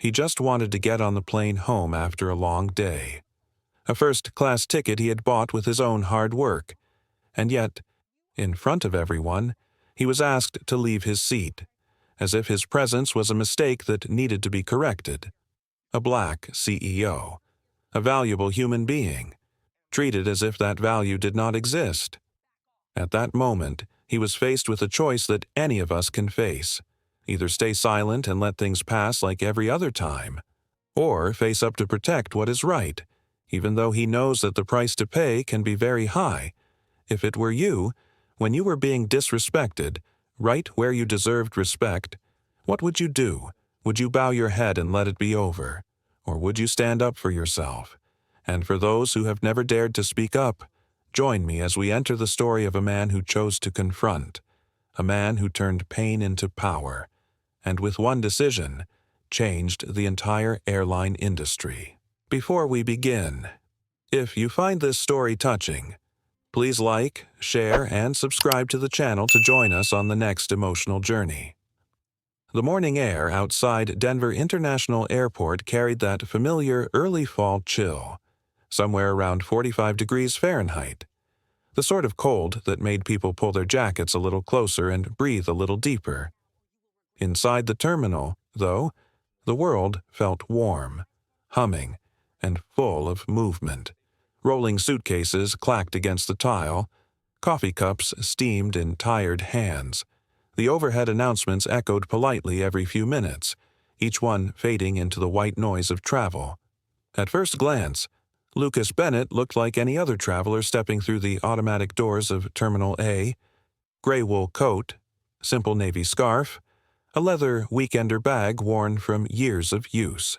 He just wanted to get on the plane home after a long day. A first-class ticket he had bought with his own hard work. And yet, in front of everyone, he was asked to leave his seat, as if his presence was a mistake that needed to be corrected. A black CEO, a valuable human being, treated as if that value did not exist. At that moment, he was faced with a choice that any of us can face. Either stay silent and let things pass like every other time, or face up to protect what is right, even though he knows that the price to pay can be very high. If it were you, when you were being disrespected, right where you deserved respect, what would you do? Would you bow your head and let it be over? Or would you stand up for yourself? And for those who have never dared to speak up, join me as we enter the story of a man who chose to confront, a man who turned pain into power, and with one decision, changed the entire airline industry. Before we begin, if you find this story touching, please like, share, and subscribe to the channel to join us on the next emotional journey. The morning air outside Denver International Airport carried that familiar early fall chill, somewhere around 45 degrees Fahrenheit, the sort of cold that made people pull their jackets a little closer and breathe a little deeper. Inside the terminal, though, the world felt warm, humming, and full of movement. Rolling suitcases clacked against the tile, coffee cups steamed in tired hands. The overhead announcements echoed politely every few minutes, each one fading into the white noise of travel. At first glance, Lucas Bennett looked like any other traveler stepping through the automatic doors of Terminal A. Gray wool coat, simple navy scarf, a leather weekender bag worn from years of use.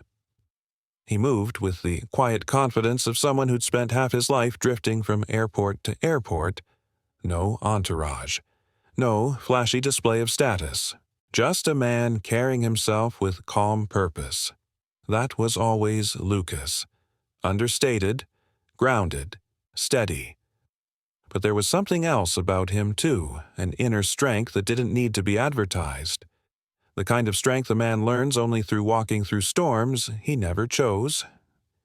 He moved with the quiet confidence of someone who'd spent half his life drifting from airport to airport. No entourage, no flashy display of status, just a man carrying himself with calm purpose. That was always Lucas. Understated, grounded, steady. But there was something else about him too, an inner strength that didn't need to be advertised. The kind of strength a man learns only through walking through storms he never chose.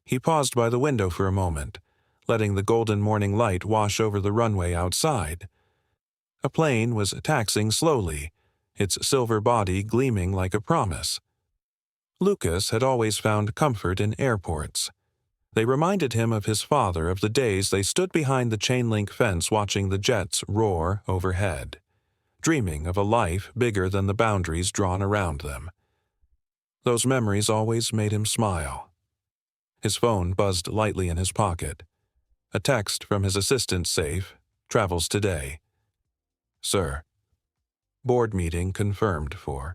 He paused by the window for a moment, letting the golden morning light wash over the runway outside. A plane was taxiing slowly, its silver body gleaming like a promise. Lucas had always found comfort in airports. They reminded him of his father, of the days they stood behind the chain-link fence watching the jets roar overhead, dreaming of a life bigger than the boundaries drawn around them. Those memories always made him smile. His phone buzzed lightly in his pocket. A text from his assistant's safe, travels today. Sir. Board meeting confirmed for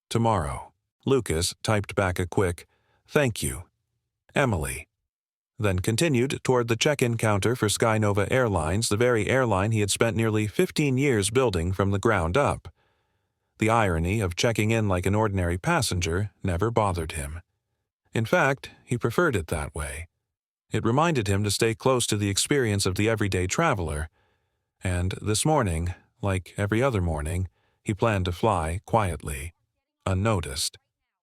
tomorrow. Lucas typed back a quick, thank you, Emily, then continued toward the check-in counter for SkyNova Airlines, the very airline he had spent nearly 15 years building from the ground up. The irony of checking in like an ordinary passenger never bothered him. In fact, he preferred it that way. It reminded him to stay close to the experience of the everyday traveler. And this morning, like every other morning, he planned to fly quietly, unnoticed.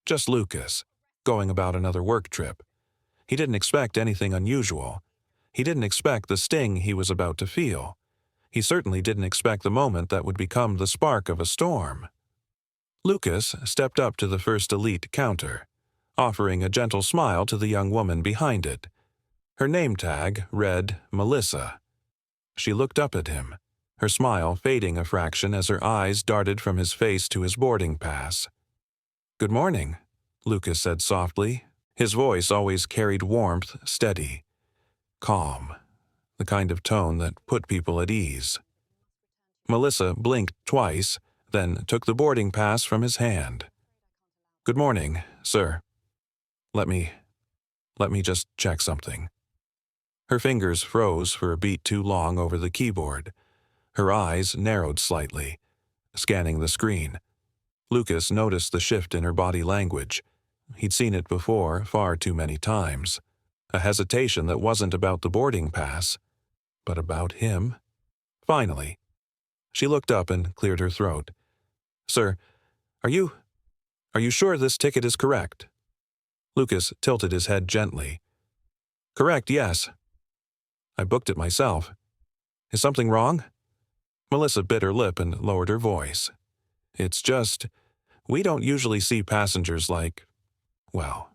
Just Lucas, going about another work trip. He didn't expect anything unusual. He didn't expect the sting he was about to feel. He certainly didn't expect the moment that would become the spark of a storm. Lucas stepped up to the first elite counter, offering a gentle smile to the young woman behind it. Her name tag read Melissa. She looked up at him, her smile fading a fraction as her eyes darted from his face to his boarding pass. Good morning, Lucas said softly. His voice always carried warmth, steady, calm, the kind of tone that put people at ease. Melissa blinked twice, then took the boarding pass from his hand. Good morning, sir. Let me just check something. Her fingers froze for a beat too long over the keyboard. Her eyes narrowed slightly, scanning the screen. Lucas noticed the shift in her body language. He'd seen it before far too many times. A hesitation that wasn't about the boarding pass, but about him. Finally, she looked up and cleared her throat. Sir, are you Are you sure this ticket is correct? Lucas tilted his head gently. Correct, yes. I booked it myself. Is something wrong? Melissa bit her lip and lowered her voice. It's just, we don't usually see passengers like, well.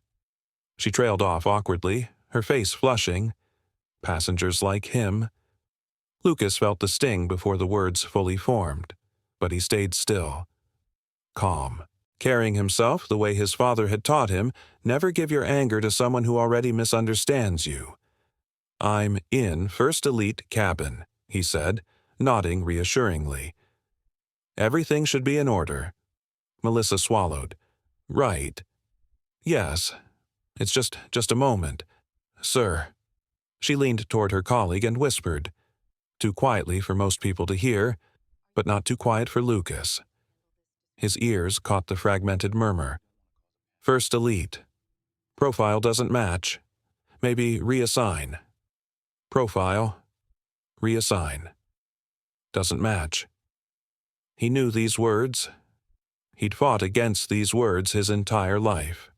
She trailed off awkwardly, her face flushing. Passengers like him. Lucas felt the sting before the words fully formed, but he stayed still. Calm. Carrying himself the way his father had taught him, never give your anger to someone who already misunderstands you. I'm in First Elite cabin, he said, nodding reassuringly. Everything should be in order. Melissa swallowed. Right. Yes. It's just a moment. Sir. She leaned toward her colleague and whispered, too quietly for most people to hear, but not too quiet for Lucas. His ears caught the fragmented murmur. First Elite. Profile doesn't match. Maybe reassign. Profile. Reassign. Doesn't match. He knew these words. He'd fought against these words his entire life.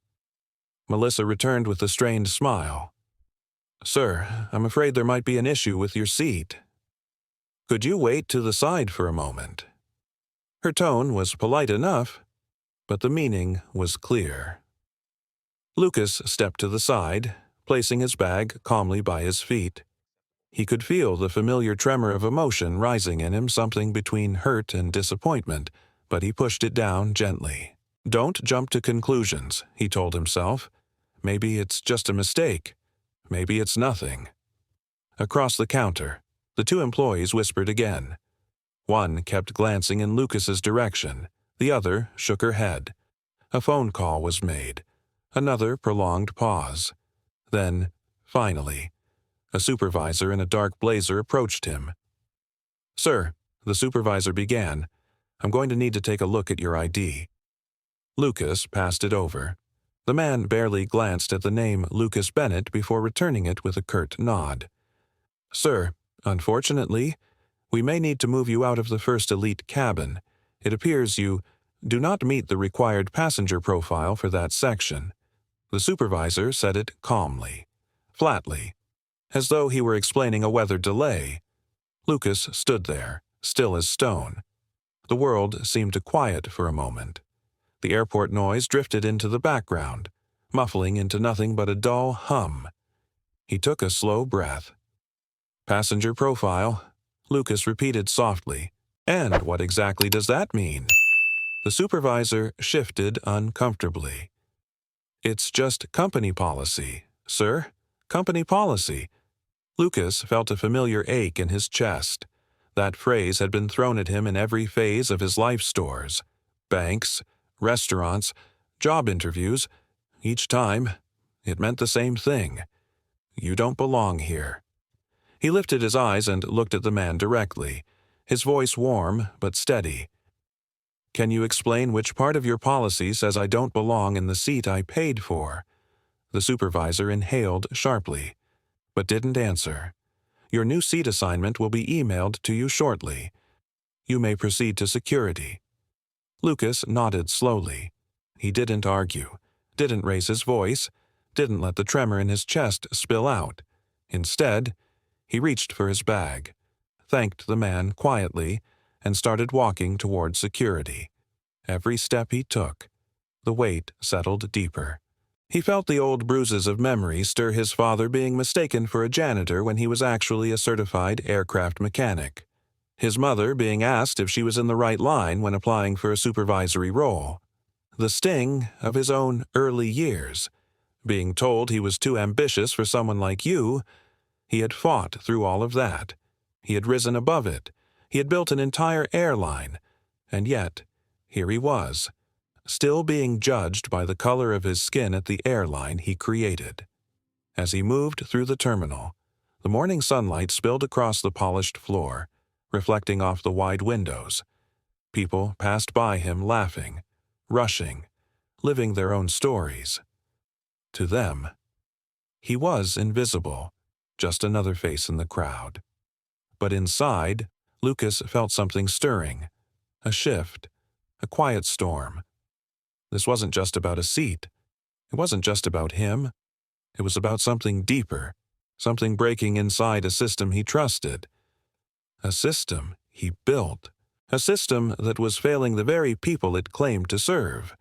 Melissa returned with a strained smile. Sir, I'm afraid there might be an issue with your seat. Could you wait to the side for a moment? Her tone was polite enough, but the meaning was clear. Lucas stepped to the side, placing his bag calmly by his feet. He could feel the familiar tremor of emotion rising in him, something between hurt and disappointment, but he pushed it down gently. Don't jump to conclusions, he told himself. Maybe it's just a mistake. Maybe it's nothing. Across the counter, the two employees whispered again. One kept glancing in Lucas's direction. The other shook her head. A phone call was made. Another prolonged pause. Then, finally, a supervisor in a dark blazer approached him. Sir, the supervisor began, I'm going to need to take a look at your ID. Lucas passed it over. The man barely glanced at the name Lucas Bennett before returning it with a curt nod. Sir, unfortunately, we may need to move you out of the First Elite cabin. It appears you do not meet the required passenger profile for that section. The supervisor said it calmly, flatly, as though he were explaining a weather delay. Lucas stood there, still as stone. The world seemed to quiet for a moment. The airport noise drifted into the background, muffling into nothing but a dull hum. He took a slow breath. Passenger profile, Lucas repeated softly. And what exactly does that mean? The supervisor shifted uncomfortably. It's just company policy, sir. Company policy. Lucas felt a familiar ache in his chest. That phrase had been thrown at him in every phase of his life stores. Banks, restaurants, job interviews. Each time, it meant the same thing. You don't belong here. He lifted his eyes and looked at the man directly, his voice warm but steady. Can you explain which part of your policy says I don't belong in the seat I paid for? The supervisor inhaled sharply, but didn't answer. Your new seat assignment will be emailed to you shortly. You may proceed to security. Lucas nodded slowly. He didn't argue, didn't raise his voice, didn't let the tremor in his chest spill out. Instead, he reached for his bag, thanked the man quietly, and started walking toward security. Every step he took, the weight settled deeper. He felt the old bruises of memory stir his father being mistaken for a janitor when he was actually a certified aircraft mechanic. His mother being asked if she was in the right line when applying for a supervisory role. The sting of his own early years. Being told he was too ambitious for someone like you. He had fought through all of that. He had risen above it. He had built an entire airline. And yet, here he was, still being judged by the color of his skin at the airline he created. As he moved through the terminal, the morning sunlight spilled across the polished floor, reflecting off the wide windows. People passed by him laughing, rushing, living their own stories. To them, he was invisible, just another face in the crowd. But inside, Lucas felt something stirring, a shift, a quiet storm. This wasn't just about a seat. It wasn't just about him. It was about something deeper, something breaking inside a system he trusted. A system he built. A system that was failing the very people it claimed to serve.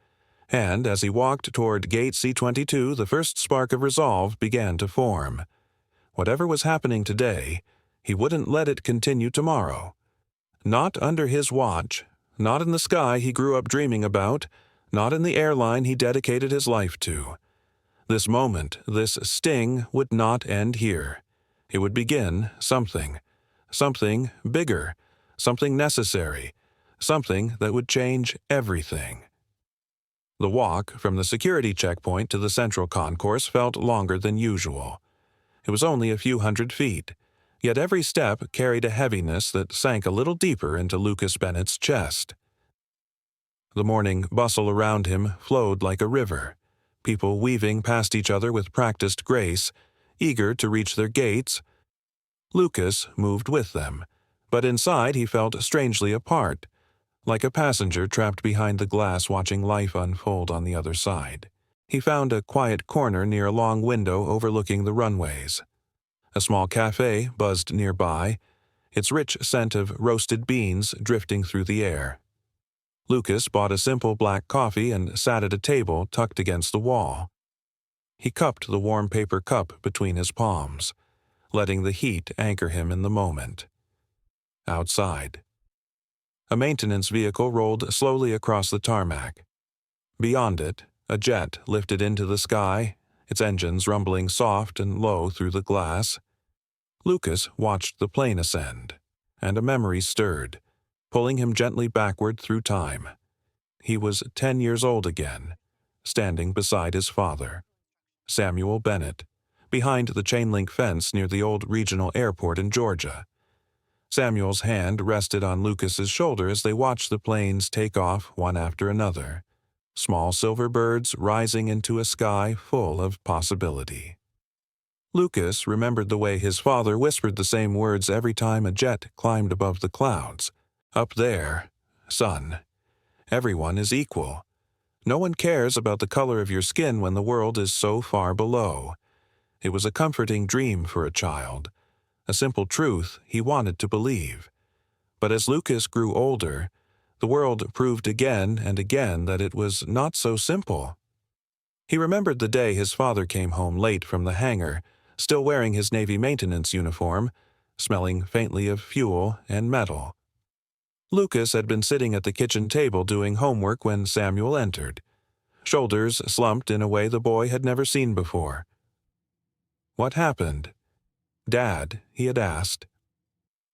And as he walked toward Gate C-22, the first spark of resolve began to form. Whatever was happening today, he wouldn't let it continue tomorrow. Not under his watch, not in the sky he grew up dreaming about, not in the airline he dedicated his life to. This moment, this sting, would not end here. It would begin something bigger, something necessary, something that would change everything. The walk from the security checkpoint to the central concourse felt longer than usual. It was only a few hundred feet, yet every step carried a heaviness that sank a little deeper into Lucas Bennett's chest. The morning bustle around him flowed like a river, people weaving past each other with practiced grace, eager to reach their gates. Lucas moved with them, but inside he felt strangely apart, like a passenger trapped behind the glass watching life unfold on the other side. He found a quiet corner near a long window overlooking the runways. A small cafe buzzed nearby, its rich scent of roasted beans drifting through the air. Lucas bought a simple black coffee and sat at a table tucked against the wall. He cupped the warm paper cup between his palms, letting the heat anchor him in the moment. Outside, a maintenance vehicle rolled slowly across the tarmac. Beyond it, a jet lifted into the sky, its engines rumbling soft and low through the glass. Lucas watched the plane ascend, and a memory stirred, pulling him gently backward through time. He was 10 years old again, standing beside his father, Samuel Bennett, behind the chain-link fence near the old regional airport in Georgia. Samuel's hand rested on Lucas's shoulder as they watched the planes take off one after another, small silver birds rising into a sky full of possibility. Lucas remembered the way his father whispered the same words every time a jet climbed above the clouds. Up there, son, everyone is equal. No one cares about the color of your skin when the world is so far below. It was a comforting dream for a child, a simple truth he wanted to believe. But as Lucas grew older, the world proved again and again that it was not so simple. He remembered the day his father came home late from the hangar, still wearing his Navy maintenance uniform, smelling faintly of fuel and metal. Lucas had been sitting at the kitchen table doing homework when Samuel entered, shoulders slumped in a way the boy had never seen before. "What happened?" "Dad," he had asked.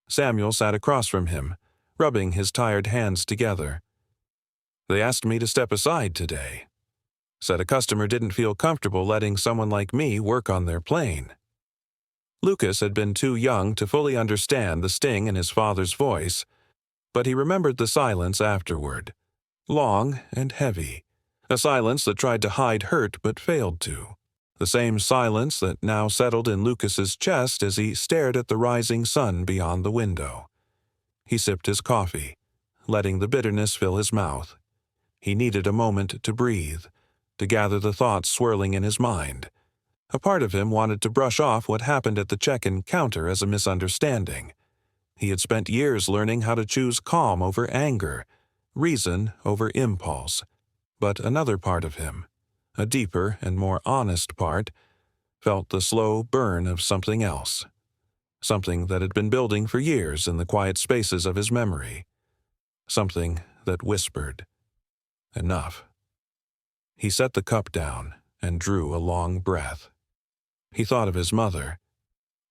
Samuel sat across from him, rubbing his tired hands together. "They asked me to step aside today. Said a customer didn't feel comfortable letting someone like me work on their plane." Lucas had been too young to fully understand the sting in his father's voice, but he remembered the silence afterward, long and heavy, a silence that tried to hide hurt but failed to. The same silence that now settled in Lucas's chest as he stared at the rising sun beyond the window. He sipped his coffee, letting the bitterness fill his mouth. He needed a moment to breathe, to gather the thoughts swirling in his mind. A part of him wanted to brush off what happened at the check-in counter as a misunderstanding. He had spent years learning how to choose calm over anger, reason over impulse. But another part of him, a deeper and more honest part, felt the slow burn of something else. Something that had been building for years in the quiet spaces of his memory. Something that whispered, "Enough." He set the cup down and drew a long breath. He thought of his mother,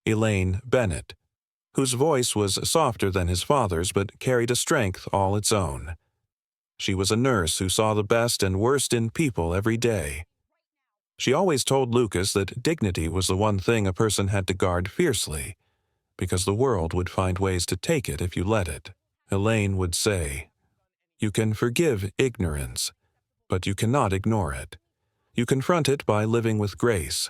Elaine Bennett, whose voice was softer than his father's but carried a strength all its own. She was a nurse who saw the best and worst in people every day. She always told Lucas that dignity was the one thing a person had to guard fiercely, because the world would find ways to take it if you let it. Elaine would say, "You can forgive ignorance, but you cannot ignore it. You confront it by living with grace.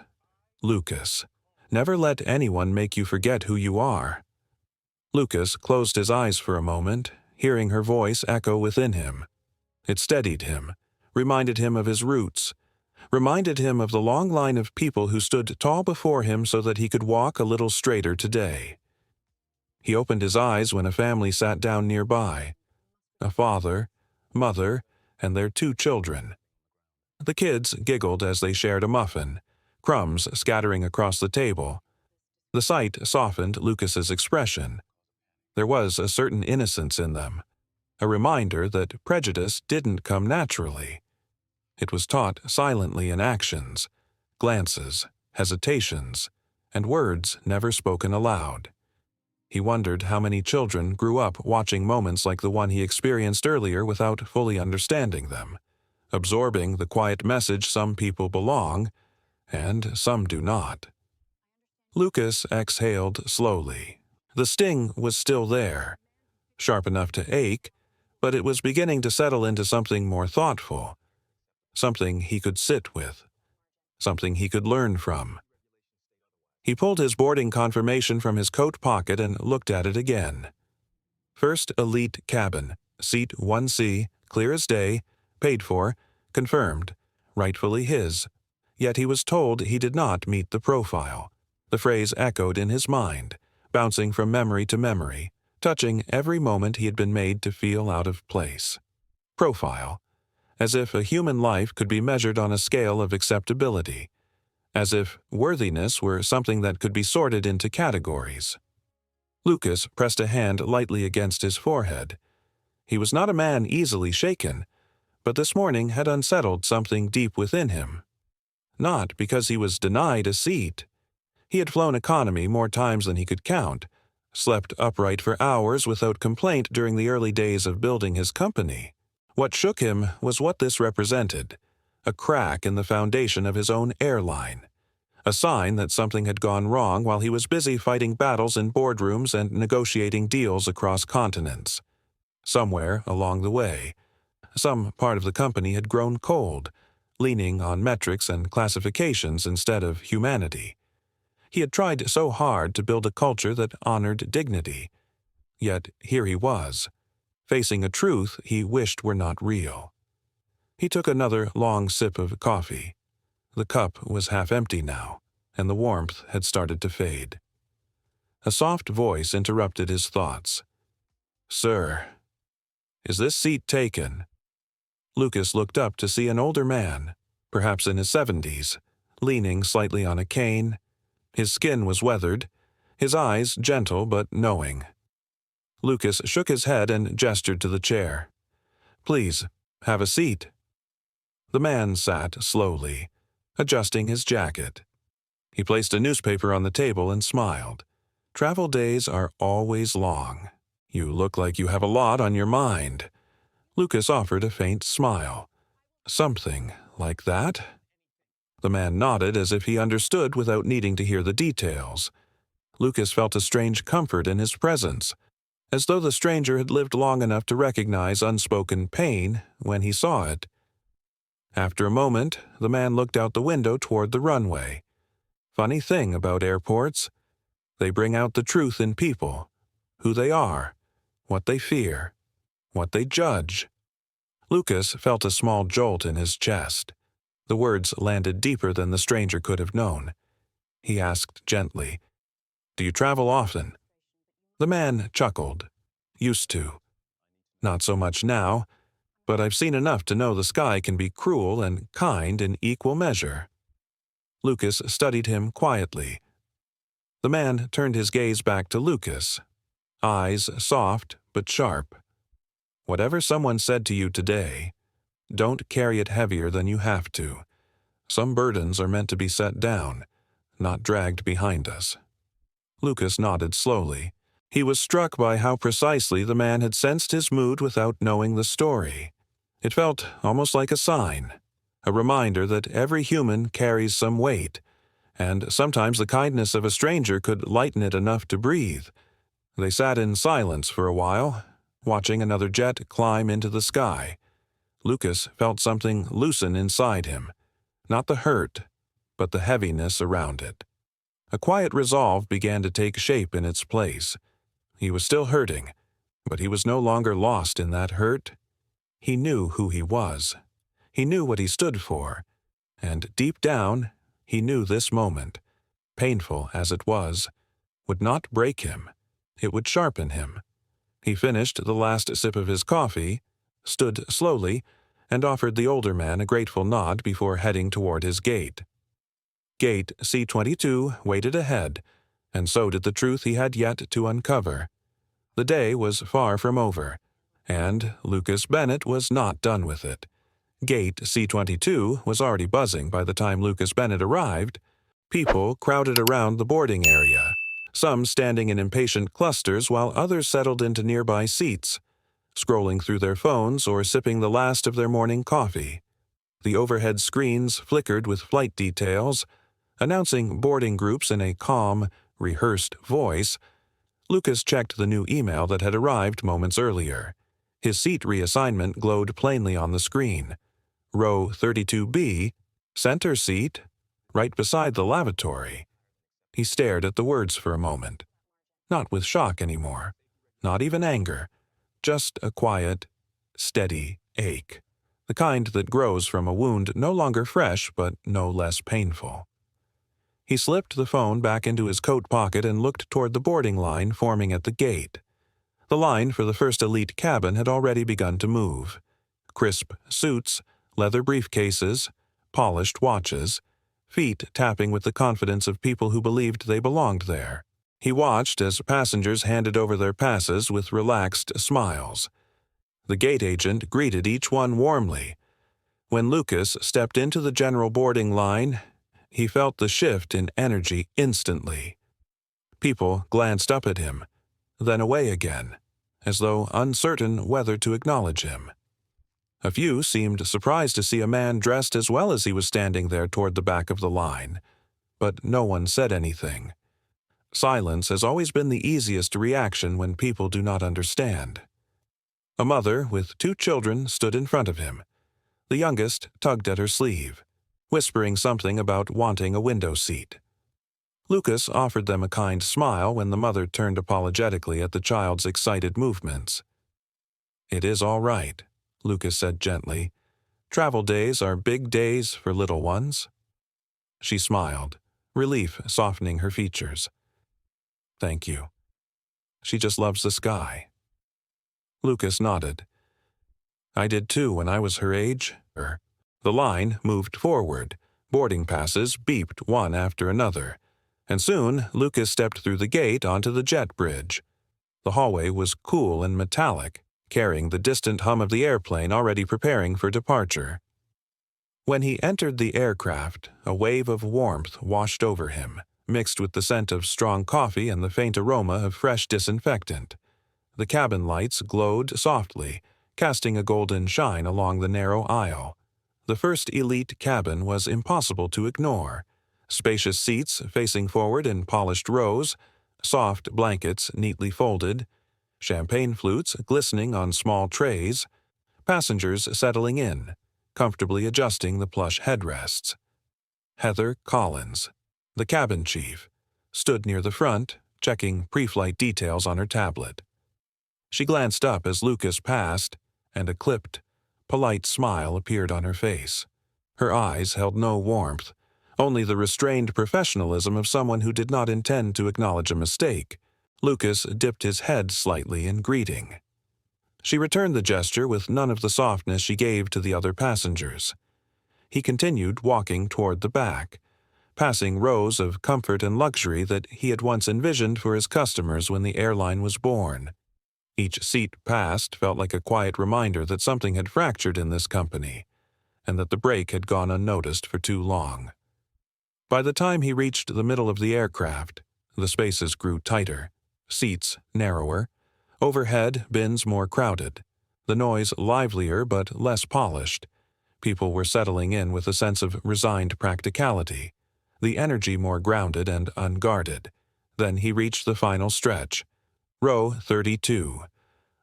Lucas, never let anyone make you forget who you are." Lucas closed his eyes for a moment, hearing her voice echo within him. It steadied him, reminded him of his roots, reminded him of the long line of people who stood tall before him so that he could walk a little straighter today. He opened his eyes when a family sat down nearby. A father, mother, and their 2 children. The kids giggled as they shared a muffin, crumbs scattering across the table. The sight softened Lucas's expression. There was a certain innocence in them, a reminder that prejudice didn't come naturally. It was taught silently in actions, glances, hesitations, and words never spoken aloud. He wondered how many children grew up watching moments like the one he experienced earlier without fully understanding them, absorbing the quiet message some people belong, and some do not. Lucas exhaled slowly. The sting was still there, sharp enough to ache, but it was beginning to settle into something more thoughtful, something he could sit with, something he could learn from. He pulled his boarding confirmation from his coat pocket and looked at it again. First elite cabin, seat 1C, clear as day, paid for, confirmed, rightfully his. Yet he was told he did not meet the profile. The phrase echoed in his mind, bouncing from memory to memory, touching every moment he had been made to feel out of place. Profile, as if a human life could be measured on a scale of acceptability, as if worthiness were something that could be sorted into categories. Lucas pressed a hand lightly against his forehead. He was not a man easily shaken, but this morning had unsettled something deep within him. Not because he was denied a seat. He had flown economy more times than he could count, slept upright for hours without complaint during the early days of building his company. What shook him was what this represented, a crack in the foundation of his own airline, a sign that something had gone wrong while he was busy fighting battles in boardrooms and negotiating deals across continents. Somewhere along the way, some part of the company had grown cold, leaning on metrics and classifications instead of humanity. He had tried so hard to build a culture that honored dignity. Yet here he was, facing a truth he wished were not real. He took another long sip of coffee. The cup was half empty now, and the warmth had started to fade. A soft voice interrupted his thoughts. "Sir, is this seat taken?" Lucas looked up to see an older man, perhaps in his 70s, leaning slightly on a cane. His skin was weathered, his eyes gentle but knowing. Lucas shook his head and gestured to the chair. "Please, have a seat." The man sat slowly, adjusting his jacket. He placed a newspaper on the table and smiled. "Travel days are always long. You look like you have a lot on your mind." Lucas offered a faint smile. "Something like that?" The man nodded as if he understood without needing to hear the details. Lucas felt a strange comfort in his presence, as though the stranger had lived long enough to recognize unspoken pain when he saw it. After a moment, the man looked out the window toward the runway. Funny thing about airports. They bring out the truth in people, who they are, what they fear, what they judge. Lucas felt a small jolt in his chest. The words landed deeper than the stranger could have known. He asked gently, "Do you travel often?" The man chuckled. "Used to. Not so much now, but I've seen enough to know the sky can be cruel and kind in equal measure." Lucas studied him quietly. The man turned his gaze back to Lucas, eyes soft but sharp. "Whatever someone said to you today, don't carry it heavier than you have to. Some burdens are meant to be set down, not dragged behind us." Lucas nodded slowly. He was struck by how precisely the man had sensed his mood without knowing the story. It felt almost like a sign, a reminder that every human carries some weight, and sometimes the kindness of a stranger could lighten it enough to breathe. They sat in silence for a while, watching another jet climb into the sky. Lucas felt something loosen inside him, not the hurt, but the heaviness around it. A quiet resolve began to take shape in its place. He was still hurting, but he was no longer lost in that hurt. He knew who he was. He knew what he stood for, and deep down, he knew this moment, painful as it was, would not break him. It would sharpen him. He finished the last sip of his coffee, stood slowly, and offered the older man a grateful nod before heading toward his gate. Gate C-22 waited ahead, and so did the truth he had yet to uncover. The day was far from over, and Lucas Bennett was not done with it. Gate C-22 was already buzzing by the time Lucas Bennett arrived. People crowded around the boarding area, some standing in impatient clusters while others settled into nearby seats, scrolling through their phones or sipping the last of their morning coffee. The overhead screens flickered with flight details, announcing boarding groups in a calm, rehearsed voice. Lucas checked the new email that had arrived moments earlier. His seat reassignment glowed plainly on the screen. Row 32B, center seat, right beside the lavatory. He stared at the words for a moment. Not with shock anymore. Not even anger. Just a quiet, steady ache. The kind that grows from a wound no longer fresh but no less painful. He slipped the phone back into his coat pocket and looked toward the boarding line forming at the gate. The line for the first elite cabin had already begun to move. Crisp suits, leather briefcases, polished watches, feet tapping with the confidence of people who believed they belonged there. He watched as passengers handed over their passes with relaxed smiles. The gate agent greeted each one warmly. When Lucas stepped into the general boarding line, he felt the shift in energy instantly. People glanced up at him, then away again, as though uncertain whether to acknowledge him. A few seemed surprised to see a man dressed as well as he was standing there toward the back of the line, but no one said anything. Silence has always been the easiest reaction when people do not understand. A mother with 2 children stood in front of him. The youngest tugged at her sleeve, whispering something about wanting a window seat. Lucas offered them a kind smile when the mother turned apologetically at the child's excited movements. "It is all right," Lucas said gently. "Travel days are big days for little ones." She smiled, relief softening her features. "Thank you. She just loves the sky." Lucas nodded. "I did too when I was her age." The line moved forward. Boarding passes beeped one after another, and soon Lucas stepped through the gate onto the jet bridge. The hallway was cool and metallic, carrying the distant hum of the airplane already preparing for departure. When he entered the aircraft, a wave of warmth washed over him, mixed with the scent of strong coffee and the faint aroma of fresh disinfectant. The cabin lights glowed softly, casting a golden shine along the narrow aisle. The first elite cabin was impossible to ignore. Spacious seats facing forward in polished rows, soft blankets neatly folded, champagne flutes glistening on small trays, passengers settling in, comfortably adjusting the plush headrests. Heather Collins, the cabin chief, stood near the front, checking pre-flight details on her tablet. She glanced up as Lucas passed, and a clipped, polite smile appeared on her face. Her eyes held no warmth, only the restrained professionalism of someone who did not intend to acknowledge a mistake. Lucas dipped his head slightly in greeting. She returned the gesture with none of the softness she gave to the other passengers. He continued walking toward the back, passing rows of comfort and luxury that he had once envisioned for his customers when the airline was born. Each seat passed felt like a quiet reminder that something had fractured in this company, and that the break had gone unnoticed for too long. By the time he reached the middle of the aircraft, the spaces grew tighter, seats narrower, overhead bins more crowded, the noise livelier but less polished. People were settling in with a sense of resigned practicality, the energy more grounded and unguarded. Then he reached the final stretch. Row 32,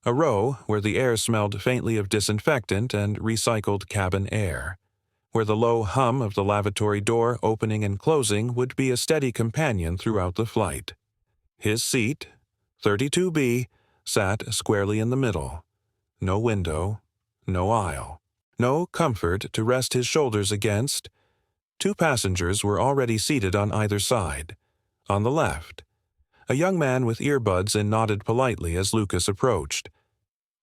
a row where the air smelled faintly of disinfectant and recycled cabin air, where the low hum of the lavatory door opening and closing would be a steady companion throughout the flight. His seat, 32B, sat squarely in the middle. No window, no aisle. no comfort to rest his shoulders against. 2 passengers were already seated on either side. On the left, a young man with earbuds and nodded politely as Lucas approached.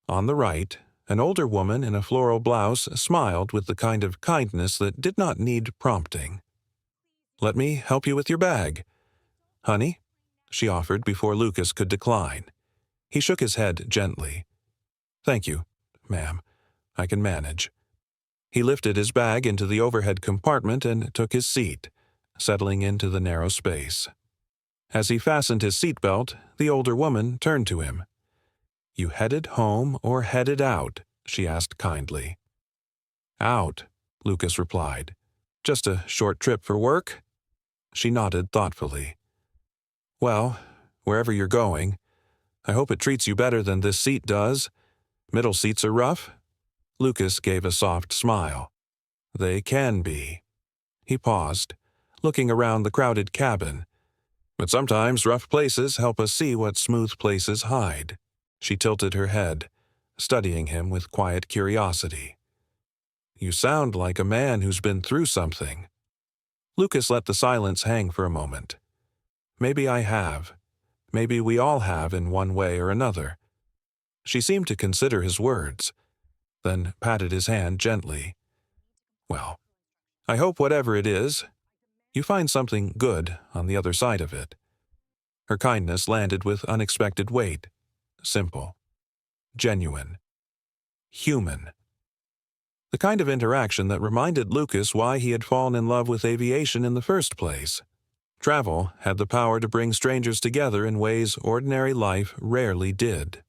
On the right, an older woman in a floral blouse smiled with the kind of kindness that did not need prompting. "Let me help you with your bag, honey," she offered before Lucas could decline. He shook his head gently. "Thank you, ma'am. I can manage." He lifted his bag into the overhead compartment and took his seat, settling into the narrow space. As he fastened his seatbelt, the older woman turned to him. "You headed home or headed out?" she asked kindly. "Out," Lucas replied. "Just a short trip for work?" She nodded thoughtfully. "Well, wherever you're going, I hope it treats you better than this seat does. Middle seats are rough?" Lucas gave a soft smile. "They can be." He paused, looking around the crowded cabin. "But sometimes rough places help us see what smooth places hide." She tilted her head, studying him with quiet curiosity. "You sound like a man who's been through something." Lucas let the silence hang for a moment. "Maybe I have. Maybe we all have in one way or another." She seemed to consider his words, then patted his hand gently. "Well, I hope whatever it is, you find something good on the other side of it." Her kindness landed with unexpected weight. Simple. Genuine. Human. The kind of interaction that reminded Lucas why he had fallen in love with aviation in the first place. Travel had the power to bring strangers together in ways ordinary life rarely did.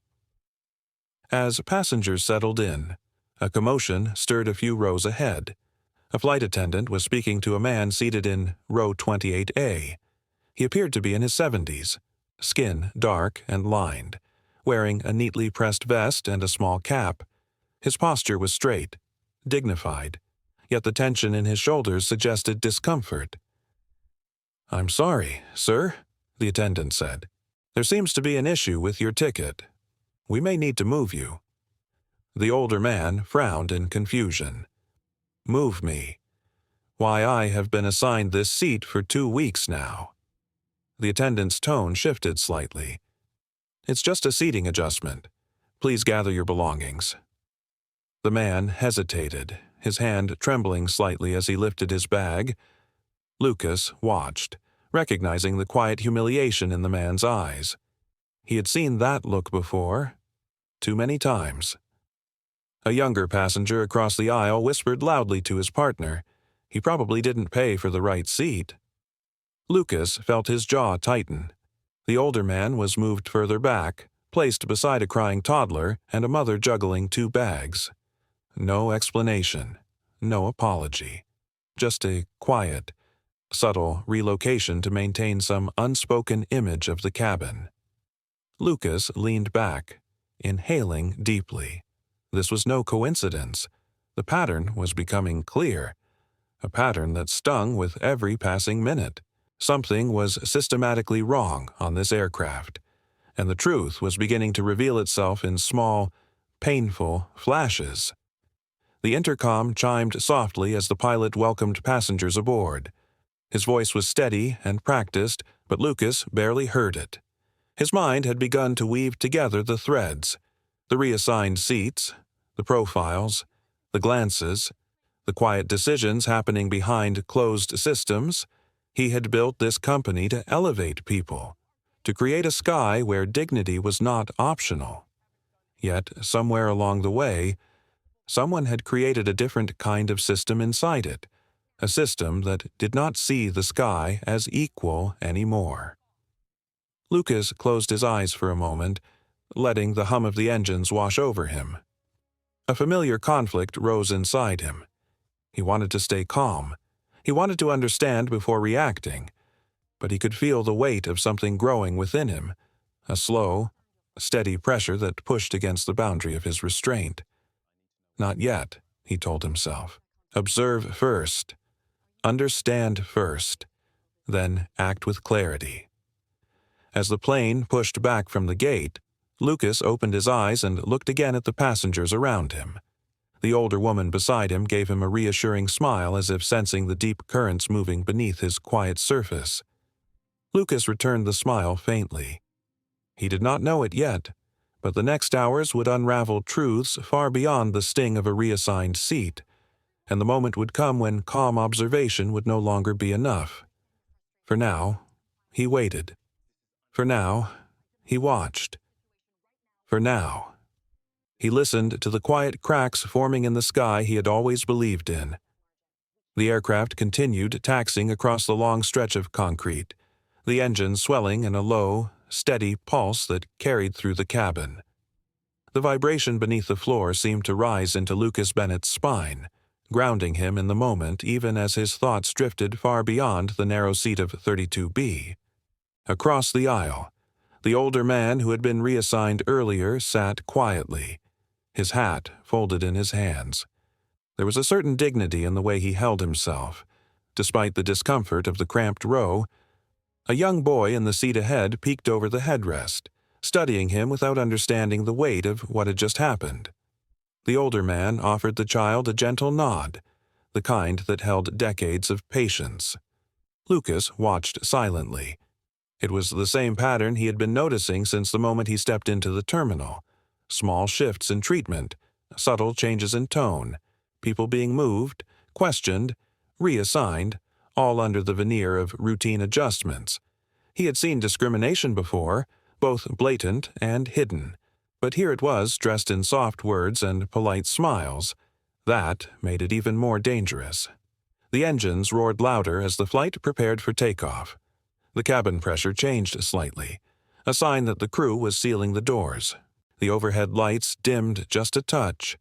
As passengers settled in, a commotion stirred a few rows ahead. A flight attendant was speaking to a man seated in row 28A. He appeared to be in his 70s, skin dark and lined, wearing a neatly pressed vest and a small cap. His posture was straight, dignified, yet the tension in his shoulders suggested discomfort. "I'm sorry, sir," the attendant said. "There seems to be an issue with your ticket. We may need to move you." The older man frowned in confusion. "Move me? Why, I have been assigned this seat for 2 weeks now." The attendant's tone shifted slightly. "It's just a seating adjustment. Please gather your belongings." The man hesitated, his hand trembling slightly as he lifted his bag. Lucas watched, recognizing the quiet humiliation in the man's eyes. He had seen that look before, too many times. A younger passenger across the aisle whispered loudly to his partner. He probably didn't pay for the right seat. Lucas felt his jaw tighten. The older man was moved further back, placed beside a crying toddler and a mother juggling 2 bags. No explanation, no apology. Just a quiet, subtle relocation to maintain some unspoken image of the cabin. Lucas leaned back, inhaling deeply. This was no coincidence. The pattern was becoming clear, a pattern that stung with every passing minute. Something was systematically wrong on this aircraft, and the truth was beginning to reveal itself in small, painful flashes. The intercom chimed softly as the pilot welcomed passengers aboard. His voice was steady and practiced, but Lucas barely heard it. His mind had begun to weave together the threads, the reassigned seats, the profiles, the glances, the quiet decisions happening behind closed systems. He had built this company to elevate people, to create a sky where dignity was not optional. Yet, somewhere along the way, someone had created a different kind of system inside it, a system that did not see the sky as equal anymore. Lucas closed his eyes for a moment, letting the hum of the engines wash over him. A familiar conflict rose inside him. He wanted to stay calm. He wanted to understand before reacting, but he could feel the weight of something growing within him, a slow, steady pressure that pushed against the boundary of his restraint. Not yet, he told himself. Observe first. Understand first. Then act with clarity. As the plane pushed back from the gate, Lucas opened his eyes and looked again at the passengers around him. The older woman beside him gave him a reassuring smile, as if sensing the deep currents moving beneath his quiet surface. Lucas returned the smile faintly. He did not know it yet, but the next hours would unravel truths far beyond the sting of a reassigned seat, and the moment would come when calm observation would no longer be enough. For now, he waited. For now, he watched. For now, he listened to the quiet cracks forming in the sky he had always believed in. The aircraft continued taxiing across the long stretch of concrete, the engine swelling in a low, steady pulse that carried through the cabin. The vibration beneath the floor seemed to rise into Lucas Bennett's spine, grounding him in the moment even as his thoughts drifted far beyond the narrow seat of 32B. Across the aisle, the older man who had been reassigned earlier sat quietly, his hat folded in his hands. There was a certain dignity in the way he held himself. Despite the discomfort of the cramped row, a young boy in the seat ahead peeked over the headrest, studying him without understanding the weight of what had just happened. The older man offered the child a gentle nod, the kind that held decades of patience. Lucas watched silently. It was the same pattern he had been noticing since the moment he stepped into the terminal. Small shifts in treatment, subtle changes in tone, people being moved, questioned, reassigned, all under the veneer of routine adjustments. He had seen discrimination before, both blatant and hidden, but here it was dressed in soft words and polite smiles. That made it even more dangerous. The engines roared louder as the flight prepared for takeoff. The cabin pressure changed slightly, a sign that the crew was sealing the doors. The overhead lights dimmed just a touch,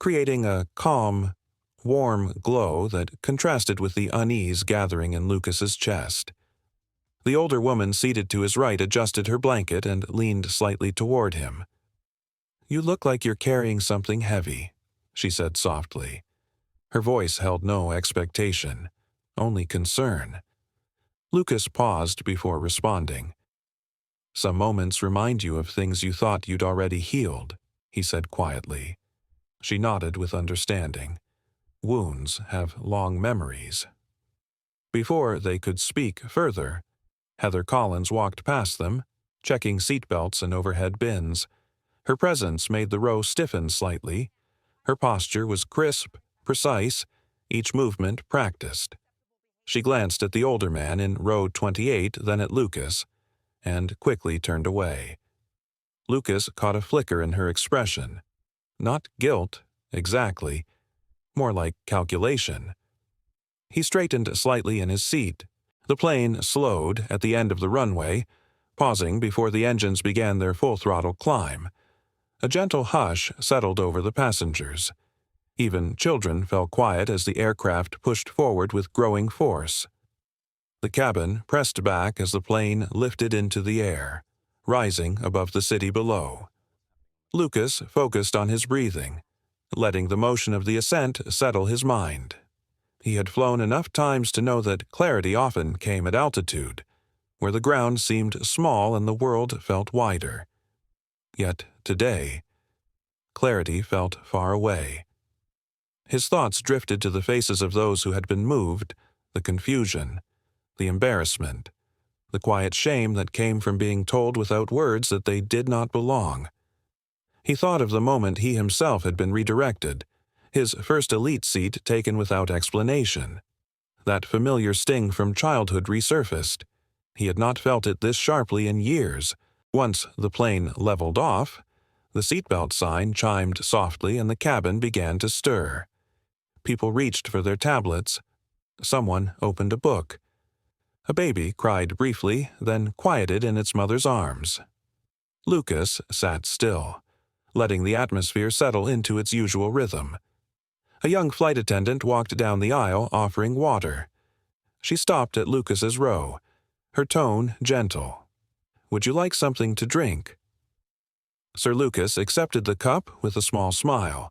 creating a calm, warm glow that contrasted with the unease gathering in Lucas's chest. The older woman seated to his right adjusted her blanket and leaned slightly toward him. "You look like you're carrying something heavy," she said softly. Her voice held no expectation, only concern. Lucas paused before responding. "Some moments remind you of things you thought you'd already healed," he said quietly. She nodded with understanding. Wounds have long memories. Before they could speak further, Heather Collins walked past them, checking seatbelts and overhead bins. Her presence made the row stiffen slightly. Her posture was crisp, precise, each movement practiced. She glanced at the older man in row 28, then at Lucas, and quickly turned away. Lucas caught a flicker in her expression. Not guilt, exactly, more like calculation. He straightened slightly in his seat. The plane slowed at the end of the runway, pausing before the engines began their full-throttle climb. A gentle hush settled over the passengers. Even children fell quiet as the aircraft pushed forward with growing force. The cabin pressed back as the plane lifted into the air, rising above the city below. Lucas focused on his breathing, letting the motion of the ascent settle his mind. He had flown enough times to know that clarity often came at altitude, where the ground seemed small and the world felt wider. Yet today, clarity felt far away. His thoughts drifted to the faces of those who had been moved, the confusion, the embarrassment, the quiet shame that came from being told without words that they did not belong. He thought of the moment he himself had been redirected, his first elite seat taken without explanation. That familiar sting from childhood resurfaced. He had not felt it this sharply in years. Once the plane leveled off, the seatbelt sign chimed softly and the cabin began to stir. People reached for their tablets. Someone opened a book. A baby cried briefly, then quieted in its mother's arms. Lucas sat still, letting the atmosphere settle into its usual rhythm. A young flight attendant walked down the aisle offering water. She stopped at Lucas's row, her tone gentle. "Would you like something to drink?" Sir Lucas accepted the cup with a small smile.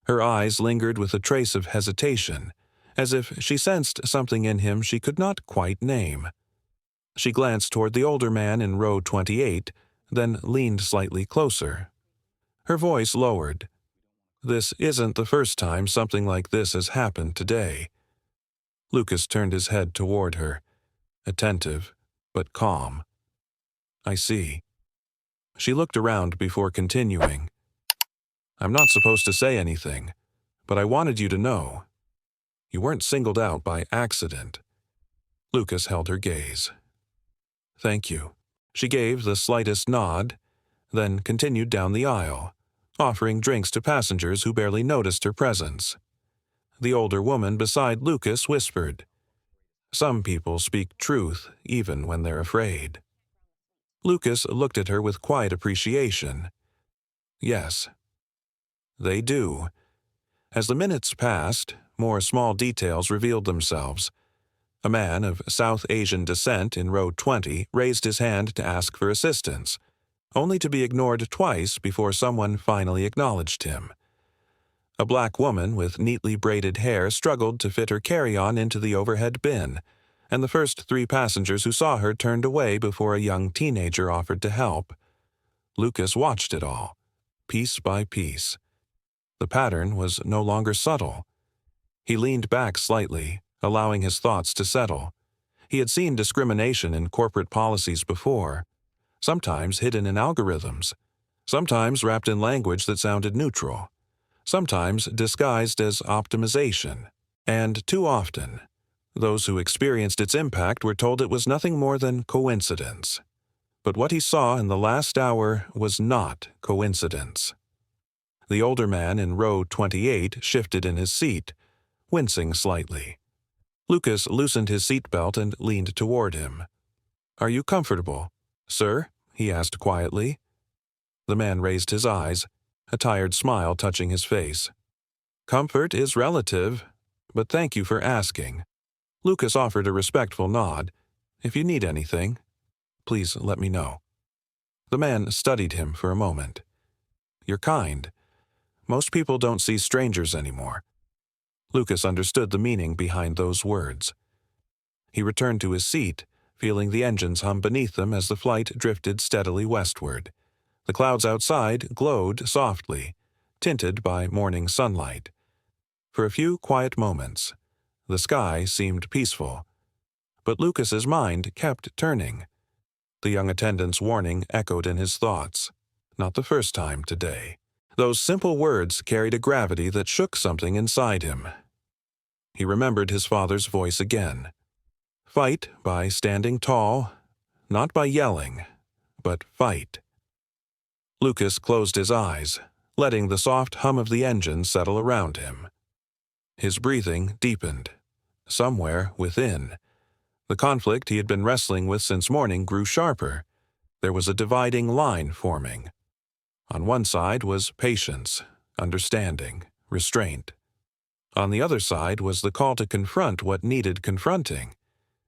Her eyes lingered with a trace of hesitation, as if she sensed something in him she could not quite name. She glanced toward the older man in row 28, then leaned slightly closer. Her voice lowered. This isn't the first time something like this has happened today. Lucas turned his head toward her, attentive but calm. I see. She looked around before continuing. I'm not supposed to say anything, but I wanted you to know. You weren't singled out by accident. Lucas held her gaze. Thank you. She gave the slightest nod, then continued down the aisle, offering drinks to passengers who barely noticed her presence. The older woman beside Lucas whispered, Some people speak truth even when they're afraid. Lucas looked at her with quiet appreciation. Yes, they do. As the minutes passed, more small details revealed themselves. A man of South Asian descent in row 20 raised his hand to ask for assistance, only to be ignored twice before someone finally acknowledged him. A black woman with neatly braided hair struggled to fit her carry-on into the overhead bin, and the first 3 passengers who saw her turned away before a young teenager offered to help. Lucas watched it all, piece by piece. The pattern was no longer subtle. He leaned back slightly, allowing his thoughts to settle. He had seen discrimination in corporate policies before, sometimes hidden in algorithms, sometimes wrapped in language that sounded neutral, sometimes disguised as optimization. And too often, those who experienced its impact were told it was nothing more than coincidence. But what he saw in the last hour was not coincidence. The older man in row 28 shifted in his seat, wincing slightly. Lucas loosened his seatbelt and leaned toward him. Are you comfortable, sir? He asked quietly. The man raised his eyes, a tired smile touching his face. Comfort is relative, but thank you for asking. Lucas offered a respectful nod. If you need anything, please let me know. The man studied him for a moment. You're kind. Most people don't see strangers anymore. Lucas understood the meaning behind those words. He returned to his seat, feeling the engines hum beneath them as the flight drifted steadily westward. The clouds outside glowed softly, tinted by morning sunlight. For a few quiet moments, the sky seemed peaceful. But Lucas's mind kept turning. The young attendant's warning echoed in his thoughts. Not the first time today. Those simple words carried a gravity that shook something inside him. He remembered his father's voice again. Fight by standing tall, not by yelling, but fight. Lucas closed his eyes, letting the soft hum of the engine settle around him. His breathing deepened. Somewhere within, the conflict he had been wrestling with since morning grew sharper. There was a dividing line forming. On one side was patience, understanding, restraint. On the other side was the call to confront what needed confronting.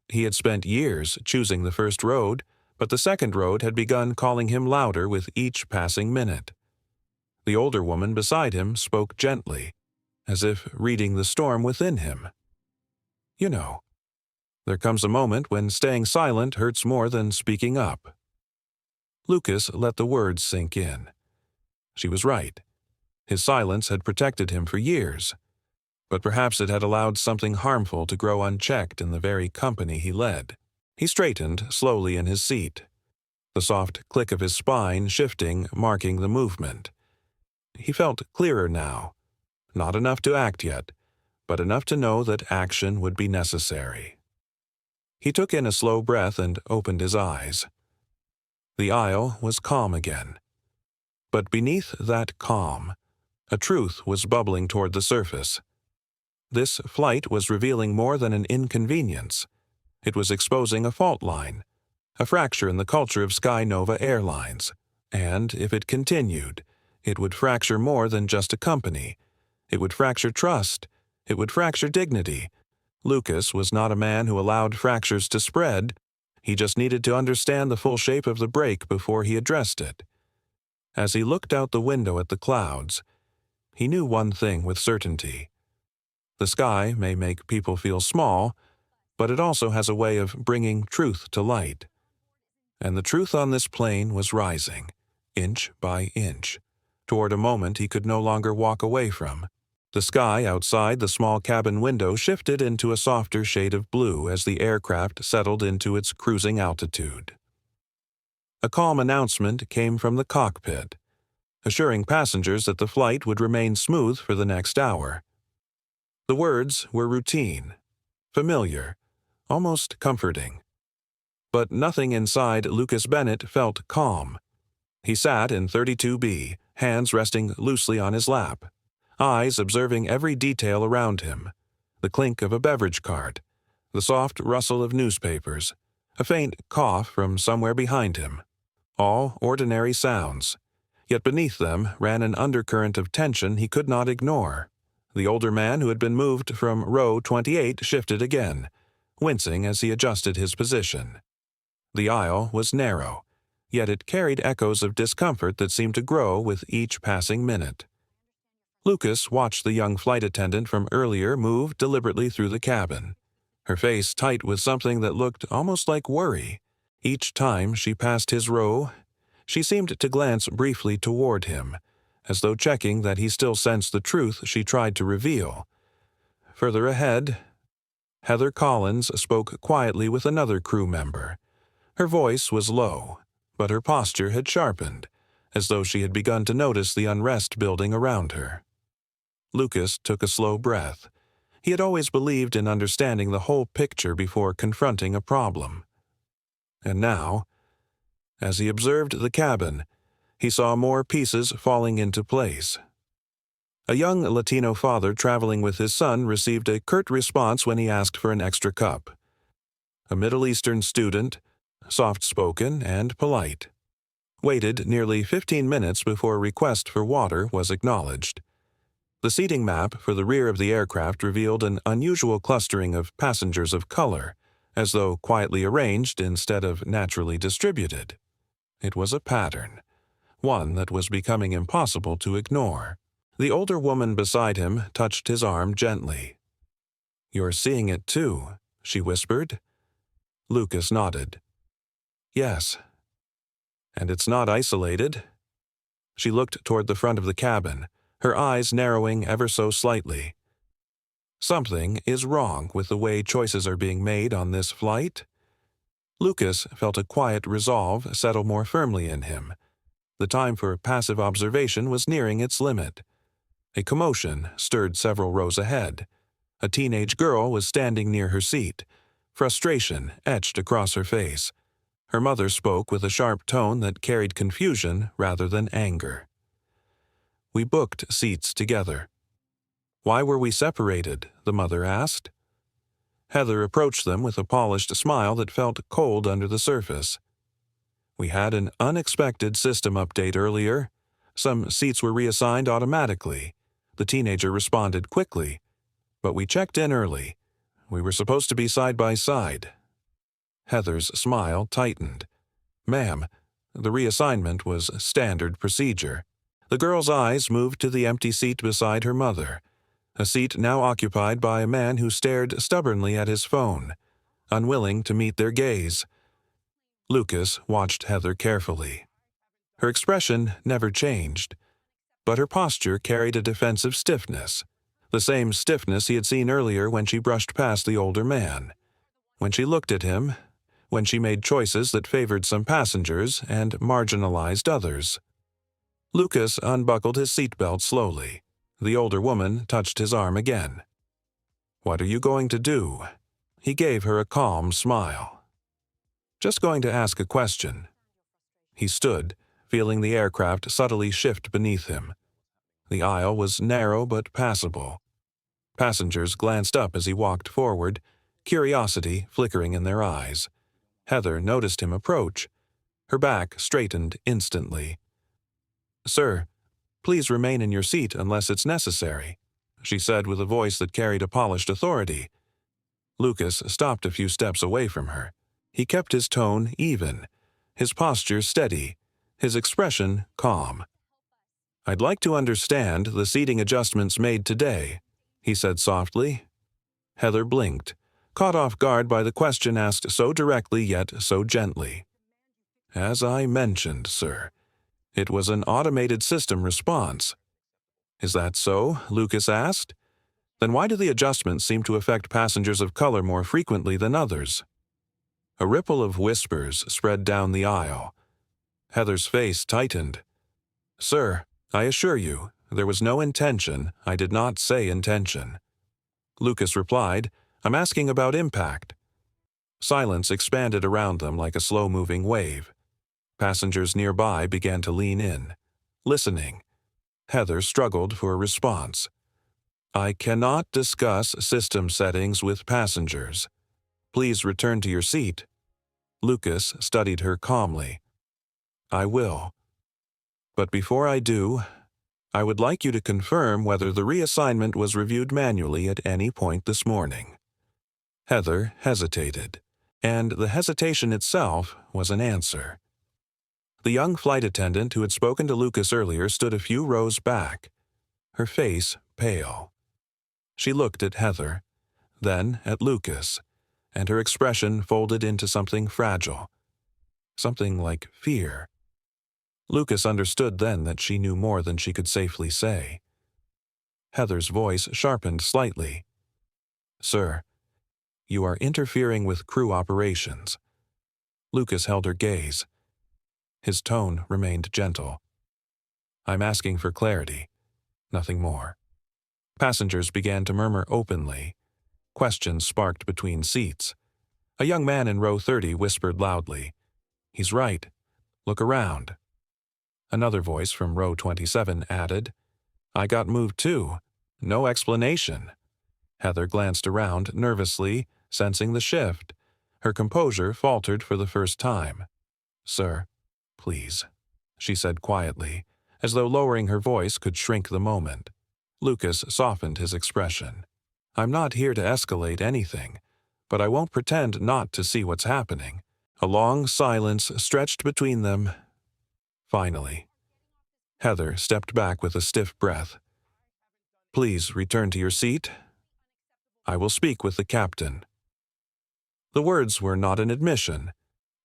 He had spent years choosing the first road, but the second road had begun calling him louder with each passing minute. The older woman beside him spoke gently, as if reading the storm within him. You know, there comes a moment when staying silent hurts more than speaking up. Lucas let the words sink in. She was right. His silence had protected him for years, but perhaps it had allowed something harmful to grow unchecked in the very company he led. He straightened slowly in his seat, the soft click of his spine shifting, marking the movement. He felt clearer now, not enough to act yet, but enough to know that action would be necessary. He took in a slow breath and opened his eyes. The aisle was calm again. But beneath that calm, a truth was bubbling toward the surface. This flight was revealing more than an inconvenience. It was exposing a fault line, a fracture in the culture of Sky Nova Airlines, and if it continued, it would fracture more than just a company. It would fracture trust. It would fracture dignity. Lucas was not a man who allowed fractures to spread. He just needed to understand the full shape of the break before he addressed it. As he looked out the window at the clouds, he knew one thing with certainty. The sky may make people feel small, but it also has a way of bringing truth to light. And the truth on this plane was rising, inch by inch, toward a moment he could no longer walk away from. The sky outside the small cabin window shifted into a softer shade of blue as the aircraft settled into its cruising altitude. A calm announcement came from the cockpit, assuring passengers that the flight would remain smooth for the next hour. The words were routine, familiar, almost comforting. But nothing inside Lucas Bennett felt calm. He sat in 32B, hands resting loosely on his lap, eyes observing every detail around him: the clink of a beverage cart, the soft rustle of newspapers, a faint cough from somewhere behind him. All ordinary sounds, yet beneath them ran an undercurrent of tension he could not ignore. The older man who had been moved from row 28 shifted again, wincing as he adjusted his position. The aisle was narrow, yet it carried echoes of discomfort that seemed to grow with each passing minute. Lucas watched the young flight attendant from earlier move deliberately through the cabin, her face tight with something that looked almost like worry. Each time she passed his row, she seemed to glance briefly toward him, as though checking that he still sensed the truth she tried to reveal. Further ahead, Heather Collins spoke quietly with another crew member. Her voice was low, but her posture had sharpened, as though she had begun to notice the unrest building around her. Lucas took a slow breath. He had always believed in understanding the whole picture before confronting a problem. And now, as he observed the cabin, he saw more pieces falling into place. A young Latino father traveling with his son received a curt response when he asked for an extra cup. A Middle Eastern student, soft-spoken and polite, waited nearly 15 minutes before a request for water was acknowledged. The seating map for the rear of the aircraft revealed an unusual clustering of passengers of color, as though quietly arranged instead of naturally distributed. It was a pattern, one that was becoming impossible to ignore. The older woman beside him touched his arm gently. "You're seeing it too," she whispered. Lucas nodded. "Yes. And it's not isolated." She looked toward the front of the cabin, her eyes narrowing ever so slightly. "Something is wrong with the way choices are being made on this flight." Lucas felt a quiet resolve settle more firmly in him. The time for passive observation was nearing its limit. A commotion stirred several rows ahead. A teenage girl was standing near her seat, frustration etched across her face. Her mother spoke with a sharp tone that carried confusion rather than anger. "We booked seats together." "Why were we separated?" the mother asked. Heather approached them with a polished smile that felt cold under the surface. "We had an unexpected system update earlier. Some seats were reassigned automatically." The teenager responded quickly. "But we checked in early. We were supposed to be side by side." Heather's smile tightened. "Ma'am, the reassignment was standard procedure." The girl's eyes moved to the empty seat beside her mother, a seat now occupied by a man who stared stubbornly at his phone, unwilling to meet their gaze. Lucas watched Heather carefully. Her expression never changed, but her posture carried a defensive stiffness, the same stiffness he had seen earlier when she brushed past the older man, when she looked at him, when she made choices that favored some passengers and marginalized others. Lucas unbuckled his seatbelt slowly. The older woman touched his arm again. "What are you going to do?" He gave her a calm smile. "Just going to ask a question." He stood, feeling the aircraft subtly shift beneath him. The aisle was narrow but passable. Passengers glanced up as he walked forward, curiosity flickering in their eyes. Heather noticed him approach. Her back straightened instantly. "Sir, please remain in your seat unless it's necessary," she said with a voice that carried a polished authority. Lucas stopped a few steps away from her. He kept his tone even, his posture steady, his expression calm. "I'd like to understand the seating adjustments made today," he said softly. Heather blinked, caught off guard by the question asked so directly yet so gently. "As I mentioned, sir, It was an automated system response. Is that so? Lucas asked. Then why do the adjustments seem to affect passengers of color more frequently than others? A ripple of whispers spread down the aisle. Heather's face tightened. Sir, I assure you, there was no intention. I did not say intention. Lucas replied, I'm asking about impact. Silence expanded around them like a slow-moving wave. Passengers nearby began to lean in, listening. Heather struggled for a response. I cannot discuss system settings with passengers. Please return to your seat. Lucas studied her calmly. I will. But before I do, I would like you to confirm whether the reassignment was reviewed manually at any point this morning. Heather hesitated, and the hesitation itself was an answer. The young flight attendant who had spoken to Lucas earlier stood a few rows back, her face pale. She looked at Heather, then at Lucas, and her expression folded into something fragile, something like fear. Lucas understood then that she knew more than she could safely say. Heather's voice sharpened slightly. Sir, you are interfering with crew operations. Lucas held her gaze. His tone remained gentle. I'm asking for clarity, nothing more. Passengers began to murmur openly. Questions sparked between seats. A young man in row 30 whispered loudly, He's right. Look around. Another voice from row 27 added, I got moved too. No explanation. Heather glanced around nervously, sensing the shift. Her composure faltered for the first time. Sir, please, she said quietly, as though lowering her voice could shrink the moment. Lucas softened his expression. I'm not here to escalate anything, but I won't pretend not to see what's happening. A long silence stretched between them. Finally, Heather stepped back with a stiff breath. Please return to your seat. I will speak with the captain. The words were not an admission,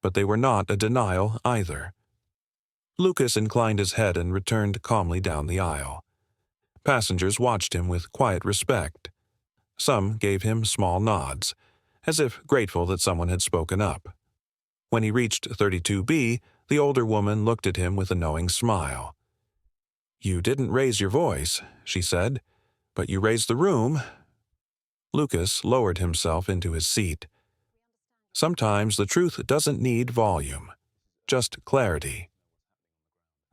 but they were not a denial either. Lucas inclined his head and returned calmly down the aisle. Passengers watched him with quiet respect. Some gave him small nods, as if grateful that someone had spoken up. When he reached 32B, the older woman looked at him with a knowing smile. You didn't raise your voice, she said, but you raised the room. Lucas lowered himself into his seat. Sometimes the truth doesn't need volume, just clarity.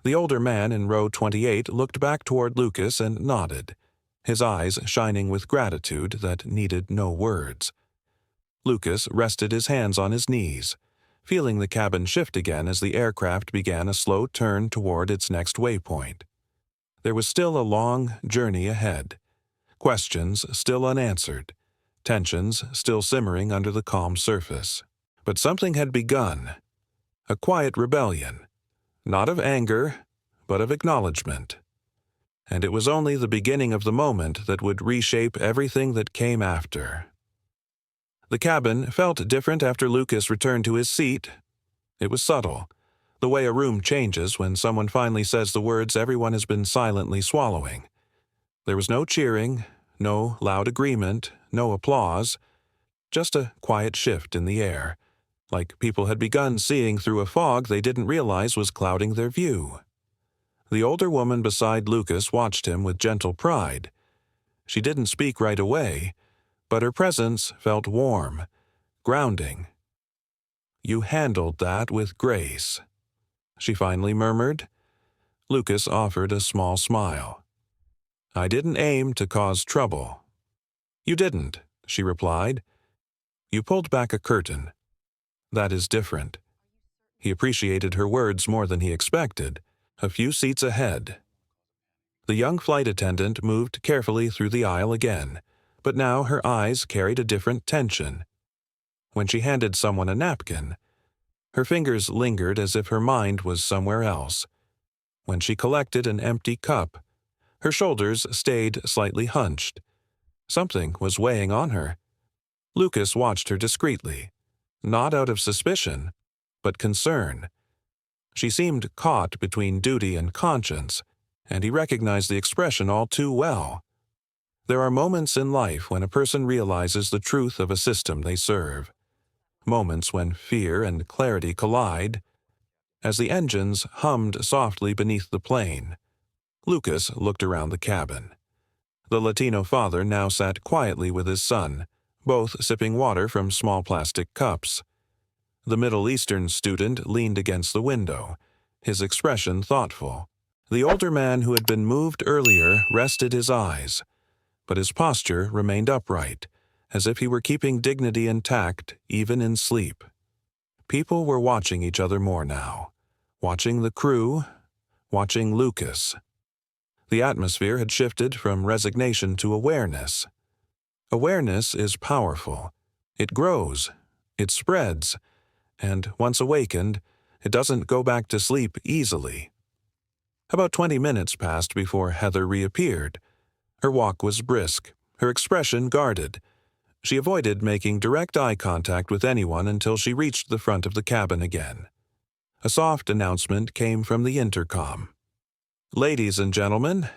The older man in row 28 looked back toward Lucas and nodded, his eyes shining with gratitude that needed no words. Lucas rested his hands on his knees, feeling the cabin shift again as the aircraft began a slow turn toward its next waypoint. There was still a long journey ahead, questions still unanswered, tensions still simmering under the calm surface. But something had begun, a quiet rebellion, not of anger, but of acknowledgement. And it was only the beginning of the moment that would reshape everything that came after. The cabin felt different after Lucas returned to his seat. It was subtle, the way a room changes when someone finally says the words everyone has been silently swallowing. There was no cheering, no loud agreement, no applause, just a quiet shift in the air, like people had begun seeing through a fog they didn't realize was clouding their view. The older woman beside Lucas watched him with gentle pride. She didn't speak right away, but her presence felt warm, grounding. You handled that with grace, she finally murmured. Lucas offered a small smile. I didn't aim to cause trouble. You didn't, she replied. You pulled back a curtain. That is different. He appreciated her words more than he expected, a few seats ahead. The young flight attendant moved carefully through the aisle again, but now her eyes carried a different tension. When she handed someone a napkin, her fingers lingered as if her mind was somewhere else. When she collected an empty cup, her shoulders stayed slightly hunched. Something was weighing on her. Lucas watched her discreetly, not out of suspicion, but concern. She seemed caught between duty and conscience, and he recognized the expression all too well. There are moments in life when a person realizes the truth of a system they serve. Moments when fear and clarity collide. As the engines hummed softly beneath the plane, Lucas looked around the cabin. The Latino father now sat quietly with his son, both sipping water from small plastic cups. The Middle Eastern student leaned against the window, his expression thoughtful. The older man who had been moved earlier rested his eyes, but his posture remained upright, as if he were keeping dignity intact even in sleep. People were watching each other more now, watching the crew, watching Lucas. The atmosphere had shifted from resignation to awareness. Awareness is powerful. It grows, it spreads, and once awakened, it doesn't go back to sleep easily. About 20 minutes passed before Heather reappeared. Her walk was brisk, her expression guarded. She avoided making direct eye contact with anyone until she reached the front of the cabin again. A soft announcement came from the intercom. "Ladies and gentlemen,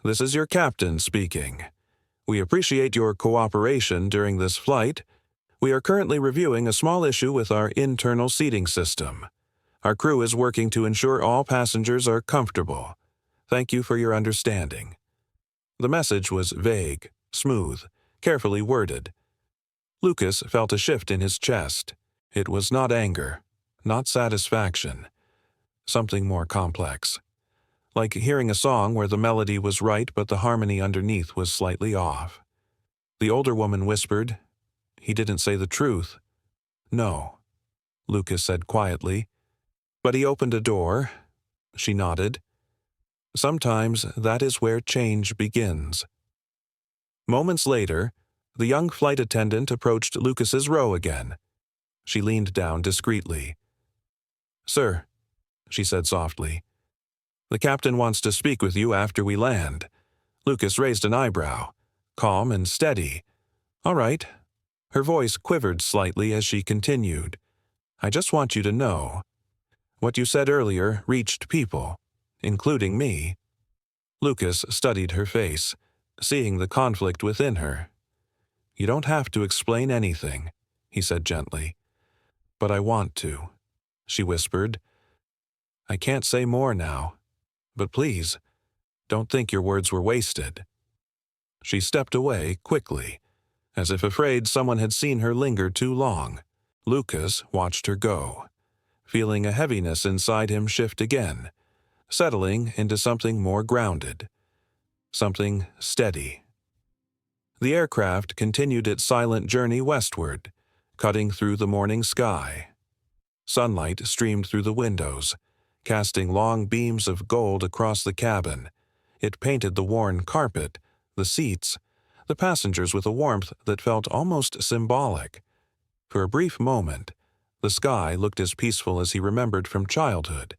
this is your captain speaking. We appreciate your cooperation during this flight. We are currently reviewing a small issue with our internal seating system. Our crew is working to ensure all passengers are comfortable. Thank you for your understanding." The message was vague, smooth, carefully worded. Lucas felt a shift in his chest. It was not anger, not satisfaction, something more complex. Like hearing a song where the melody was right but the harmony underneath was slightly off. The older woman whispered, "He didn't say the truth." "No," Lucas said quietly. "But he opened a door." She nodded. "Sometimes that is where change begins." Moments later, the young flight attendant approached Lucas's row again. She leaned down discreetly. "Sir," she said softly, "the captain wants to speak with you after we land." Lucas raised an eyebrow, calm and steady. "All right." Her voice quivered slightly as she continued. "I just want you to know. What you said earlier reached people, including me." Lucas studied her face, seeing the conflict within her. "You don't have to explain anything," he said gently. "But I want to," she whispered. "I can't say more now. But please, don't think your words were wasted." She stepped away quickly, as if afraid someone had seen her linger too long. Lucas watched her go, feeling a heaviness inside him shift again, settling into something more grounded, something steady. The aircraft continued its silent journey westward, cutting through the morning sky. Sunlight streamed through the windows, casting long beams of gold across the cabin. It painted the worn carpet, the seats, the passengers with a warmth that felt almost symbolic. For a brief moment, the sky looked as peaceful as he remembered from childhood,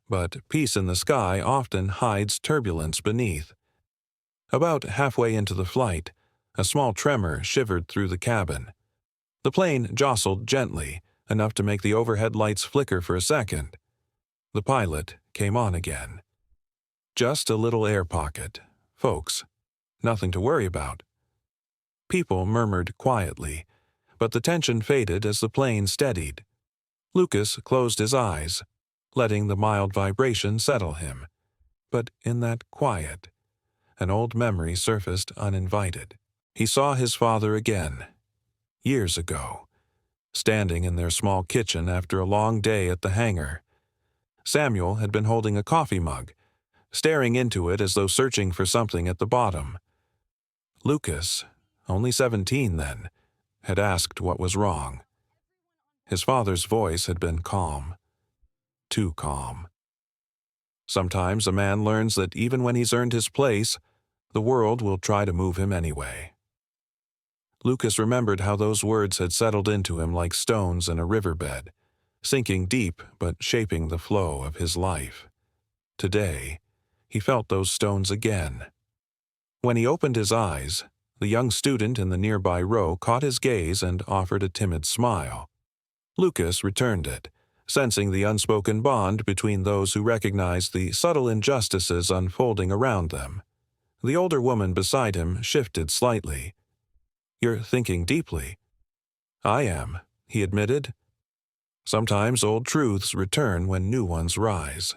but peace in the sky often hides turbulence beneath. About halfway into the flight, a small tremor shivered through the cabin. The plane jostled gently, enough to make the overhead lights flicker for a second. The pilot came on again. "Just a little air pocket, folks. Nothing to worry about." People murmured quietly, but the tension faded as the plane steadied. Lucas closed his eyes, letting the mild vibration settle him. But in that quiet, an old memory surfaced uninvited. He saw his father again, years ago, standing in their small kitchen after a long day at the hangar. Samuel had been holding a coffee mug, staring into it as though searching for something at the bottom. Lucas, only 17 then, had asked what was wrong. His father's voice had been calm, too calm. Sometimes a man learns that even when he's earned his place, the world will try to move him anyway. Lucas remembered how those words had settled into him like stones in a riverbed, sinking deep but shaping the flow of his life. Today, he felt those stones again. When he opened his eyes, the young student in the nearby row caught his gaze and offered a timid smile. Lucas returned it, sensing the unspoken bond between those who recognize the subtle injustices unfolding around them. The older woman beside him shifted slightly. "You're thinking deeply." "I am," he admitted. "Sometimes old truths return when new ones rise."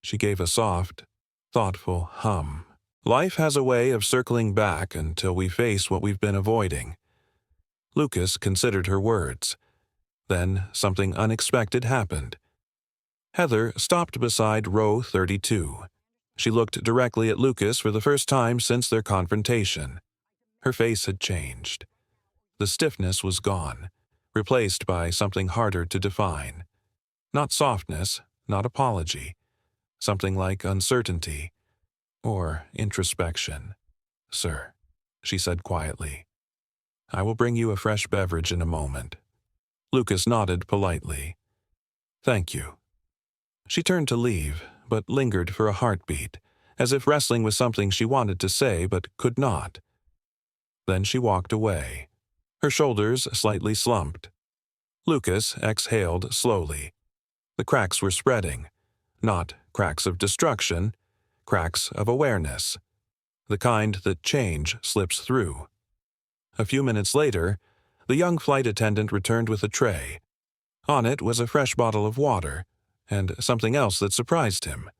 She gave a soft, thoughtful hum. Life has a way of circling back until we face what we've been avoiding. Lucas considered her words. Then something unexpected happened. Heather stopped beside row 32. She looked directly at Lucas for the first time since their confrontation. Her face had changed. The stiffness was gone, replaced by something harder to define. Not softness, not apology. Something like uncertainty or introspection. "Sir," she said quietly, "I will bring you a fresh beverage in a moment." Lucas nodded politely. "Thank you." She turned to leave, but lingered for a heartbeat, as if wrestling with something she wanted to say but could not. Then she walked away, her shoulders slightly slumped. Lucas exhaled slowly. The cracks were spreading, not cracks of destruction, cracks of awareness, the kind that change slips through. A few minutes later, the young flight attendant returned with a tray. On it was a fresh bottle of water, and something else that surprised him.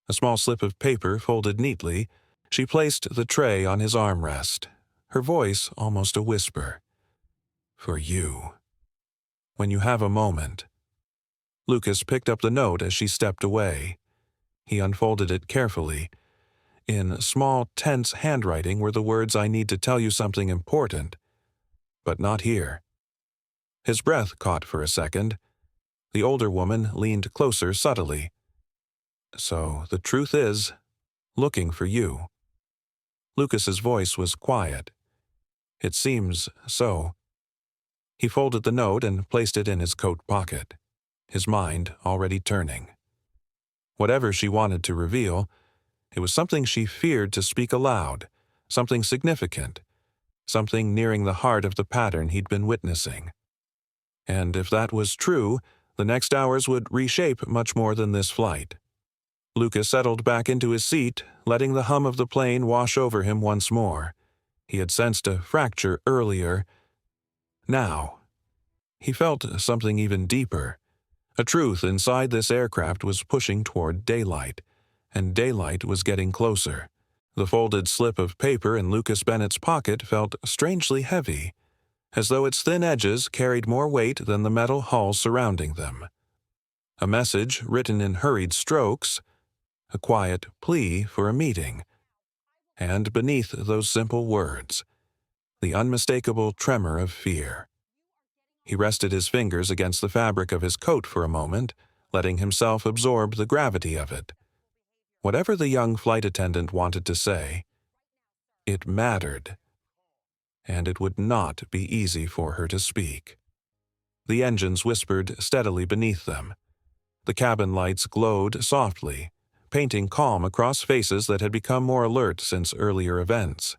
A small slip of paper folded neatly. She placed the tray on his armrest, her voice almost a whisper. "For you. When you have a moment." Lucas picked up the note as she stepped away. He unfolded it carefully. In small, tense handwriting were the words, "I need to tell you something important." But not here. His breath caught for a second. The older woman leaned closer subtly. "So the truth is, looking for you." Lucas's voice was quiet. "It seems so." He folded the note and placed it in his coat pocket, his mind already turning. Whatever she wanted to reveal, it was something she feared to speak aloud, something significant, something nearing the heart of the pattern he'd been witnessing. And if that was true, the next hours would reshape much more than this flight. Lucas settled back into his seat, letting the hum of the plane wash over him once more. He had sensed a fracture earlier. Now, he felt something even deeper. A truth inside this aircraft was pushing toward daylight, and daylight was getting closer. The folded slip of paper in Lucas Bennett's pocket felt strangely heavy, as though its thin edges carried more weight than the metal hull surrounding them. A message written in hurried strokes, a quiet plea for a meeting. And beneath those simple words, the unmistakable tremor of fear. He rested his fingers against the fabric of his coat for a moment, letting himself absorb the gravity of it. Whatever the young flight attendant wanted to say, it mattered, and it would not be easy for her to speak. The engines whispered steadily beneath them. The cabin lights glowed softly, painting calm across faces that had become more alert since earlier events.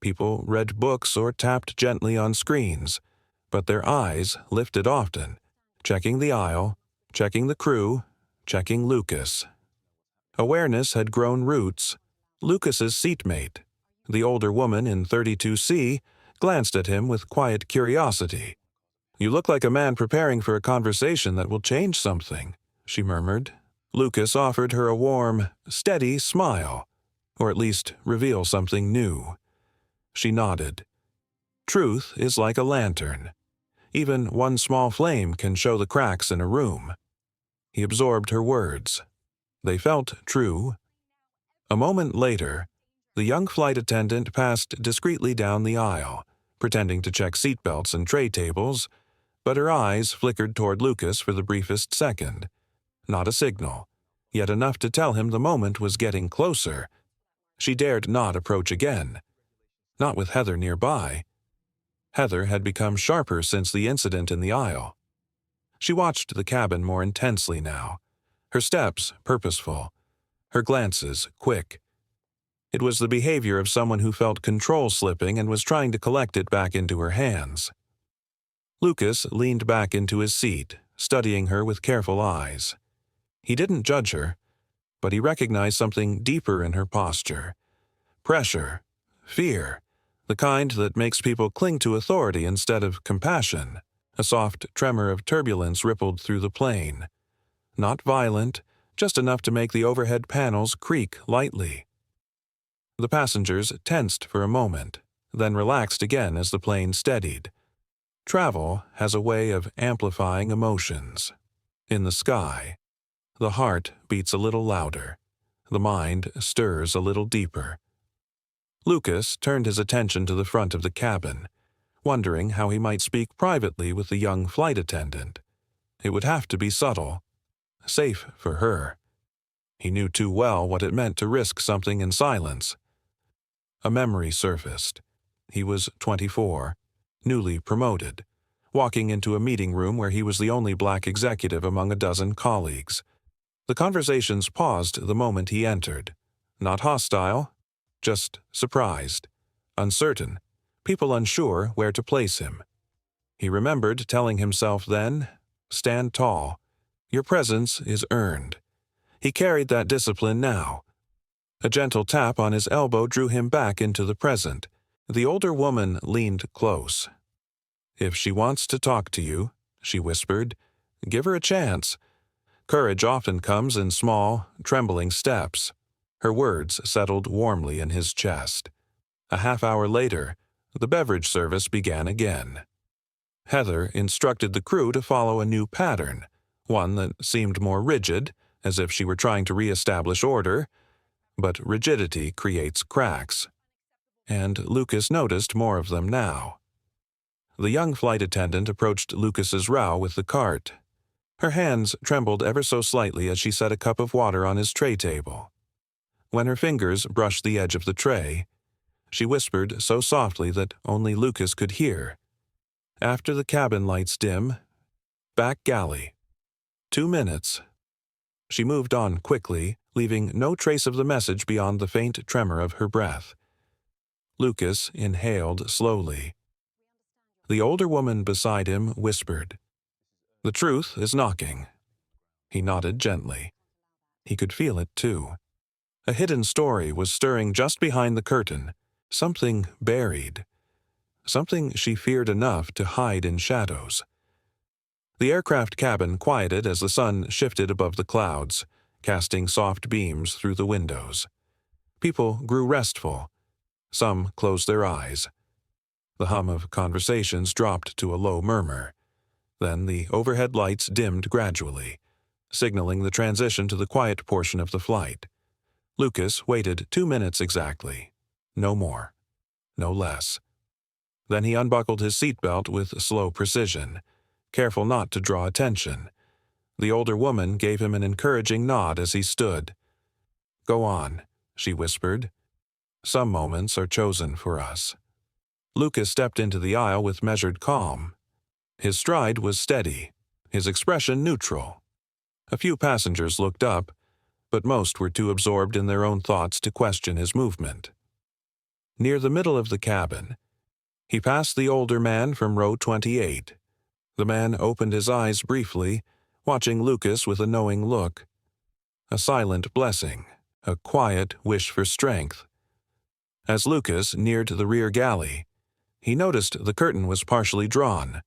People read books or tapped gently on screens, but their eyes lifted often, checking the aisle, checking the crew, checking Lucas. Awareness had grown roots. Lucas's seatmate, the older woman in 32C, glanced at him with quiet curiosity. "You look like a man preparing for a conversation that will change something," she murmured. Lucas offered her a warm, steady smile, or at least reveal something new. She nodded. Truth is like a lantern. Even one small flame can show the cracks in a room. He absorbed her words. They felt true. A moment later, the young flight attendant passed discreetly down the aisle, pretending to check seatbelts and tray tables, but her eyes flickered toward Lucas for the briefest second. Not a signal, yet enough to tell him the moment was getting closer. She dared not approach again. Not with Heather nearby. Heather had become sharper since the incident in the aisle. She watched the cabin more intensely now, her steps purposeful, her glances quick. It was the behavior of someone who felt control slipping and was trying to collect it back into her hands. Lucas leaned back into his seat, studying her with careful eyes. He didn't judge her, but he recognized something deeper in her posture. Pressure, fear, the kind that makes people cling to authority instead of compassion. A soft tremor of turbulence rippled through the plane. Not violent, just enough to make the overhead panels creak lightly. The passengers tensed for a moment, then relaxed again as the plane steadied. Travel has a way of amplifying emotions. In the sky, the heart beats a little louder. The mind stirs a little deeper. Lucas turned his attention to the front of the cabin, wondering how he might speak privately with the young flight attendant. It would have to be subtle, safe for her. He knew too well what it meant to risk something in silence. A memory surfaced. He was 24, newly promoted, walking into a meeting room where he was the only black executive among a dozen colleagues. The conversations paused the moment he entered. Not hostile, just surprised, uncertain, people unsure where to place him. He remembered telling himself then, "Stand tall. Your presence is earned." He carried that discipline now. A gentle tap on his elbow drew him back into the present. The older woman leaned close. "If she wants to talk to you," she whispered, "give her a chance. Courage often comes in small, trembling steps." Her words settled warmly in his chest. A half-hour later, the beverage service began again. Heather instructed the crew to follow a new pattern, one that seemed more rigid, as if she were trying to re-establish order, but rigidity creates cracks. And Lucas noticed more of them now. The young flight attendant approached Lucas's row with the cart. Her hands trembled ever so slightly as she set a cup of water on his tray table. When her fingers brushed the edge of the tray, she whispered so softly that only Lucas could hear. "After the cabin lights dim, back galley. 2 minutes." She moved on quickly, leaving no trace of the message beyond the faint tremor of her breath. Lucas inhaled slowly. The older woman beside him whispered, "The truth is knocking." He nodded gently. He could feel it, too. A hidden story was stirring just behind the curtain, something buried, something she feared enough to hide in shadows. The aircraft cabin quieted as the sun shifted above the clouds, casting soft beams through the windows. People grew restful. Some closed their eyes. The hum of conversations dropped to a low murmur. Then the overhead lights dimmed gradually, signaling the transition to the quiet portion of the flight. Lucas waited 2 minutes exactly. No more. No less. Then he unbuckled his seatbelt with slow precision, careful not to draw attention. The older woman gave him an encouraging nod as he stood. "Go on," she whispered. "Some moments are chosen for us." Lucas stepped into the aisle with measured calm. His stride was steady, his expression neutral. A few passengers looked up, but most were too absorbed in their own thoughts to question his movement. Near the middle of the cabin, he passed the older man from row 28. The man opened his eyes briefly, watching Lucas with a knowing look. A silent blessing, a quiet wish for strength. As Lucas neared the rear galley, he noticed the curtain was partially drawn.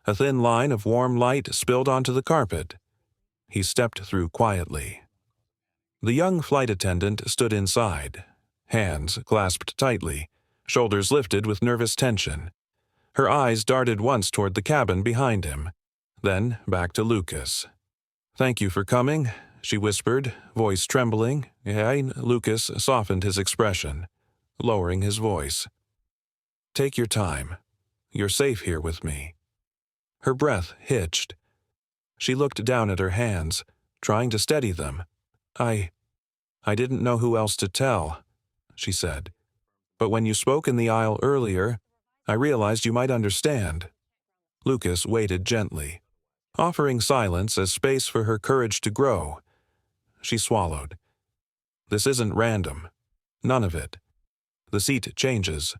A thin line of warm light spilled onto the carpet. He stepped through quietly. The young flight attendant stood inside, hands clasped tightly, shoulders lifted with nervous tension. Her eyes darted once toward the cabin behind him, then back to Lucas. "Thank you for coming," she whispered, voice trembling. Lucas softened his expression, lowering his voice. "Take your time. You're safe here with me." Her breath hitched. She looked down at her hands, trying to steady them. I didn't know who else to tell," she said. "But when you spoke in the aisle earlier, I realized you might understand." Lucas waited gently, offering silence as space for her courage to grow. She swallowed. "This isn't random. None of it. The seat changes.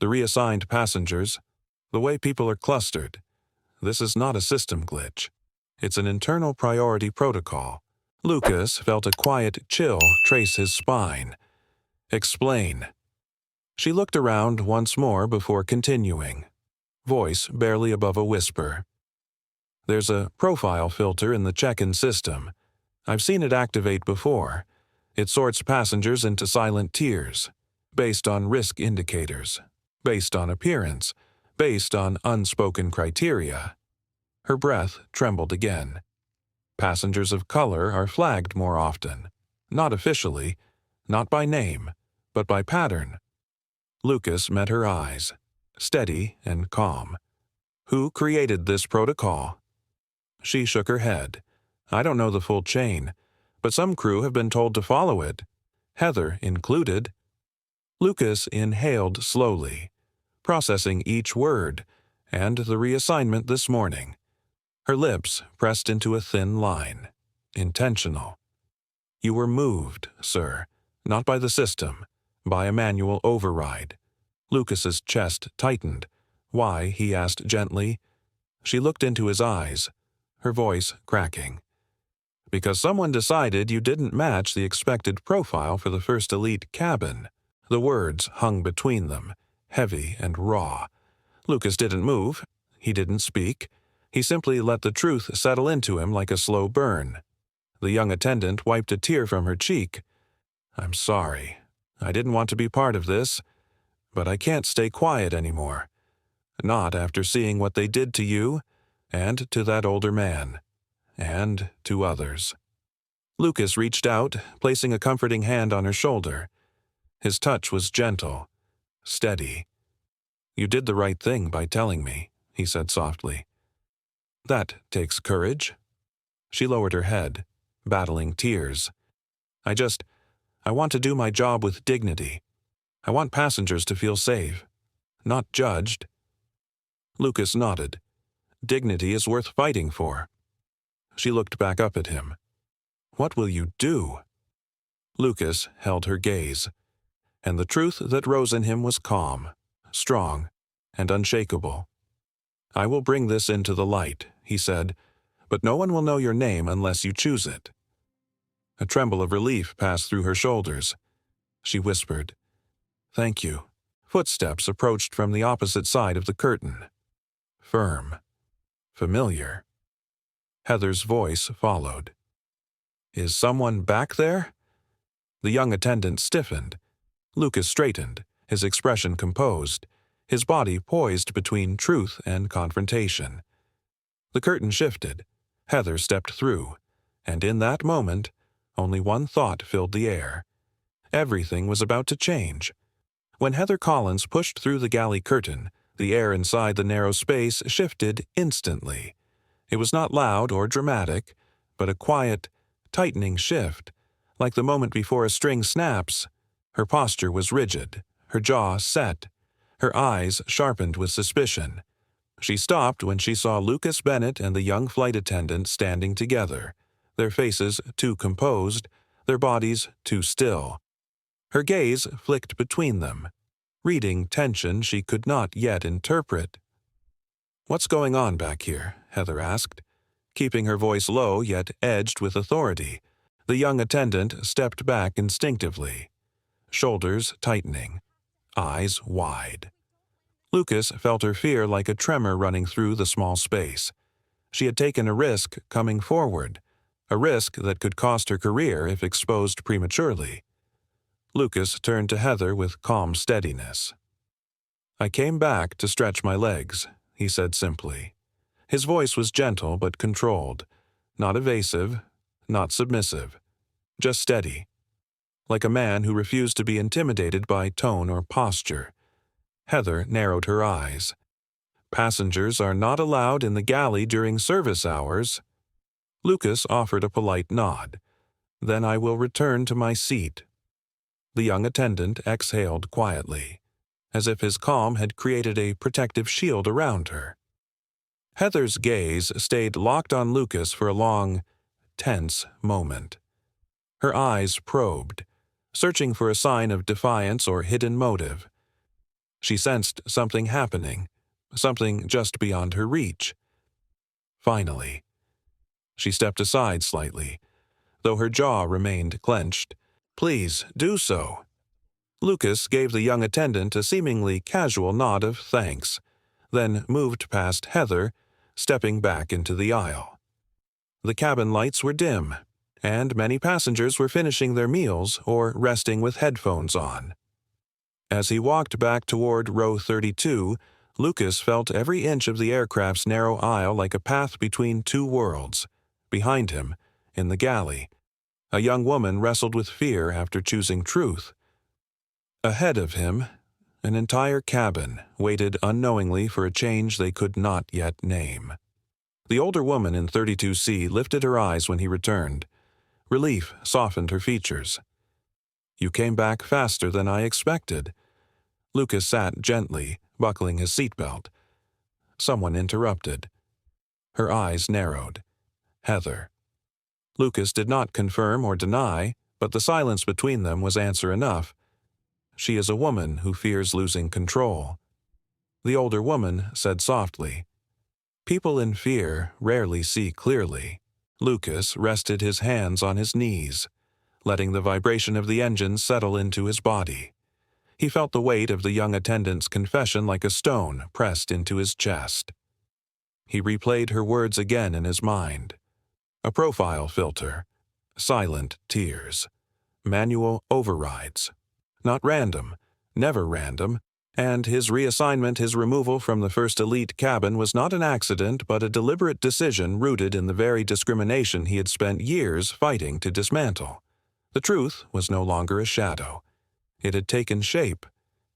The reassigned passengers. The way people are clustered. This is not a system glitch." It's an internal priority protocol. Lucas felt a quiet chill trace his spine. Explain. She looked around once more before continuing, voice barely above a whisper. There's a profile filter in the check-in system. I've seen it activate before. It sorts passengers into silent tiers, based on risk indicators, based on appearance, based on unspoken criteria. Her breath trembled again. Passengers of color are flagged more often, not officially, not by name, but by pattern. Lucas met her eyes, steady and calm. Who created this protocol? She shook her head. I don't know the full chain, but some crew have been told to follow it, Heather included. Lucas inhaled slowly, processing each word, and the reassignment this morning. Her lips pressed into a thin line. Intentional. You were moved, sir, not by the system, by a manual override. Lucas's chest tightened. Why, he asked gently. She looked into his eyes, her voice cracking. Because someone decided you didn't match the expected profile for the first elite cabin. The words hung between them, heavy and raw. Lucas didn't move. He didn't speak. He simply let the truth settle into him like a slow burn. The young attendant wiped a tear from her cheek. I'm sorry. I didn't want to be part of this, but I can't stay quiet anymore. Not after seeing what they did to you, and to that older man, and to others. Lucas reached out, placing a comforting hand on her shoulder. His touch was gentle, steady. You did the right thing by telling me, he said softly. That takes courage. She lowered her head, battling tears. I want to do my job with dignity. I want passengers to feel safe, not judged. Lucas nodded. Dignity is worth fighting for. She looked back up at him. What will you do? Lucas held her gaze, and the truth that rose in him was calm, strong, and unshakable. I will bring this into the light, he said, but no one will know your name unless you choose it. A tremble of relief passed through her shoulders. She whispered, Thank you. Footsteps approached from the opposite side of the curtain. Firm. Familiar. Heather's voice followed. Is someone back there? The young attendant stiffened. Lucas straightened, his expression composed, his body poised between truth and confrontation. The curtain shifted. Heather stepped through, and in that moment, only one thought filled the air. Everything was about to change. When Heather Collins pushed through the galley curtain, the air inside the narrow space shifted instantly. It was not loud or dramatic, but a quiet, tightening shift, like the moment before a string snaps. Her posture was rigid, her jaw set, her eyes sharpened with suspicion. She stopped when she saw Lucas Bennett and the young flight attendant standing together, their faces too composed, their bodies too still. Her gaze flicked between them, reading tension she could not yet interpret. What's going on back here? Heather asked, keeping her voice low yet edged with authority. The young attendant stepped back instinctively, shoulders tightening, eyes wide. Lucas felt her fear like a tremor running through the small space. She had taken a risk coming forward, a risk that could cost her career if exposed prematurely. Lucas turned to Heather with calm steadiness. I came back to stretch my legs, he said simply. His voice was gentle but controlled, not evasive, not submissive, just steady, like a man who refused to be intimidated by tone or posture. Heather narrowed her eyes. Passengers are not allowed in the galley during service hours. Lucas offered a polite nod. Then I will return to my seat. The young attendant exhaled quietly, as if his calm had created a protective shield around her. Heather's gaze stayed locked on Lucas for a long, tense moment. Her eyes probed, searching for a sign of defiance or hidden motive. She sensed something happening, something just beyond her reach. Finally, She stepped aside slightly, though her jaw remained clenched. "Please, do so." Lucas gave the young attendant a seemingly casual nod of thanks, then moved past Heather, stepping back into the aisle. The cabin lights were dim, and many passengers were finishing their meals or resting with headphones on. As he walked back toward row 32, Lucas felt every inch of the aircraft's narrow aisle like a path between two worlds. Behind him, in the galley, a young woman wrestled with fear after choosing truth. Ahead of him, an entire cabin waited unknowingly for a change they could not yet name. The older woman in 32C lifted her eyes when he returned. Relief softened her features. "You came back faster than I expected." Lucas sat gently, buckling his seatbelt. Someone interrupted. Her eyes narrowed. Heather. Lucas did not confirm or deny, but the silence between them was answer enough. "She is a woman who fears losing control." The older woman said softly, "People in fear rarely see clearly." Lucas rested his hands on his knees, letting the vibration of the engine settle into his body. He felt the weight of the young attendant's confession like a stone pressed into his chest. He replayed her words again in his mind. A profile filter, silent tears, manual overrides. Not random, never random, and his reassignment, his removal from the first elite cabin was not an accident but a deliberate decision rooted in the very discrimination he had spent years fighting to dismantle. The truth was no longer a shadow. It had taken shape,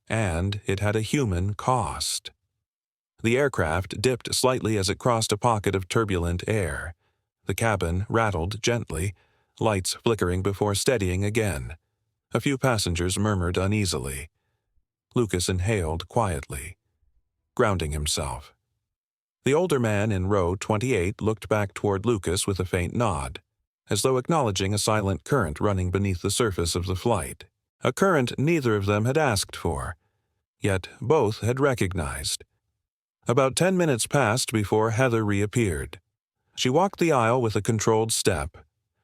and it had a human cost. The aircraft dipped slightly as it crossed a pocket of turbulent air. The cabin rattled gently, lights flickering before steadying again. A few passengers murmured uneasily. Lucas inhaled quietly, grounding himself. The older man in row 28 looked back toward Lucas with a faint nod, as though acknowledging a silent current running beneath the surface of the flight. A current neither of them had asked for, yet both had recognized. About 10 minutes passed before Heather reappeared. She walked the aisle with a controlled step,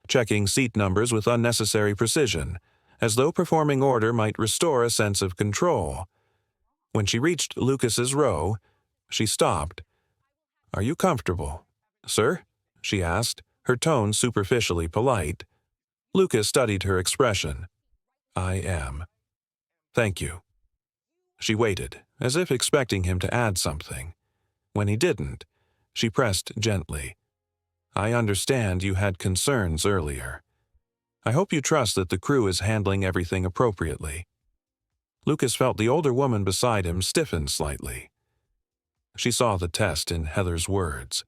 checking seat numbers with unnecessary precision, as though performing order might restore a sense of control. When she reached Lucas's row, she stopped. "Are you comfortable, sir?" she asked, her tone superficially polite. Lucas studied her expression. "I am. Thank you." She waited, as if expecting him to add something. When he didn't, she pressed gently. "I understand you had concerns earlier. I hope you trust that the crew is handling everything appropriately." Lucas felt the older woman beside him stiffen slightly. She saw the test in Heather's words,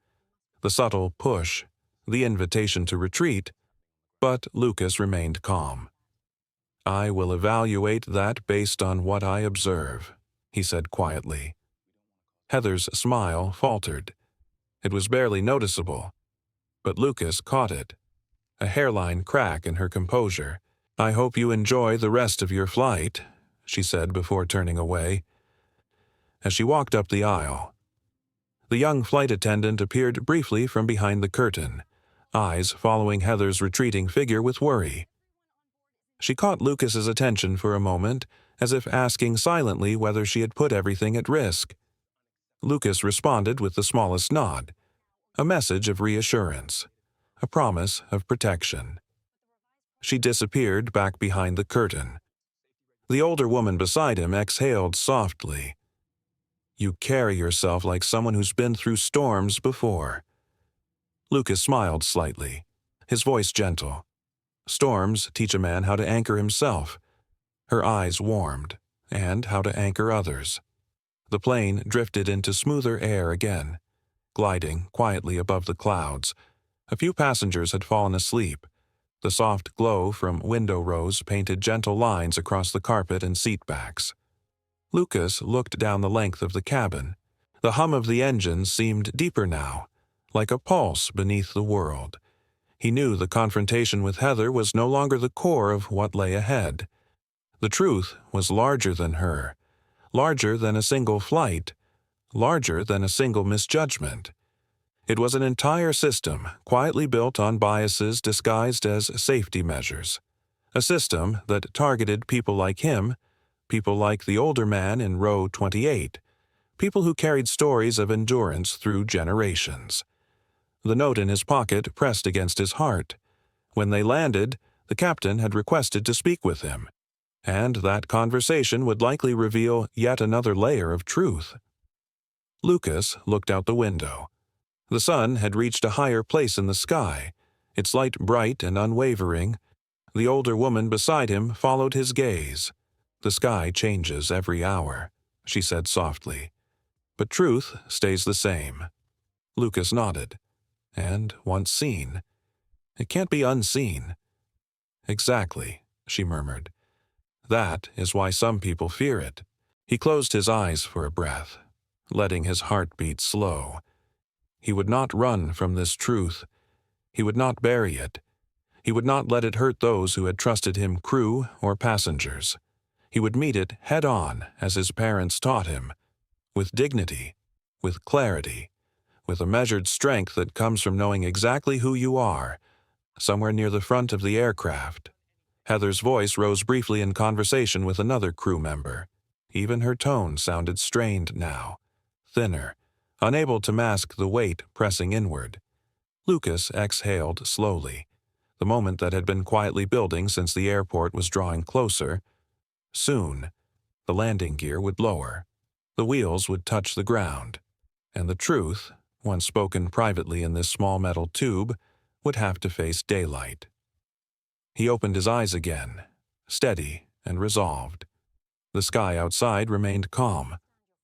the subtle push, the invitation to retreat, but Lucas remained calm. "I will evaluate that based on what I observe," he said quietly. Heather's smile faltered. It was barely noticeable, but Lucas caught it. A hairline crack in her composure. "I hope you enjoy the rest of your flight," she said before turning away. As she walked up the aisle, the young flight attendant appeared briefly from behind the curtain, eyes following Heather's retreating figure with worry. She caught Lucas's attention for a moment, as if asking silently whether she had put everything at risk. Lucas responded with the smallest nod, a message of reassurance, a promise of protection. She disappeared back behind the curtain. The older woman beside him exhaled softly. "You carry yourself like someone who's been through storms before." Lucas smiled slightly, his voice gentle. Storms teach a man how to anchor himself. Her eyes warmed, and how to anchor others. The plane drifted into smoother air again, gliding quietly above the clouds. A few passengers had fallen asleep. The soft glow from window rows painted gentle lines across the carpet and seat backs. Lucas looked down the length of the cabin. The hum of the engine seemed deeper now, like a pulse beneath the world. He knew the confrontation with Heather was no longer the core of what lay ahead. The truth was larger than her, larger than a single flight, larger than a single misjudgment. It was an entire system, quietly built on biases disguised as safety measures. A system that targeted people like him, people like the older man in row 28, people who carried stories of endurance through generations. The note in his pocket pressed against his heart. When they landed, the captain had requested to speak with him, and that conversation would likely reveal yet another layer of truth. Lucas looked out the window. The sun had reached a higher place in the sky, its light bright and unwavering. The older woman beside him followed his gaze. "The sky changes every hour," she said softly. "But truth stays the same." Lucas nodded. "And once seen, it can't be unseen." "Exactly," she murmured. "That is why some people fear it." He closed his eyes for a breath, letting his heart beat slow. He would not run from this truth. He would not bury it. He would not let it hurt those who had trusted him, crew or passengers. He would meet it head-on, as his parents taught him, with dignity, with clarity, with a measured strength that comes from knowing exactly who you are, somewhere near the front of the aircraft. Heather's voice rose briefly in conversation with another crew member. Even her tone sounded strained now, thinner, unable to mask the weight pressing inward. Lucas exhaled slowly. The moment that had been quietly building since the airport was drawing closer. Soon, the landing gear would lower. The wheels would touch the ground. And the truth, once spoken privately in this small metal tube, would have to face daylight. He opened his eyes again, steady and resolved. The sky outside remained calm,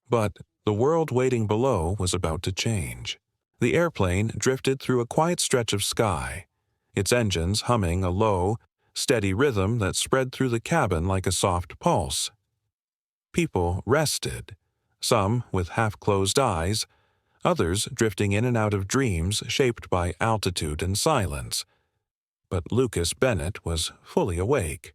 but the world waiting below was about to change. The airplane drifted through a quiet stretch of sky, its engines humming a low, steady rhythm that spread through the cabin like a soft pulse. People rested, some with half-closed eyes, others drifting in and out of dreams shaped by altitude and silence. But Lucas Bennett was fully awake.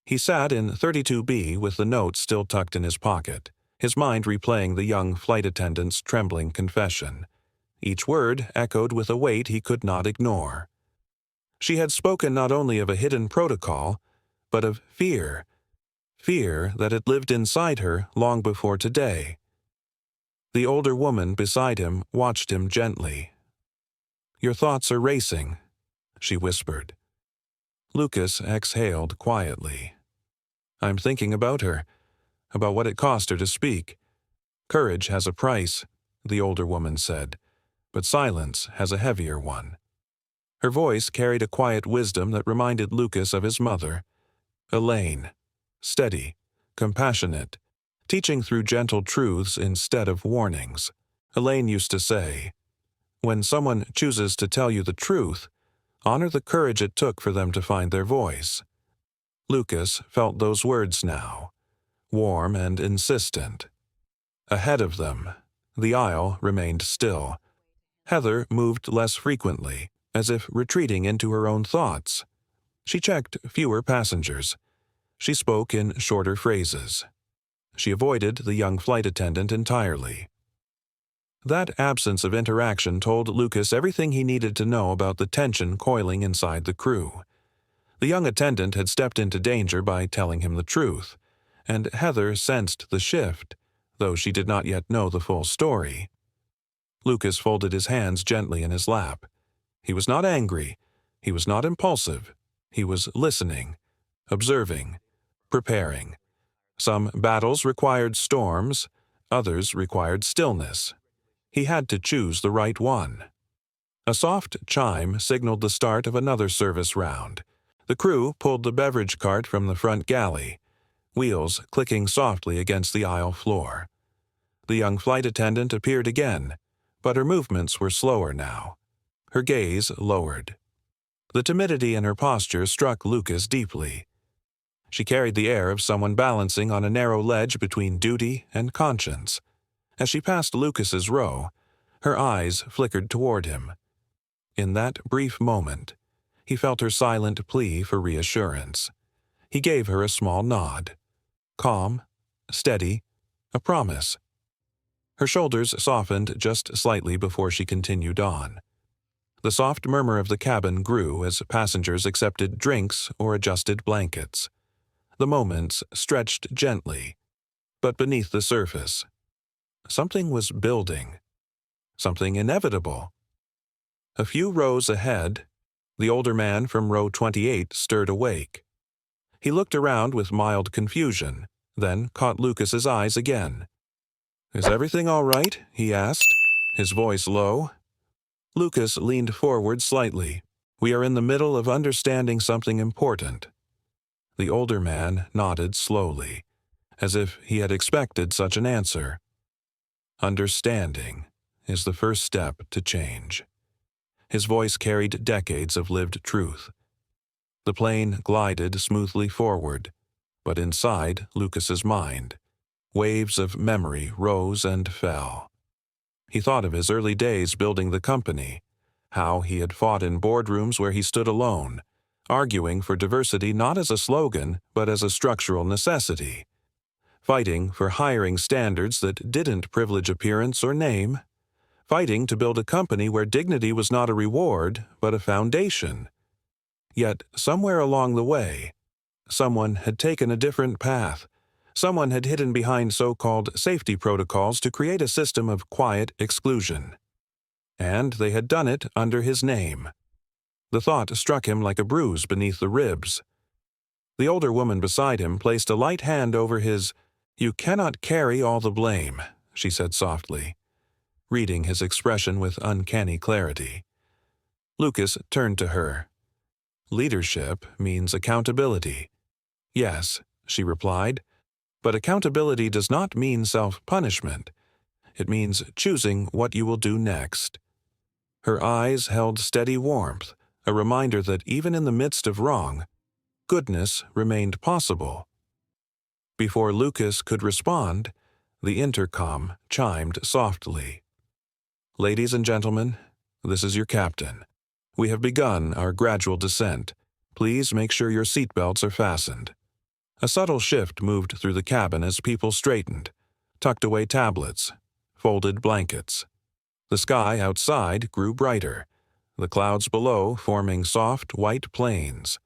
He sat in 32B with the note still tucked in his pocket, his mind replaying the young flight attendant's trembling confession. Each word echoed with a weight he could not ignore. She had spoken not only of a hidden protocol, but of fear that had lived inside her long before today. The older woman beside him watched him gently. "Your thoughts are racing," she whispered. Lucas exhaled quietly. "I'm thinking about her, about what it cost her to speak. Courage has a price," the older woman said, "but silence has a heavier one." Her voice carried a quiet wisdom that reminded Lucas of his mother, Elaine, steady, compassionate, teaching through gentle truths instead of warnings. Elaine used to say, "When someone chooses to tell you the truth, honor the courage it took for them to find their voice." Lucas felt those words now, warm and insistent. Ahead of them, the aisle remained still. Heather moved less frequently, as if retreating into her own thoughts. She checked fewer passengers. She spoke in shorter phrases. She avoided the young flight attendant entirely. That absence of interaction told Lucas everything he needed to know about the tension coiling inside the crew. The young attendant had stepped into danger by telling him the truth, and Heather sensed the shift, though she did not yet know the full story. Lucas folded his hands gently in his lap. He was not angry. He was not impulsive. He was listening, observing, preparing. Some battles required storms, others required stillness. He had to choose the right one. A soft chime signaled the start of another service round. The crew pulled the beverage cart from the front galley, wheels clicking softly against the aisle floor. The young flight attendant appeared again, but her movements were slower now. Her gaze lowered. The timidity in her posture struck Lucas deeply. She carried the air of someone balancing on a narrow ledge between duty and conscience. As she passed Lucas's row, her eyes flickered toward him. In that brief moment, he felt her silent plea for reassurance. He gave her a small nod. Calm, steady, a promise. Her shoulders softened just slightly before she continued on. The soft murmur of the cabin grew as passengers accepted drinks or adjusted blankets. The moments stretched gently, but beneath the surface, something was building, something inevitable. A few rows ahead, the older man from row 28 stirred awake. He looked around with mild confusion, then caught Lucas's eyes again. "Is everything all right?" he asked, his voice low. Lucas leaned forward slightly. "We are in the middle of understanding something important." The older man nodded slowly, as if he had expected such an answer. Understanding is the first step to change. His voice carried decades of lived truth. The plane glided smoothly forward, but inside Lucas's mind, waves of memory rose and fell. He thought of his early days building the company, how he had fought in boardrooms where he stood alone, arguing for diversity not as a slogan but as a structural necessity, fighting for hiring standards that didn't privilege appearance or name, fighting to build a company where dignity was not a reward but a foundation. Yet, somewhere along the way, someone had taken a different path. Someone had hidden behind so-called safety protocols to create a system of quiet exclusion. And they had done it under his name. The thought struck him like a bruise beneath the ribs. The older woman beside him placed a light hand over his. "You cannot carry all the blame," she said softly, reading his expression with uncanny clarity. Lucas turned to her. "Leadership means accountability." "Yes," she replied, "but accountability does not mean self-punishment. It means choosing what you will do next." Her eyes held steady warmth, a reminder that even in the midst of wrong, goodness remained possible. Before Lucas could respond, the intercom chimed softly. "Ladies and gentlemen, this is your captain. We have begun our gradual descent. Please make sure your seatbelts are fastened." A subtle shift moved through the cabin as people straightened, tucked away tablets, folded blankets. The sky outside grew brighter, the clouds below forming soft white plains.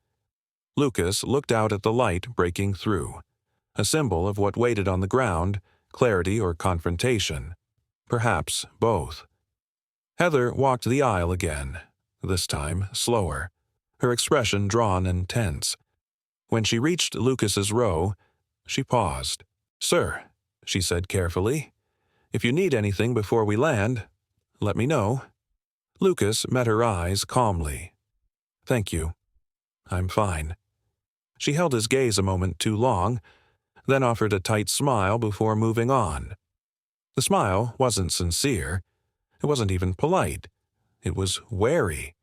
Lucas looked out at the light breaking through, a symbol of what waited on the ground, clarity or confrontation, perhaps both. Heather walked the aisle again, this time slower, her expression drawn and tense. When she reached Lucas's row, she paused. "Sir," she said carefully, "if you need anything before we land, let me know." Lucas met her eyes calmly. "Thank you. I'm fine." She held his gaze a moment too long, then offered a tight smile before moving on. The smile wasn't sincere. It wasn't even polite. It was wary.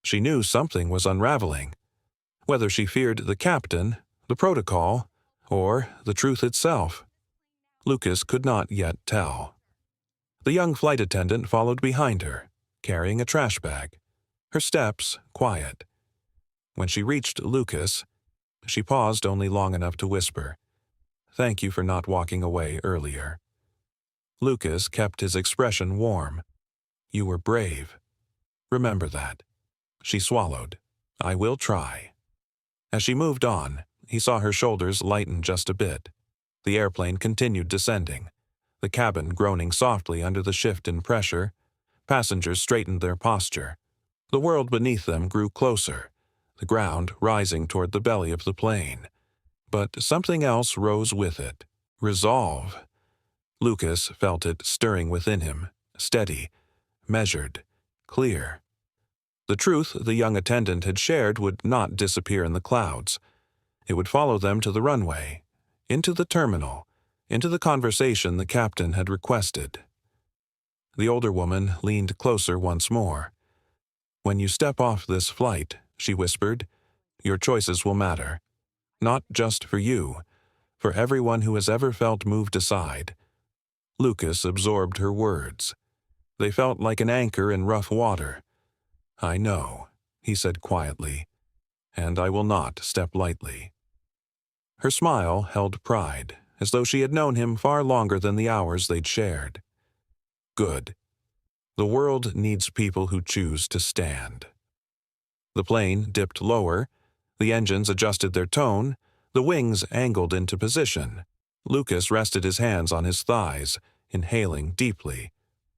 She knew something was unraveling. Whether she feared the captain, the protocol, or the truth itself, Lucas could not yet tell. The young flight attendant followed behind her, carrying a trash bag, her steps quiet. When she reached Lucas, she paused only long enough to whisper, "Thank you for not walking away earlier." Lucas kept his expression warm. "You were brave. Remember that." She swallowed. "I will try." As she moved on, he saw her shoulders lighten just a bit. The airplane continued descending, the cabin groaning softly under the shift in pressure. Passengers straightened their posture. The world beneath them grew closer, the ground rising toward the belly of the plane. But something else rose with it. Resolve. Lucas felt it stirring within him, steady, measured, clear. The truth the young attendant had shared would not disappear in the clouds. It would follow them to the runway, into the terminal, into the conversation the captain had requested. The older woman leaned closer once more. "When you step off this flight," she whispered, "your choices will matter. Not just for you, for everyone who has ever felt moved aside." Lucas absorbed her words. They felt like an anchor in rough water. "I know," he said quietly, "and I will not step lightly." Her smile held pride, as though she had known him far longer than the hours they'd shared. good. The world needs people who choose to stand. The plane dipped lower, the engines adjusted their tone, the wings angled into position. Lucas rested his hands on his thighs, inhaling deeply,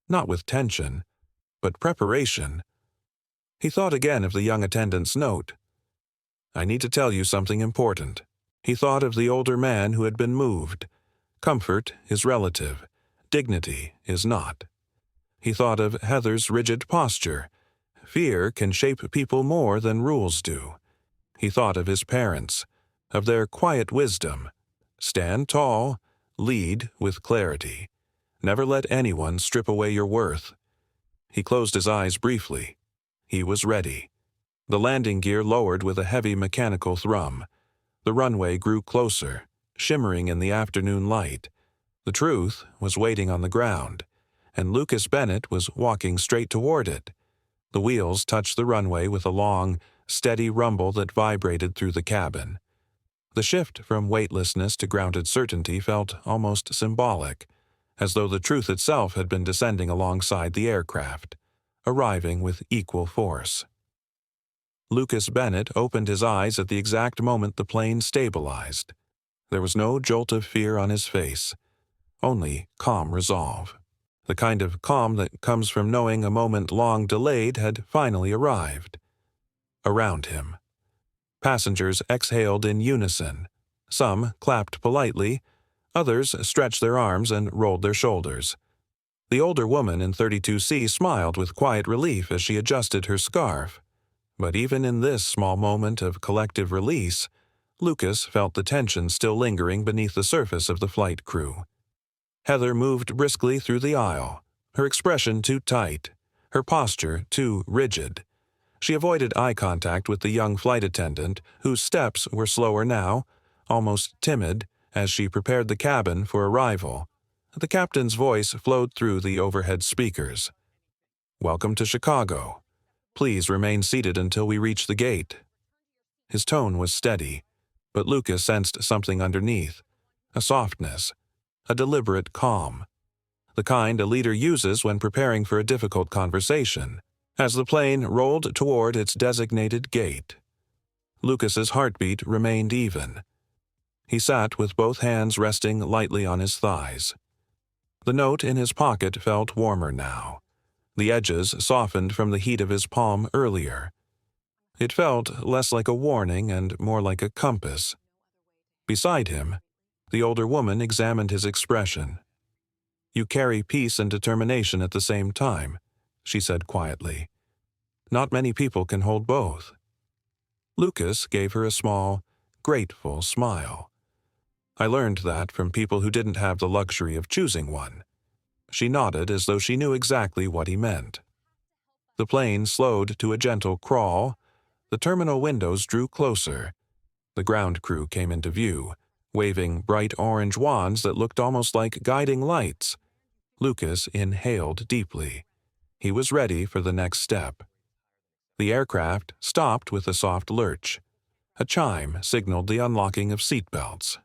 not with tension, but preparation. He thought again of the young attendant's note. "I need to tell you something important." He thought of the older man who had been moved. Comfort is relative, dignity is not. He thought of Heather's rigid posture. Fear can shape people more than rules do. He thought of his parents, of their quiet wisdom. Stand tall, lead with clarity. Never let anyone strip away your worth. He closed his eyes briefly. He was ready. The landing gear lowered with a heavy mechanical thrum. The runway grew closer, shimmering in the afternoon light. The truth was waiting on the ground, and Lucas Bennett was walking straight toward it. The wheels touched the runway with a long, steady rumble that vibrated through the cabin. The shift from weightlessness to grounded certainty felt almost symbolic, as though the truth itself had been descending alongside the aircraft, arriving with equal force. Lucas Bennett opened his eyes at the exact moment the plane stabilized. There was no jolt of fear on his face, only calm resolve. The kind of calm that comes from knowing a moment long delayed had finally arrived. Around him, passengers exhaled in unison. Some clapped politely, others stretched their arms and rolled their shoulders. The older woman in 32C smiled with quiet relief as she adjusted her scarf. But even in this small moment of collective release, Lucas felt the tension still lingering beneath the surface of the flight crew. Heather moved briskly through the aisle, her expression too tight, her posture too rigid. She avoided eye contact with the young flight attendant, whose steps were slower now, almost timid, as she prepared the cabin for arrival. The captain's voice flowed through the overhead speakers. "Welcome to Chicago. Please remain seated until we reach the gate." His tone was steady, but Lucas sensed something underneath, a softness, a deliberate calm, the kind a leader uses when preparing for a difficult conversation. As the plane rolled toward its designated gate, Lucas's heartbeat remained even. He sat with both hands resting lightly on his thighs. The note in his pocket felt warmer now. The edges softened from the heat of his palm earlier. It felt less like a warning and more like a compass. Beside him, the older woman examined his expression. "You carry peace and determination at the same time," she said quietly. "Not many people can hold both." Lucas gave her a small, grateful smile. "I learned that from people who didn't have the luxury of choosing one." She nodded as though she knew exactly what he meant. The plane slowed to a gentle crawl. The terminal windows drew closer. The ground crew came into view, waving bright orange wands that looked almost like guiding lights. Lucas inhaled deeply. He was ready for the next step. The aircraft stopped with a soft lurch. A chime signaled the unlocking of seatbelts.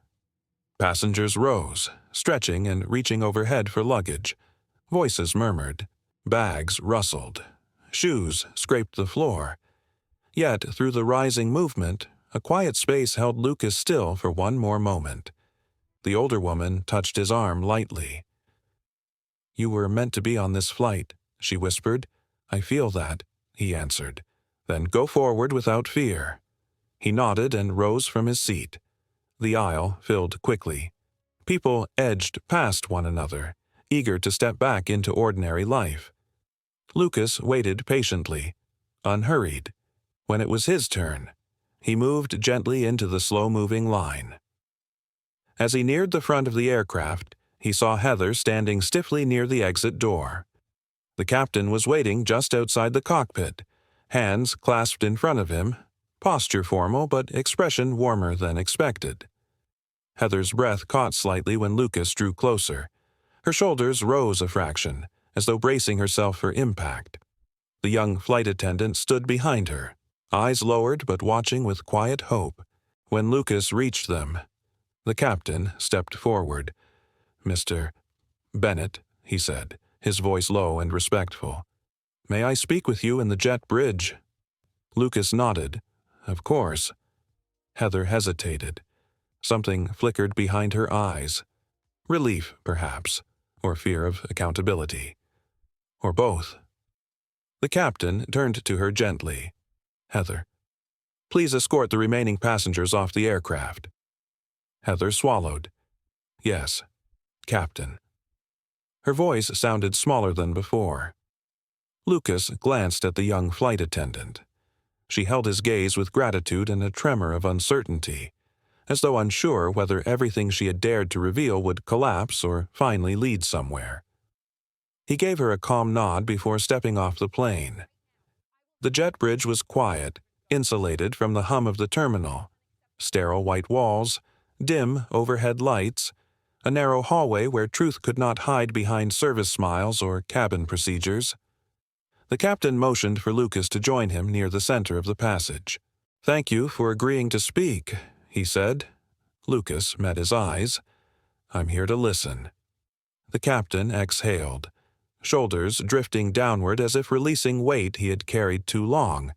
Passengers rose, stretching and reaching overhead for luggage. Voices murmured. Bags rustled. Shoes scraped the floor. Yet, through the rising movement, a quiet space held Lucas still for one more moment. The older woman touched his arm lightly. "You were meant to be on this flight," she whispered. "I feel that," he answered. "Then go forward without fear." He nodded and rose from his seat. The aisle filled quickly. People edged past one another, eager to step back into ordinary life. Lucas waited patiently, unhurried. When it was his turn, he moved gently into the slow-moving line. As he neared the front of the aircraft, he saw Heather standing stiffly near the exit door. The captain was waiting just outside the cockpit, hands clasped in front of him, posture formal but expression warmer than expected. Heather's breath caught slightly when Lucas drew closer. Her shoulders rose a fraction, as though bracing herself for impact. The young flight attendant stood behind her, eyes lowered but watching with quiet hope. When Lucas reached them, the captain stepped forward. "Mr. Bennett," he said, his voice low and respectful. "May I speak with you in the jet bridge?" Lucas nodded. "Of course." Heather hesitated. Something flickered behind her eyes. Relief, perhaps, or fear of accountability. Or both. The captain turned to her gently. "Heather, please escort the remaining passengers off the aircraft." Heather swallowed. "Yes, Captain." Her voice sounded smaller than before. Lucas glanced at the young flight attendant. She held his gaze with gratitude and a tremor of uncertainty, as though unsure whether everything she had dared to reveal would collapse or finally lead somewhere. He gave her a calm nod before stepping off the plane. The jet bridge was quiet, insulated from the hum of the terminal. Sterile white walls, dim overhead lights, a narrow hallway where truth could not hide behind service smiles or cabin procedures. The captain motioned for Lucas to join him near the center of the passage. "Thank you for agreeing to speak," he said. Lucas met his eyes. "I'm here to listen." The captain exhaled, shoulders drifting downward as if releasing weight he had carried too long.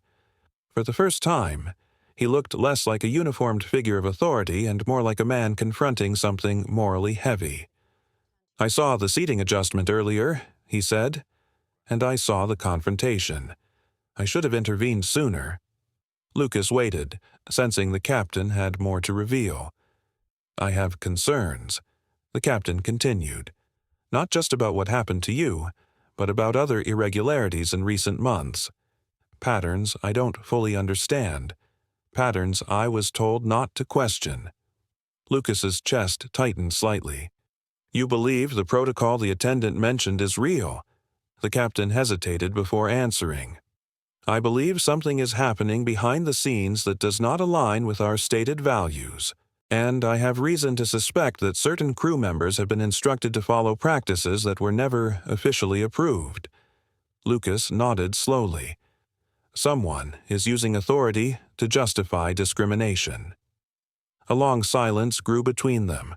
For the first time, he looked less like a uniformed figure of authority and more like a man confronting something morally heavy. "I saw the seating adjustment earlier," he said, "and I saw the confrontation. I should have intervened sooner." Lucas waited, sensing the captain had more to reveal. "I have concerns," the captain continued, "not just about what happened to you, but about other irregularities in recent months. Patterns I don't fully understand. Patterns I was told not to question." Lucas's chest tightened slightly. "You believe the protocol the attendant mentioned is real?" The captain hesitated before answering. "I believe something is happening behind the scenes that does not align with our stated values, and I have reason to suspect that certain crew members have been instructed to follow practices that were never officially approved." Lucas nodded slowly. "Someone is using authority to justify discrimination." A long silence grew between them.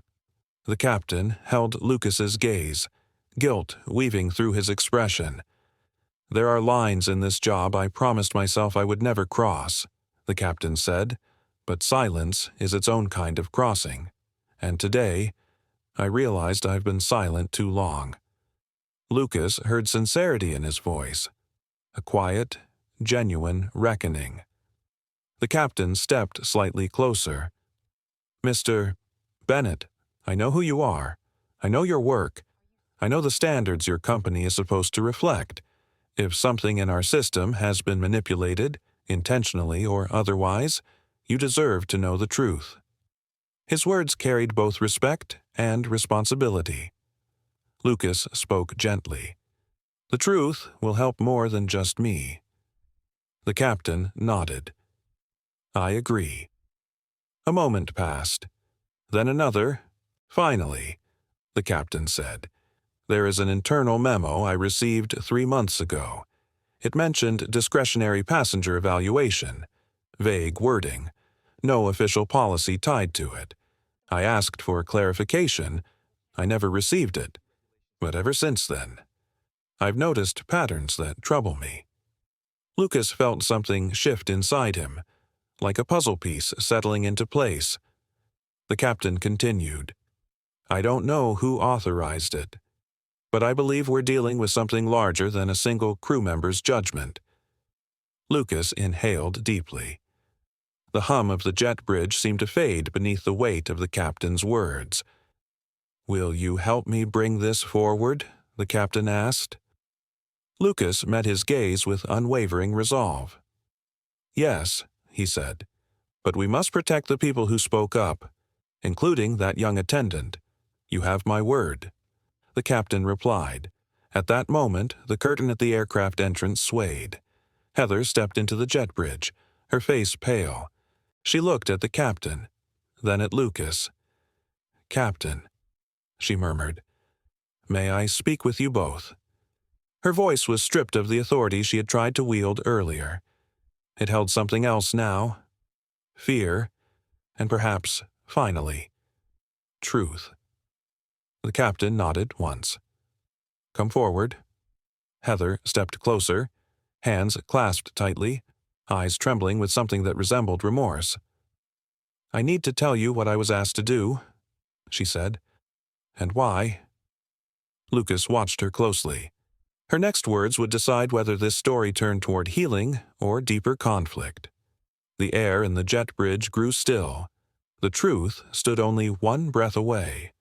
The captain held Lucas's gaze, guilt weaving through his expression. "There are lines in this job I promised myself I would never cross," the captain said, "but silence is its own kind of crossing. And today, I realized I've been silent too long." Lucas heard sincerity in his voice, a quiet, genuine reckoning. The captain stepped slightly closer. "Mr. Bennett, I know who you are. I know your work. I know the standards your company is supposed to reflect. If something in our system has been manipulated, intentionally or otherwise, you deserve to know the truth." His words carried both respect and responsibility. Lucas spoke gently. "The truth will help more than just me." The captain nodded. "I agree." A moment passed. Then another. "Finally," the captain said, "there is an internal memo I received 3 months ago. It mentioned discretionary passenger evaluation. Vague wording. No official policy tied to it. I asked for clarification. I never received it. But ever since then, I've noticed patterns that trouble me." Lucas felt something shift inside him, like a puzzle piece settling into place. The captain continued. "I don't know who authorized it, but I believe we're dealing with something larger than a single crew member's judgment." Lucas inhaled deeply. The hum of the jet bridge seemed to fade beneath the weight of the captain's words. "Will you help me bring this forward?" the captain asked. Lucas met his gaze with unwavering resolve. "Yes," he said, "but we must protect the people who spoke up, including that young attendant. You have my word." The captain replied. At that moment, the curtain at the aircraft entrance swayed. Heather stepped into the jet bridge, her face pale. She looked at the captain, then at Lucas. "Captain," she murmured, "may I speak with you both?" Her voice was stripped of the authority she had tried to wield earlier. It held something else now. Fear, and perhaps, finally, truth. The captain nodded once. Come forward." Heather stepped closer, hands clasped tightly, eyes trembling with something that resembled remorse. "I need to tell you what I was asked to do," she said. "And why?" Lucas watched her closely. Her next words would decide whether this story turned toward healing or deeper conflict. The air in the jet bridge grew still. The truth stood only one breath away.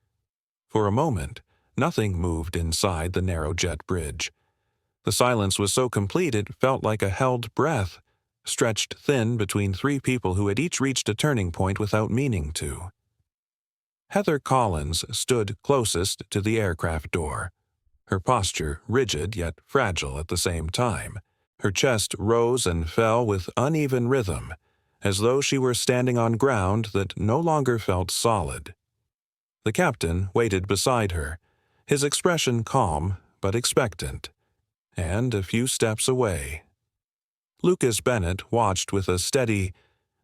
For a moment, nothing moved inside the narrow jet bridge. The silence was so complete it felt like a held breath, stretched thin between three people who had each reached a turning point without meaning to. Heather Collins stood closest to the aircraft door, her posture rigid yet fragile at the same time. Her chest rose and fell with uneven rhythm, as though she were standing on ground that no longer felt solid. The captain waited beside her, his expression calm but expectant, and a few steps away. Lucas Bennett watched with a steady,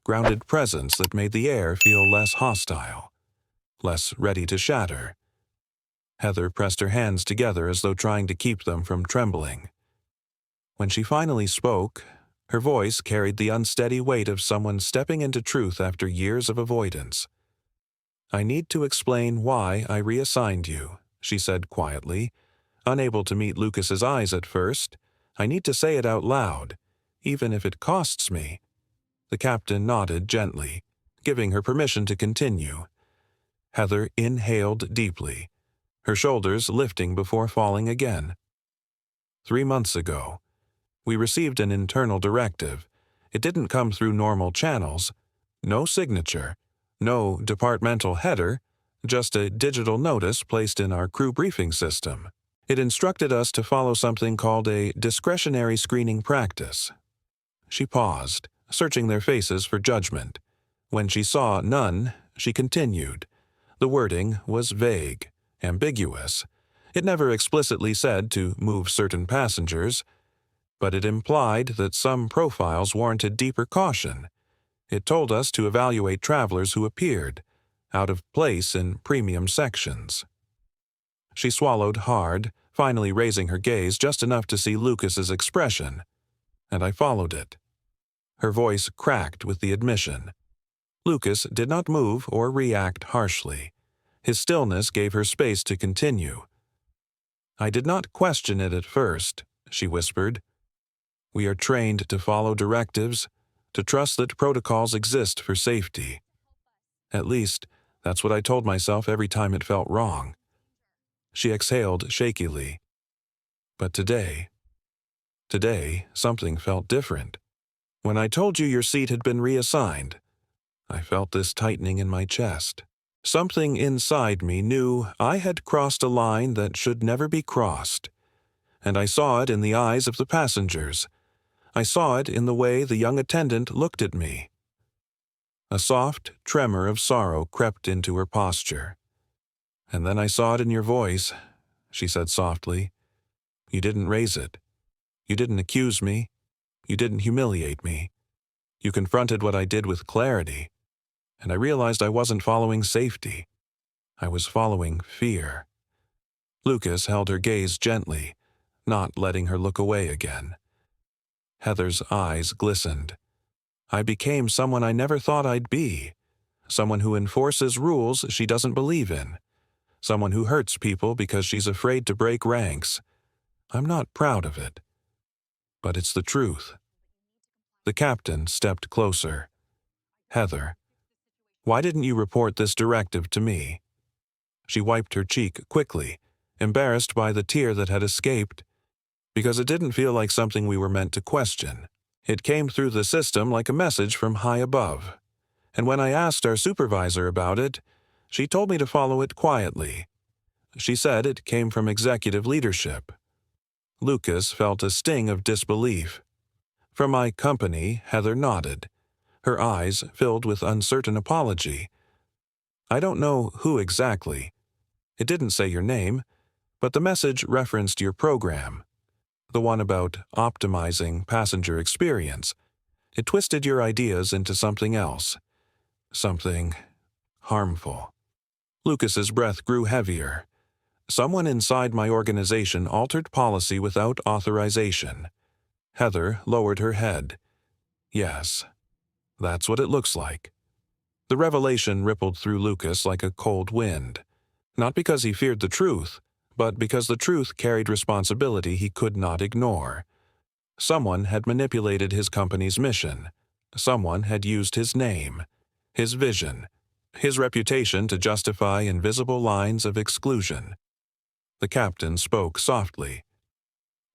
grounded presence that made the air feel less hostile, less ready to shatter. Heather pressed her hands together as though trying to keep them from trembling. When she finally spoke, her voice carried the unsteady weight of someone stepping into truth after years of avoidance. "I need to explain why I reassigned you," she said quietly. Unable to meet Lucas's eyes at first, "I need to say it out loud, even if it costs me." The captain nodded gently, giving her permission to continue. Heather inhaled deeply, her shoulders lifting before falling again. 3 months ago, we received an internal directive. It didn't come through normal channels. No signature, no departmental header, just a digital notice placed in our crew briefing system. It instructed us to follow something called a discretionary screening practice. She paused, searching their faces for judgment. When she saw none, she continued. The wording was vague, ambiguous. It never explicitly said to move certain passengers, but it implied that some profiles warranted deeper caution. It told us to evaluate travelers who appeared out of place in premium sections. She swallowed hard, finally raising her gaze just enough to see Lucas's expression, and I followed it. Her voice cracked with the admission. Lucas did not move or react harshly. His stillness gave her space to continue. "I did not question it at first," she whispered. "We are trained to follow directives, to trust that protocols exist for safety. At least, that's what I told myself every time it felt wrong." She exhaled shakily. "But today, something felt different. When I told you your seat had been reassigned, I felt this tightening in my chest. Something inside me knew I had crossed a line that should never be crossed, and I saw it in the eyes of the passengers. I saw it in the way the young attendant looked at me." A soft tremor of sorrow crept into her posture. "And then I saw it in your voice," she said softly. "You didn't raise it. You didn't accuse me. You didn't humiliate me. You confronted what I did with clarity, and I realized I wasn't following safety. I was following fear." Lucas held her gaze gently, not letting her look away again. Heather's eyes glistened. "I became someone I never thought I'd be. Someone who enforces rules she doesn't believe in. Someone who hurts people because she's afraid to break ranks. I'm not proud of it, but it's the truth." The captain stepped closer. "Heather, why didn't you report this directive to me?" She wiped her cheek quickly, embarrassed by the tear that had escaped. "Because it didn't feel like something we were meant to question. It came through the system like a message from high above. And when I asked our supervisor about it, she told me to follow it quietly. She said it came from executive leadership." Lucas felt a sting of disbelief. "From my company," Heather nodded, her eyes filled with uncertain apology. "I don't know who exactly. It didn't say your name, but the message referenced your program, the one about optimizing passenger experience. It twisted your ideas into something else, something harmful." Lucas's breath grew heavier. Someone inside my organization altered policy without authorization. Heather lowered her head. Yes, that's what it looks like. The revelation rippled through Lucas like a cold wind, not because he feared the truth, but because the truth carried responsibility he could not ignore. Someone had manipulated his company's mission. Someone had used his name, his vision, his reputation to justify invisible lines of exclusion. The captain spoke softly.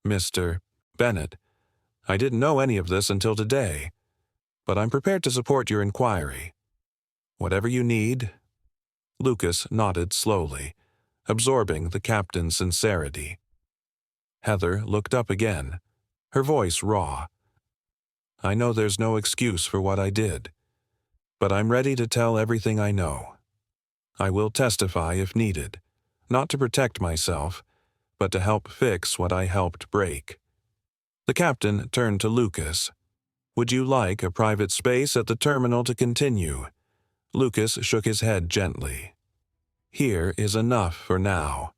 "Mr. Bennett, I didn't know any of this until today, but I'm prepared to support your inquiry. Whatever you need." Lucas nodded slowly, absorbing the captain's sincerity. Heather looked up again, her voice raw. "I know there's no excuse for what I did, but I'm ready to tell everything I know. I will testify if needed, not to protect myself, but to help fix what I helped break." The captain turned to Lucas. "Would you like a private space at the terminal to continue?" Lucas shook his head gently. "Here is enough for now."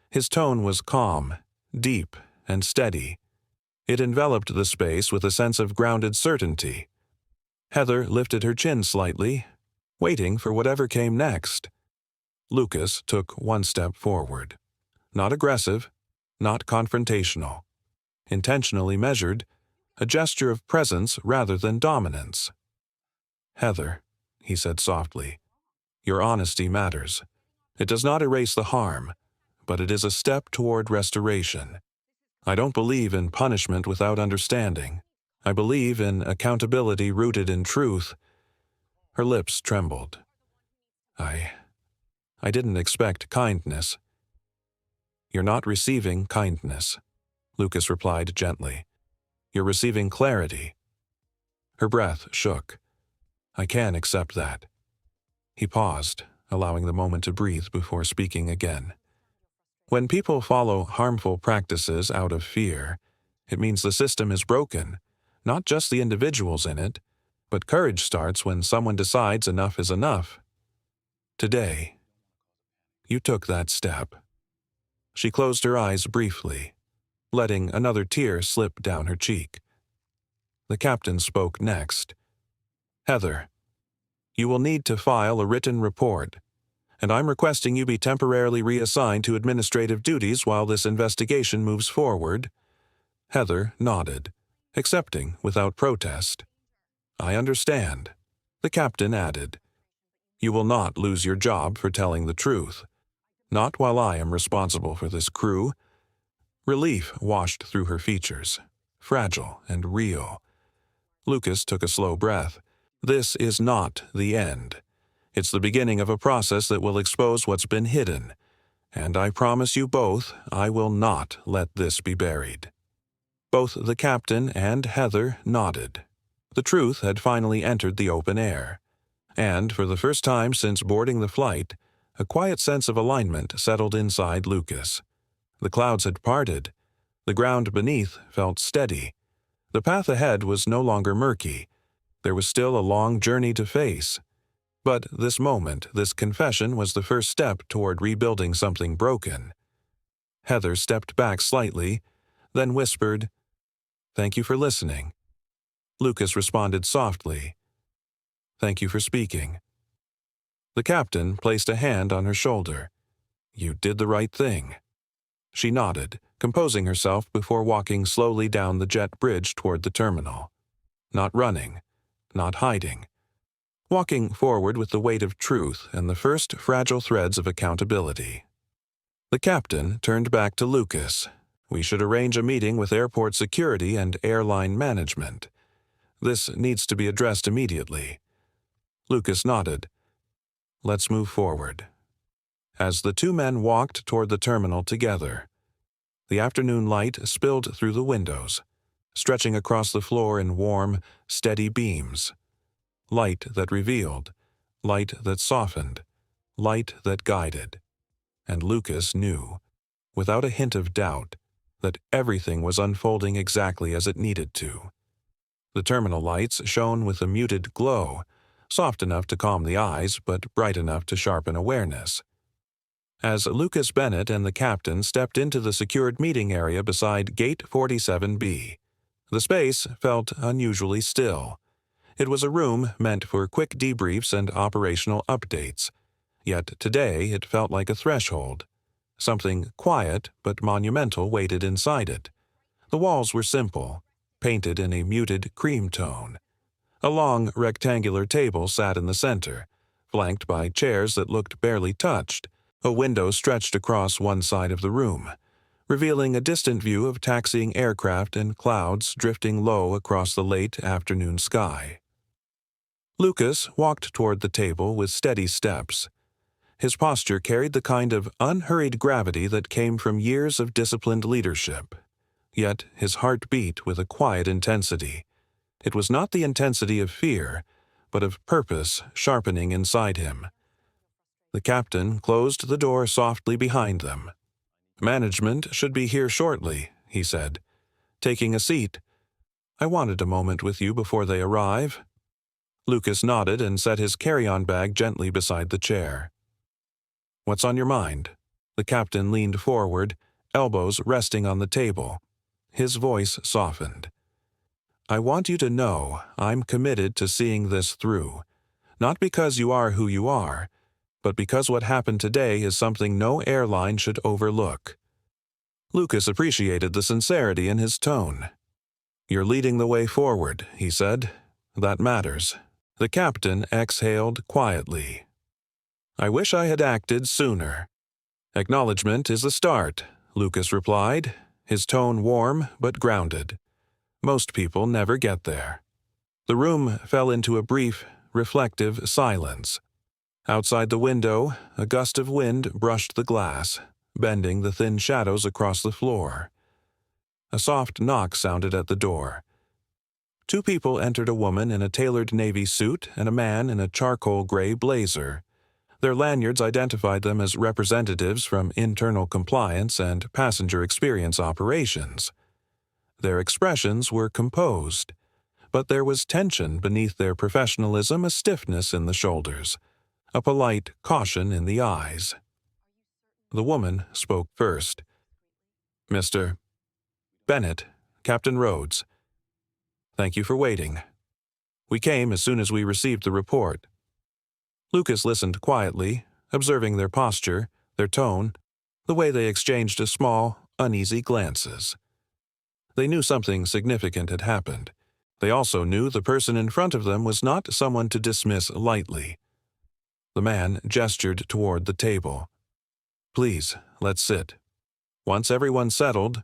His tone was calm, deep, and steady. It enveloped the space with a sense of grounded certainty. Heather lifted her chin slightly, waiting for whatever came next. Lucas took one step forward. Not aggressive, not confrontational. Intentionally measured, a gesture of presence rather than dominance. "Heather," he said softly, "your honesty matters. It does not erase the harm, but it is a step toward restoration. I don't believe in punishment without understanding. I believe in accountability rooted in truth." Her lips trembled. I didn't expect kindness." "You're not receiving kindness," Lucas replied gently. "You're receiving clarity." Her breath shook. "I can accept that." He paused, allowing the moment to breathe before speaking again. "When people follow harmful practices out of fear, it means the system is broken, not just the individuals in it, but courage starts when someone decides enough is enough. Today, you took that step." She closed her eyes briefly, letting another tear slip down her cheek. The captain spoke next. "Heather, you will need to file a written report, and I'm requesting you be temporarily reassigned to administrative duties while this investigation moves forward." Heather nodded, accepting without protest. "I understand," the captain added. "You will not lose your job for telling the truth. Not while I am responsible for this crew." Relief washed through her features, fragile and real. Lucas took a slow breath. "This is not the end. It's the beginning of a process that will expose what's been hidden, and I promise you both I will not let this be buried." Both the captain and Heather nodded. The truth had finally entered the open air, and for the first time since boarding the flight, a quiet sense of alignment settled inside Lucas. The clouds had parted. The ground beneath felt steady. The path ahead was no longer murky. There was still a long journey to face. But this moment, this confession, was the first step toward rebuilding something broken. Heather stepped back slightly, then whispered, "Thank you for listening." Lucas responded softly, "Thank you for speaking." The captain placed a hand on her shoulder. "You did the right thing." She nodded, composing herself before walking slowly down the jet bridge toward the terminal. Not running, not hiding. Walking forward with the weight of truth and the first fragile threads of accountability. The captain turned back to Lucas. "We should arrange a meeting with airport security and airline management. This needs to be addressed immediately." Lucas nodded. "Let's move forward." As the two men walked toward the terminal together, the afternoon light spilled through the windows, stretching across the floor in warm, steady beams. Light that revealed, light that softened, light that guided. And Lucas knew, without a hint of doubt, that everything was unfolding exactly as it needed to. The terminal lights shone with a muted glow, soft enough to calm the eyes but bright enough to sharpen awareness. as Lucas Bennett and the captain stepped into the secured meeting area beside Gate 47B. The space felt unusually still. It was a room meant for quick debriefs and operational updates, yet today it felt like a threshold. Something quiet but monumental waited inside it. The walls were simple, painted in a muted cream tone. A long, rectangular table sat in the center, flanked by chairs that looked barely touched. A window stretched across one side of the room, revealing a distant view of taxiing aircraft and clouds drifting low across the late afternoon sky. Lucas walked toward the table with steady steps. His posture carried the kind of unhurried gravity that came from years of disciplined leadership. Yet his heart beat with a quiet intensity. It was not the intensity of fear, but of purpose sharpening inside him. The captain closed the door softly behind them. "Management should be here shortly," he said, taking a seat. "I wanted a moment with you before they arrive." Lucas nodded and set his carry-on bag gently beside the chair. "What's on your mind?" The captain leaned forward, elbows resting on the table. His voice softened. "I want you to know I'm committed to seeing this through, not because you are who you are, but because what happened today is something no airline should overlook." Lucas appreciated the sincerity in his tone. "You're leading the way forward," he said. "That matters." The captain exhaled quietly. "I wish I had acted sooner." "Acknowledgement is the start," Lucas replied, his tone warm but grounded. "Most people never get there." The room fell into a brief, reflective silence. Outside the window, a gust of wind brushed the glass, bending the thin shadows across the floor. A soft knock sounded at the door. Two people entered, a woman in a tailored navy suit and a man in a charcoal gray blazer. Their lanyards identified them as representatives from internal compliance and passenger experience operations. Their expressions were composed, but there was tension beneath their professionalism, a stiffness in the shoulders, a polite caution in the eyes. The woman spoke first. "Mr. Bennett, Captain Rhodes. Thank you for waiting. We came as soon as we received the report." Lucas listened quietly, observing their posture, their tone, the way they exchanged small, uneasy glances. They knew something significant had happened. They also knew the person in front of them was not someone to dismiss lightly. The man gestured toward the table. "Please, let's sit." Once everyone settled,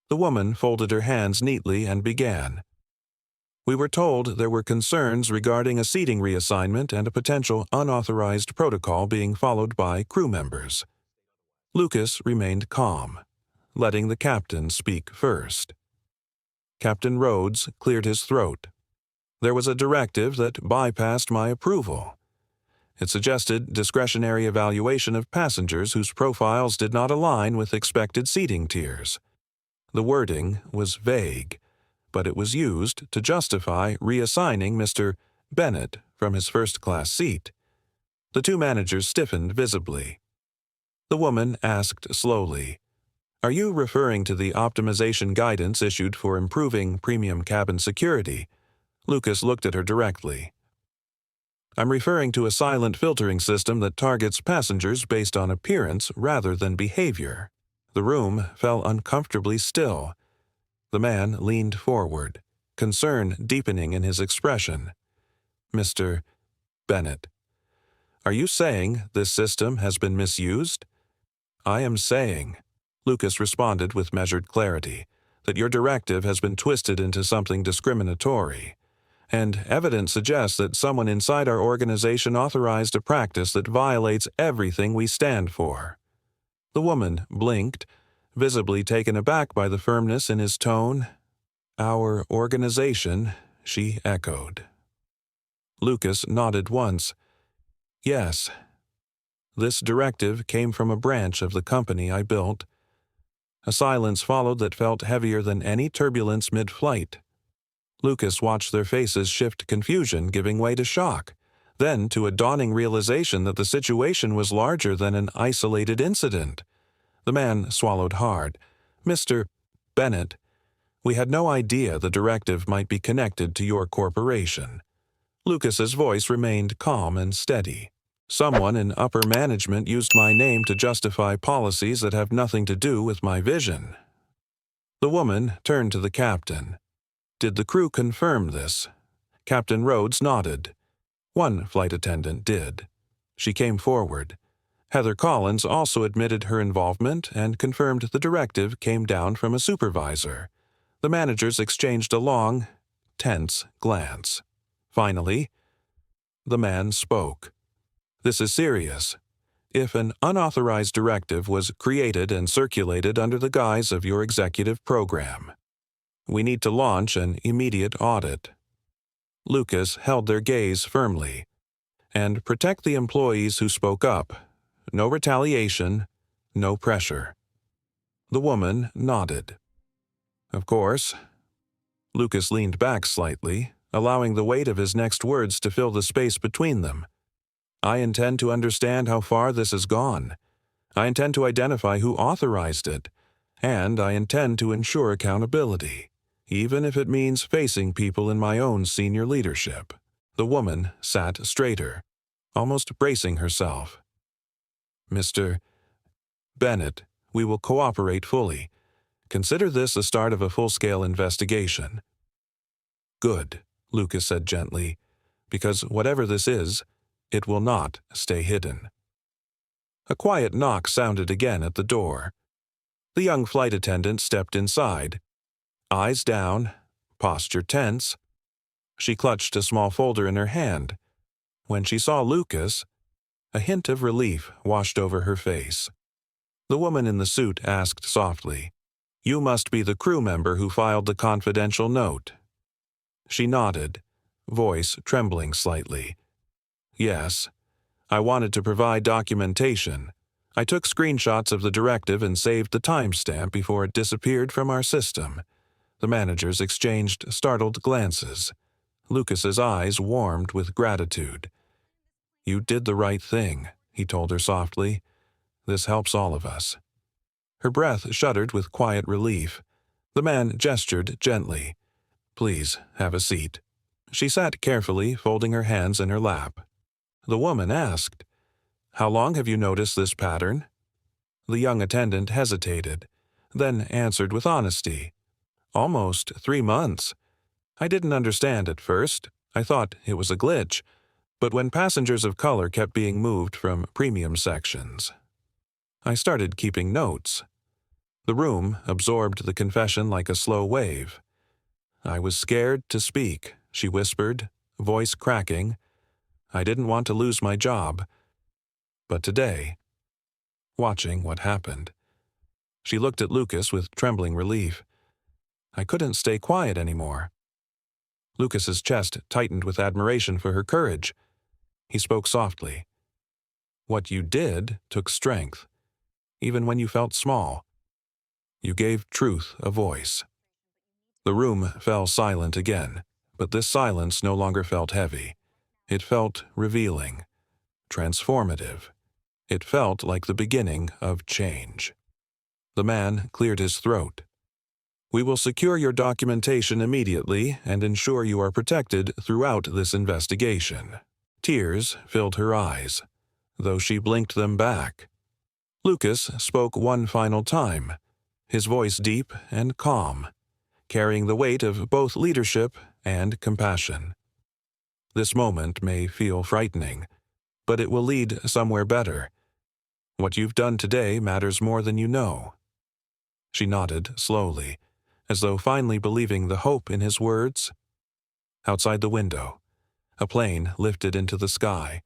the woman folded her hands neatly and began. "We were told there were concerns regarding a seating reassignment and a potential unauthorized protocol being followed by crew members." Lucas remained calm, letting the captain speak first. Captain Rhodes cleared his throat. "There was a directive that bypassed my approval. It suggested discretionary evaluation of passengers whose profiles did not align with expected seating tiers. The wording was vague, but it was used to justify reassigning Mr. Bennett from his first-class seat. The two managers stiffened visibly. The woman asked slowly, "Are you referring to the optimization guidance issued for improving premium cabin security?" Lucas looked at her directly. "I'm referring to a silent filtering system that targets passengers based on appearance rather than behavior." The room fell uncomfortably still. The man leaned forward, concern deepening in his expression. "Mr. Bennett, are you saying this system has been misused?" "I am saying," Lucas responded with measured clarity, "that your directive has been twisted into something discriminatory. And evidence suggests that someone inside our organization authorized a practice that violates everything we stand for." The woman blinked, visibly taken aback by the firmness in his tone. "Our organization," she echoed. Lucas nodded once. "Yes. This directive came from a branch of the company I built." A silence followed that felt heavier than any turbulence mid-flight. Lucas watched their faces shift, confusion giving way to shock. then to a dawning realization that the situation was larger than an isolated incident. The man swallowed hard. "Mr. Bennett, we had no idea the directive might be connected to your corporation." Lucas's voice remained calm and steady. "Someone in upper management used my name to justify policies that have nothing to do with my vision." The woman turned to the captain. "Did the crew confirm this?" Captain Rhodes nodded. One flight attendant did. She came forward. Heather Collins also admitted her involvement and confirmed the directive came down from a supervisor. The managers exchanged a long, tense glance. Finally, the man spoke. "This is serious. If an unauthorized directive was created and circulated under the guise of your executive program, we need to launch an immediate audit." Lucas held their gaze firmly. "And protect the employees who spoke up. No retaliation, no pressure." The woman nodded. "Of course." Lucas leaned back slightly, allowing the weight of his next words to fill the space between them. "I intend to understand how far this has gone. I intend to identify who authorized it, and I intend to ensure accountability, even if it means facing people in my own senior leadership." The woman sat straighter, almost bracing herself. "Mr. Bennett, we will cooperate fully. Consider this the start of a full-scale investigation." "Good," Lucas said gently, "because whatever this is, it will not stay hidden." A quiet knock sounded again at the door. The young flight attendant stepped inside. Eyes down, posture tense. She clutched a small folder in her hand. When she saw Lucas, a hint of relief washed over her face. The woman in the suit asked softly, "You must be the crew member who filed the confidential note." She nodded, voice trembling slightly. "Yes. I wanted to provide documentation. I took screenshots of the directive and saved the timestamp before it disappeared from our system." The managers exchanged startled glances. Lucas's eyes warmed with gratitude. "You did the right thing," he told her softly. "This helps all of us." Her breath shuddered with quiet relief. The man gestured gently. "Please, have a seat." She sat carefully, folding her hands in her lap. The woman asked, "How long have you noticed this pattern?" The young attendant hesitated, then answered with honesty, "Almost 3 months. I didn't understand at first. I thought it was a glitch. But when passengers of color kept being moved from premium sections, I started keeping notes." The room absorbed the confession like a slow wave. "I was scared to speak," she whispered, voice cracking. "I didn't want to lose my job. But today," watching what happened, she looked at Lucas with trembling relief. "I couldn't stay quiet anymore." Lucas's chest tightened with admiration for her courage. He spoke softly. "What you did took strength, even when you felt small. You gave truth a voice." The room fell silent again, but this silence no longer felt heavy. It felt revealing, transformative. It felt like the beginning of change. The man cleared his throat. "We will secure your documentation immediately and ensure you are protected throughout this investigation." Tears filled her eyes, though she blinked them back. Lucas spoke one final time, his voice deep and calm, carrying the weight of both leadership and compassion. "This moment may feel frightening, but it will lead somewhere better. What you've done today matters more than you know." She nodded slowly, as though finally believing the hope in his words. Outside the window, a plane lifted into the sky,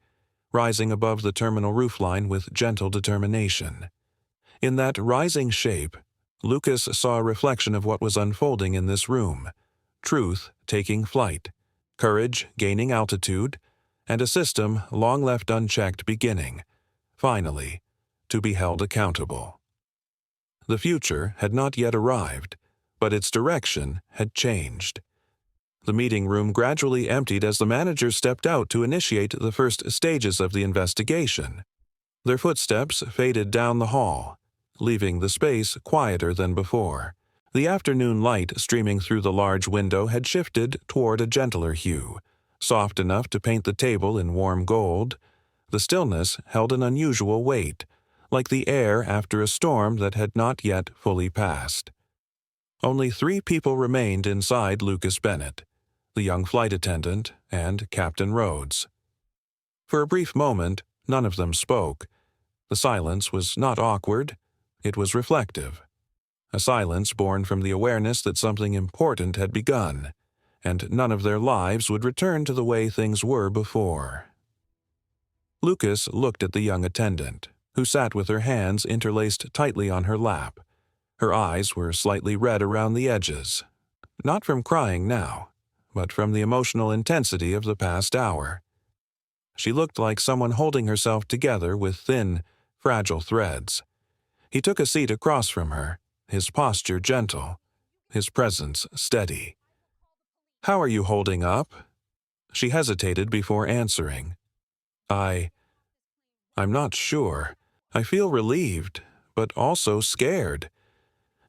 rising above the terminal roofline with gentle determination. In that rising shape, Lucas saw a reflection of what was unfolding in this room: truth taking flight, courage gaining altitude, and a system long left unchecked beginning, finally, to be held accountable. The future had not yet arrived, but its direction had changed. The meeting room gradually emptied as the manager stepped out to initiate the first stages of the investigation. Their footsteps faded down the hall, leaving the space quieter than before. The afternoon light streaming through the large window had shifted toward a gentler hue, soft enough to paint the table in warm gold. The stillness held an unusual weight, like the air after a storm that had not yet fully passed. Only 3 people remained inside Lucas Bennett, the young flight attendant and Captain Rhodes. For a brief moment, none of them spoke. The silence was not awkward, it was reflective. A silence born from the awareness that something important had begun, and none of their lives would return to the way things were before. Lucas looked at the young attendant, who sat with her hands interlaced tightly on her lap. Her eyes were slightly red around the edges, not from crying now, but from the emotional intensity of the past hour. She looked like someone holding herself together with thin, fragile threads. He took a seat across from her, his posture gentle, his presence steady. "How are you holding up?" She hesitated before answering. I'm not sure. I feel relieved, but also scared.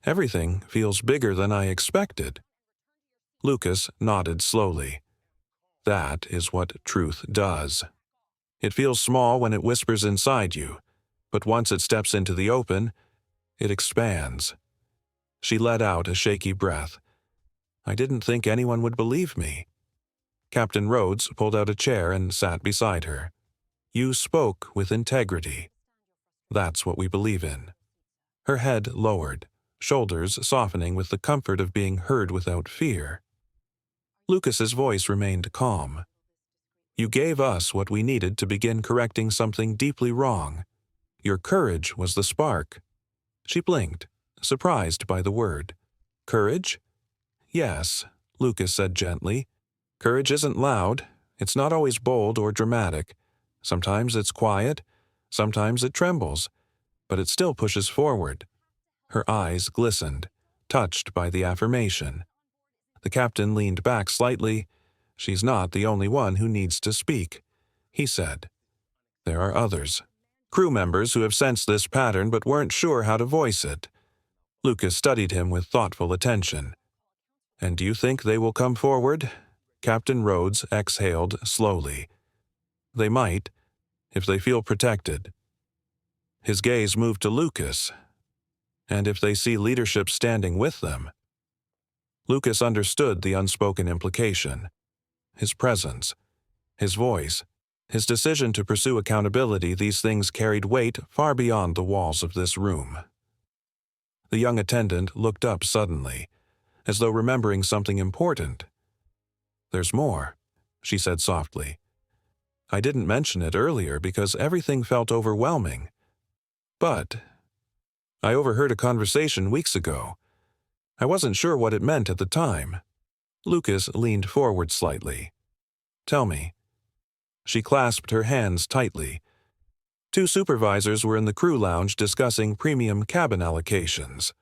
Everything feels bigger than I expected." Lucas nodded slowly. That is what truth does. It feels small when it whispers inside you, but once it steps into the open, it expands. She let out a shaky breath. "I didn't think anyone would believe me." Captain Rhodes pulled out a chair and sat beside her. "You spoke with integrity. That's what we believe in." Her head lowered, shoulders softening with the comfort of being heard without fear. Lucas's voice remained calm. "You gave us what we needed to begin correcting something deeply wrong. Your courage was the spark." She blinked, surprised by the word. "Courage?" "Yes," Lucas said gently. "Courage isn't loud. It's not always bold or dramatic. Sometimes it's quiet, sometimes it trembles, but it still pushes forward." Her eyes glistened, touched by the affirmation. The captain leaned back slightly. "She's not the only one who needs to speak," he said. "There are others. Crew members who have sensed this pattern but weren't sure how to voice it." Lucas studied him with thoughtful attention. "And do you think they will come forward?" Captain Rhodes exhaled slowly. "They might, if they feel protected." His gaze moved to Lucas. "And if they see leadership standing with them?" Lucas understood the unspoken implication. His presence, his voice, his decision to pursue accountability, these things carried weight far beyond the walls of this room. The young attendant looked up suddenly, as though remembering something important. "There's more," she said softly. "I didn't mention it earlier because everything felt overwhelming. But I overheard a conversation weeks ago. I wasn't sure what it meant at the time." Lucas leaned forward slightly. "Tell me." She clasped her hands tightly. 2 supervisors were in the crew lounge discussing premium cabin allocations.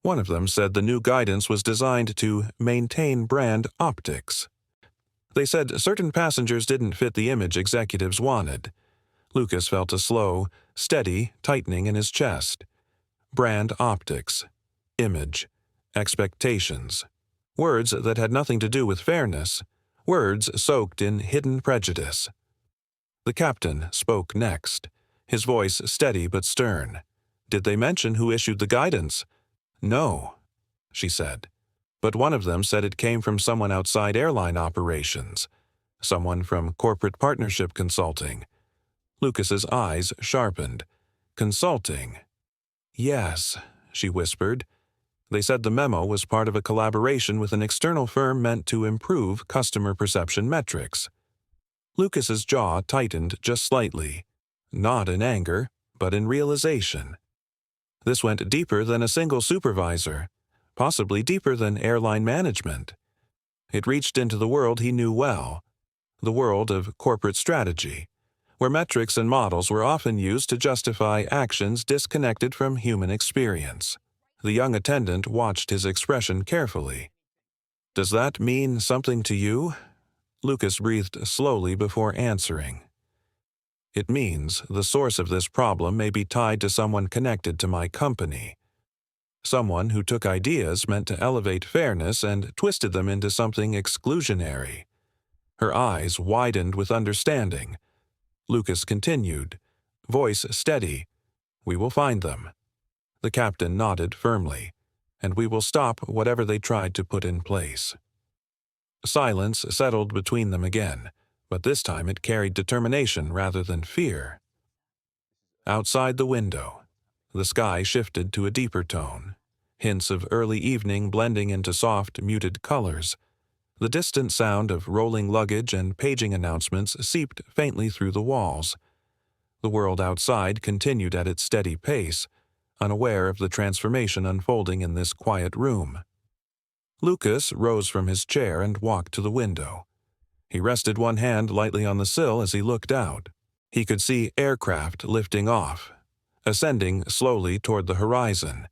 One of them said the new guidance was designed to maintain brand optics. They said certain passengers didn't fit the image executives wanted. Lucas felt a slow, steady tightening in his chest. Brand optics, image, expectations. Words that had nothing to do with fairness. Words soaked in hidden prejudice. The captain spoke next, his voice steady but stern. "Did they mention who issued the guidance?" "No," she said. "But one of them said it came from someone outside airline operations. Someone from corporate partnership consulting." Lucas's eyes sharpened. "Consulting?" "Yes," she whispered. "They said the memo was part of a collaboration with an external firm meant to improve customer perception metrics." Lucas's jaw tightened just slightly, not in anger, but in realization. This went deeper than a single supervisor, possibly deeper than airline management. It reached into the world he knew well, the world of corporate strategy, where metrics and models were often used to justify actions disconnected from human experience. The young attendant watched his expression carefully. Does that mean something to you? Lucas breathed slowly before answering. It means the source of this problem may be tied to someone connected to my company. Someone who took ideas meant to elevate fairness and twisted them into something exclusionary. Her eyes widened with understanding. Lucas continued, voice steady. We will find them. The captain nodded firmly, and we will stop whatever they tried to put in place. Silence settled between them again, but this time it carried determination rather than fear. Outside the window, the sky shifted to a deeper tone, hints of early evening blending into soft, muted colors. The distant sound of rolling luggage and paging announcements seeped faintly through the walls. The world outside continued at its steady pace, unaware of the transformation unfolding in this quiet room. Lucas rose from his chair and walked to the window. He rested one hand lightly on the sill as he looked out. He could see aircraft lifting off, ascending slowly toward the horizon.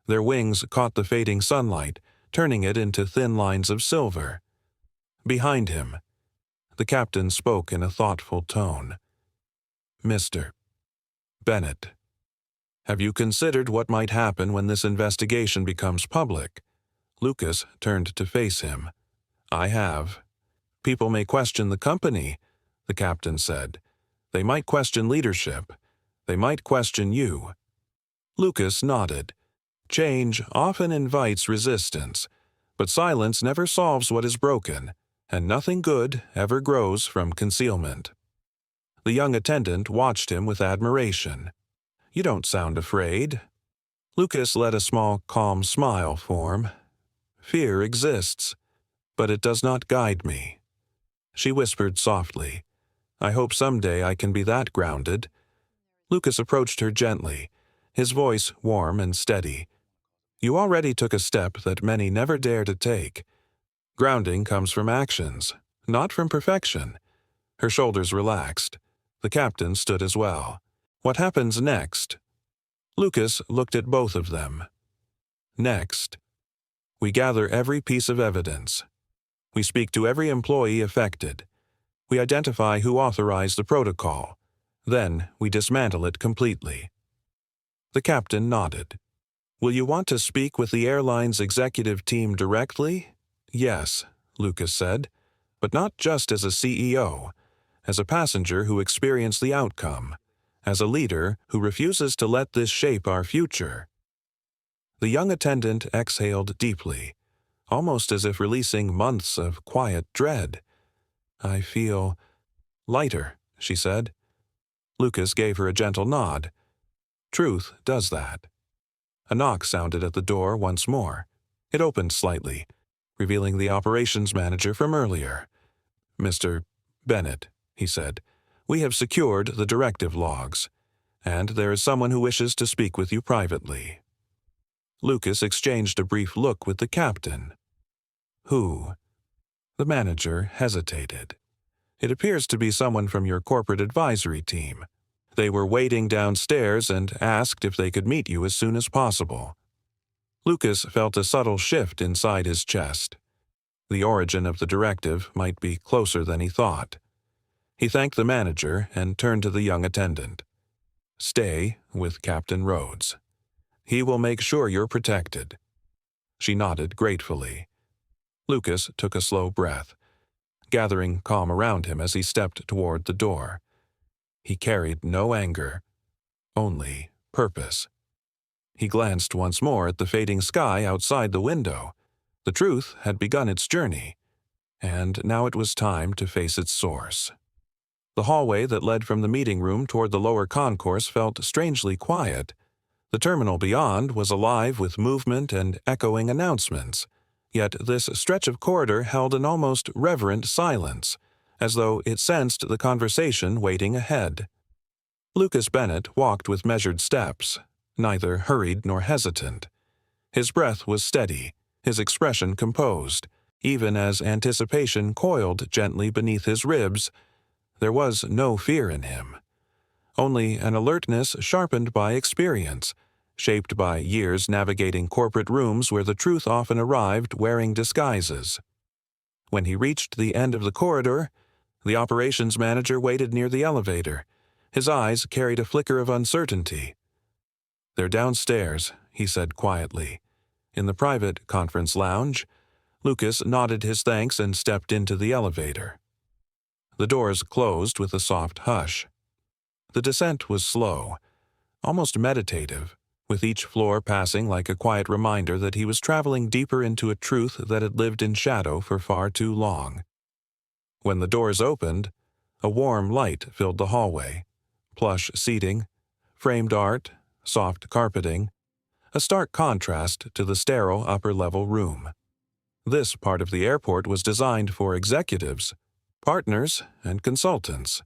Their wings caught the fading sunlight, turning it into thin lines of silver. Behind him, the captain spoke in a thoughtful tone. Mr. Bennett, have you considered what might happen when this investigation becomes public? Lucas turned to face him. I have. People may question the company, the captain said. They might question leadership. They might question you. Lucas nodded. Change often invites resistance, but silence never solves what is broken, and nothing good ever grows from concealment. The young attendant watched him with admiration. You don't sound afraid. Lucas let a small, calm smile form. Fear exists, but it does not guide me. She whispered softly, I hope someday I can be that grounded. Lucas approached her gently, his voice warm and steady. You already took a step that many never dare to take. Grounding comes from actions, not from perfection. Her shoulders relaxed. The captain stood as well. What happens next? Lucas looked at both of them. Next, we gather every piece of evidence. We speak to every employee affected. We identify who authorized the protocol. Then we dismantle it completely. The captain nodded. Will you want to speak with the airline's executive team directly? Yes, Lucas said, but not just as a CEO, as a passenger who experienced the outcome, as a leader who refuses to let this shape our future. The young attendant exhaled deeply, almost as if releasing months of quiet dread. I feel lighter, she said. Lucas gave her a gentle nod. Truth does that. A knock sounded at the door once more. It opened slightly, revealing the operations manager from earlier. Mr. Bennett, he said, we have secured the directive logs, and there is someone who wishes to speak with you privately. Lucas exchanged a brief look with the captain. Who? The manager hesitated. It appears to be someone from your corporate advisory team. They were waiting downstairs and asked if they could meet you as soon as possible. Lucas felt a subtle shift inside his chest. The origin of the directive might be closer than he thought. He thanked the manager and turned to the young attendant. Stay with Captain Rhodes. He will make sure you're protected. She nodded gratefully. Lucas took a slow breath, gathering calm around him as he stepped toward the door. He carried no anger, only purpose. He glanced once more at the fading sky outside the window. The truth had begun its journey, and now it was time to face its source. The hallway that led from the meeting room toward the lower concourse felt strangely quiet. The terminal beyond was alive with movement and echoing announcements, yet this stretch of corridor held an almost reverent silence, as though it sensed the conversation waiting ahead. Lucas Bennett walked with measured steps, neither hurried nor hesitant. His breath was steady, his expression composed, even as anticipation coiled gently beneath his ribs. There was no fear in him, only an alertness sharpened by experience, shaped by years navigating corporate rooms where the truth often arrived wearing disguises. When he reached the end of the corridor, the operations manager waited near the elevator. His eyes carried a flicker of uncertainty. "They're downstairs," he said quietly. In the private conference lounge, Lucas nodded his thanks and stepped into the elevator. The doors closed with a soft hush. The descent was slow, almost meditative, with each floor passing like a quiet reminder that he was traveling deeper into a truth that had lived in shadow for far too long. When the doors opened, a warm light filled the hallway. Plush seating, framed art, soft carpeting, a stark contrast to the sterile upper-level room. This part of the airport was designed for executives, partners, and consultants.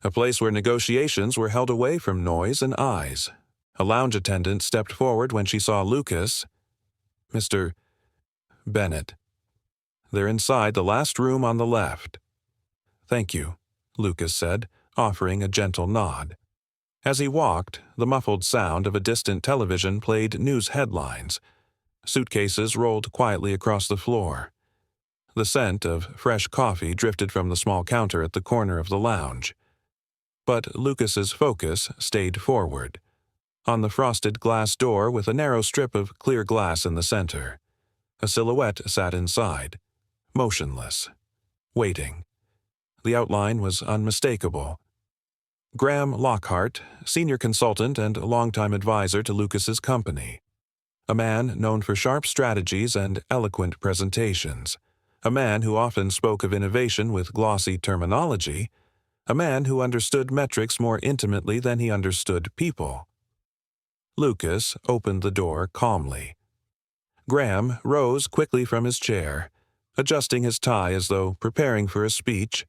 A place where negotiations were held away from noise and eyes. A lounge attendant stepped forward when she saw Lucas. "Mr. Bennett. They're inside the last room on the left." "Thank you," Lucas said, offering a gentle nod. As he walked, the muffled sound of a distant television played news headlines. Suitcases rolled quietly across the floor. The scent of fresh coffee drifted from the small counter at the corner of the lounge. But Lucas's focus stayed forward, on the frosted glass door with a narrow strip of clear glass in the center. A silhouette sat inside, motionless, waiting. The outline was unmistakable. Graham Lockhart, senior consultant and longtime advisor to Lucas's company. A man known for sharp strategies and eloquent presentations. A man who often spoke of innovation with glossy terminology. A man who understood metrics more intimately than he understood people. Lucas opened the door calmly. Graham rose quickly from his chair, adjusting his tie as though preparing for a speech.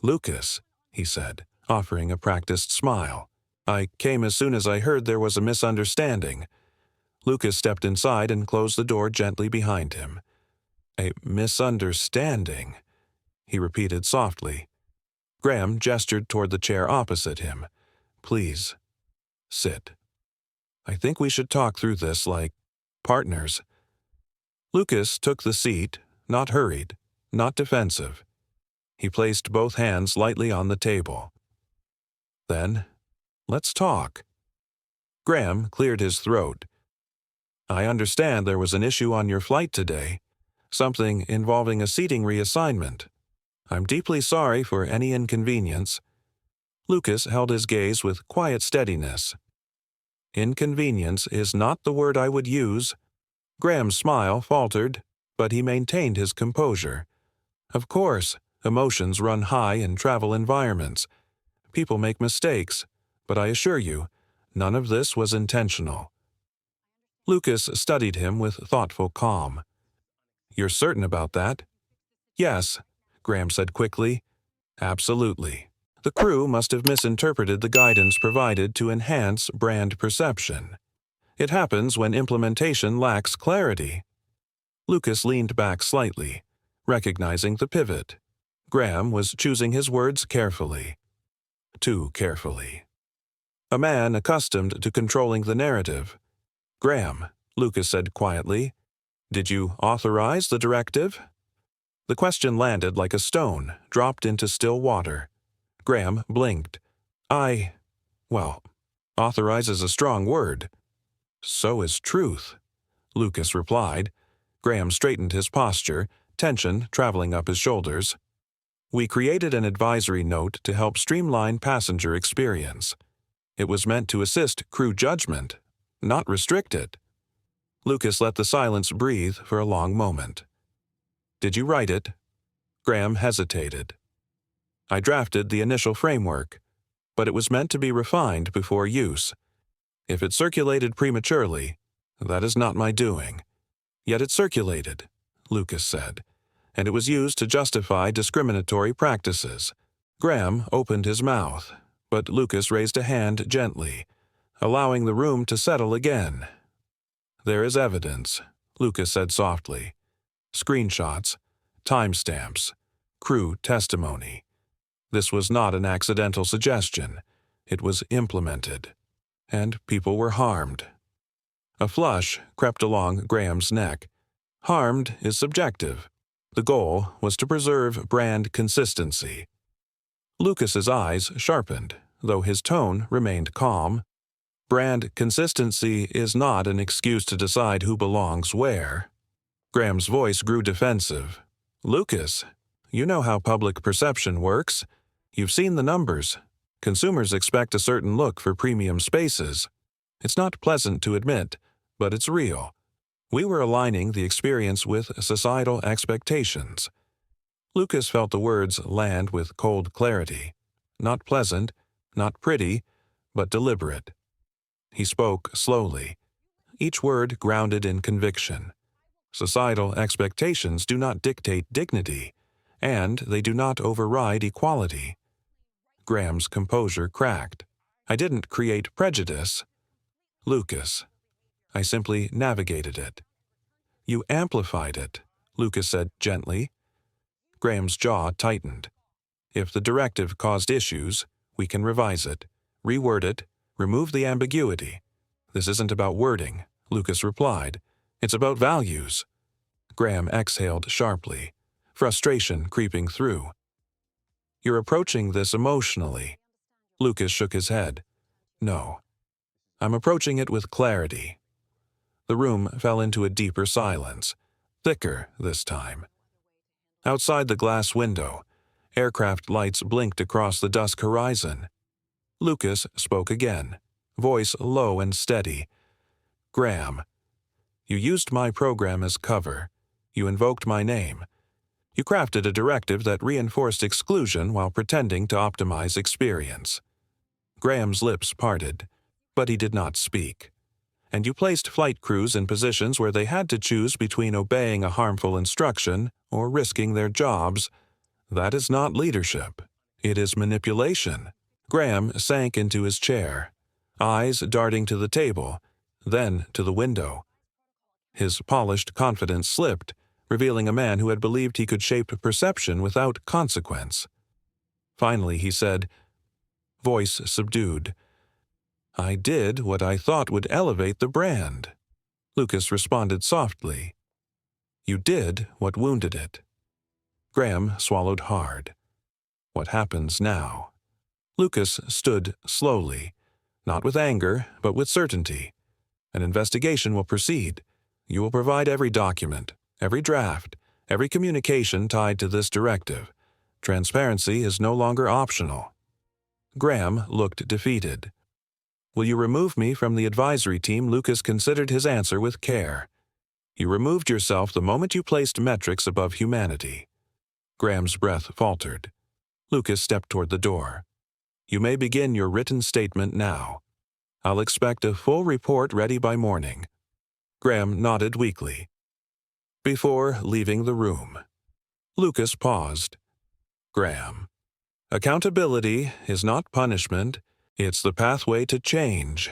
"Lucas," he said, offering a practiced smile. "I came as soon as I heard there was a misunderstanding." Lucas stepped inside and closed the door gently behind him. "A misunderstanding," he repeated softly. Graham gestured toward the chair opposite him. "Please, sit. I think we should talk through this like partners." Lucas took the seat, not hurried, not defensive. He placed both hands lightly on the table. "Then, let's talk." Graham cleared his throat. "I understand there was an issue on your flight today, something involving a seating reassignment. I'm deeply sorry for any inconvenience." Lucas held his gaze with quiet steadiness. "Inconvenience is not the word I would use." Graham's smile faltered, but he maintained his composure. "Of course, emotions run high in travel environments. People make mistakes, but I assure you, none of this was intentional." Lucas studied him with thoughtful calm. "You're certain about that?" "Yes," Graham said quickly. "Absolutely. The crew must have misinterpreted the guidance provided to enhance brand perception. It happens when implementation lacks clarity." Lucas leaned back slightly, recognizing the pivot. Graham was choosing his words carefully. Too carefully. A man accustomed to controlling the narrative. "Graham," Lucas said quietly, "did you authorize the directive?" The question landed like a stone, dropped into still water. Graham blinked. Well, authorize is a strong word." "So is truth," Lucas replied. Graham straightened his posture, tension traveling up his shoulders. "We created an advisory note to help streamline passenger experience. It was meant to assist crew judgment, not restrict it." Lucas let the silence breathe for a long moment. "Did you write it?" Graham hesitated. "I drafted the initial framework, but it was meant to be refined before use. If it circulated prematurely, that is not my doing. Yet it circulated," Lucas said, "and it was used to justify discriminatory practices." Graham opened his mouth, but Lucas raised a hand gently, allowing the room to settle again. "There is evidence," Lucas said softly. "Screenshots, timestamps, crew testimony. This was not an accidental suggestion. It was implemented. And people were harmed. A flush crept along Graham's neck. Harmed is subjective. The goal was to preserve brand consistency. Lucas's eyes sharpened, though his tone remained calm. Brand consistency is not an excuse to decide who belongs where. Graham's voice grew defensive. Lucas, you know how public perception works. You've seen the numbers. Consumers expect a certain look for premium spaces. It's not pleasant to admit, but it's real. We were aligning the experience with societal expectations. Lucas felt the words land with cold clarity. Not pleasant, not pretty, but deliberate. He spoke slowly, each word grounded in conviction. Societal expectations do not dictate dignity, and they do not override equality. Graham's composure cracked. I didn't create prejudice. Lucas, I simply navigated it. You amplified it, Lucas said gently. Graham's jaw tightened. If the directive caused issues, we can revise it, reword it, remove the ambiguity. This isn't about wording, Lucas replied. It's about values. Graham exhaled sharply, frustration creeping through. You're approaching this emotionally. Lucas shook his head. No. I'm approaching it with clarity. The room fell into a deeper silence, thicker this time. Outside the glass window, aircraft lights blinked across the dusk horizon. Lucas spoke again, voice low and steady. Graham, you used my program as cover. You invoked my name. You crafted a directive that reinforced exclusion while pretending to optimize experience. Graham's lips parted, but he did not speak. And you placed flight crews in positions where they had to choose between obeying a harmful instruction or risking their jobs. That is not leadership. It is manipulation. Graham sank into his chair, eyes darting to the table, then to the window. His polished confidence slipped, revealing a man who had believed he could shape perception without consequence. Finally he said, voice subdued, I did what I thought would elevate the brand. Lucas responded softly. You did what wounded it. Graham swallowed hard. What happens now? Lucas stood slowly, not with anger, but with certainty. An investigation will proceed. You will provide every document, every draft, every communication tied to this directive. Transparency is no longer optional. Graham looked defeated. Will you remove me from the advisory team? Lucas considered his answer with care. You removed yourself the moment you placed metrics above humanity. Graham's breath faltered. Lucas stepped toward the door. You may begin your written statement now. I'll expect a full report ready by morning. Graham nodded weakly. Before leaving the room, Lucas paused. Graham, accountability is not punishment. It's the pathway to change.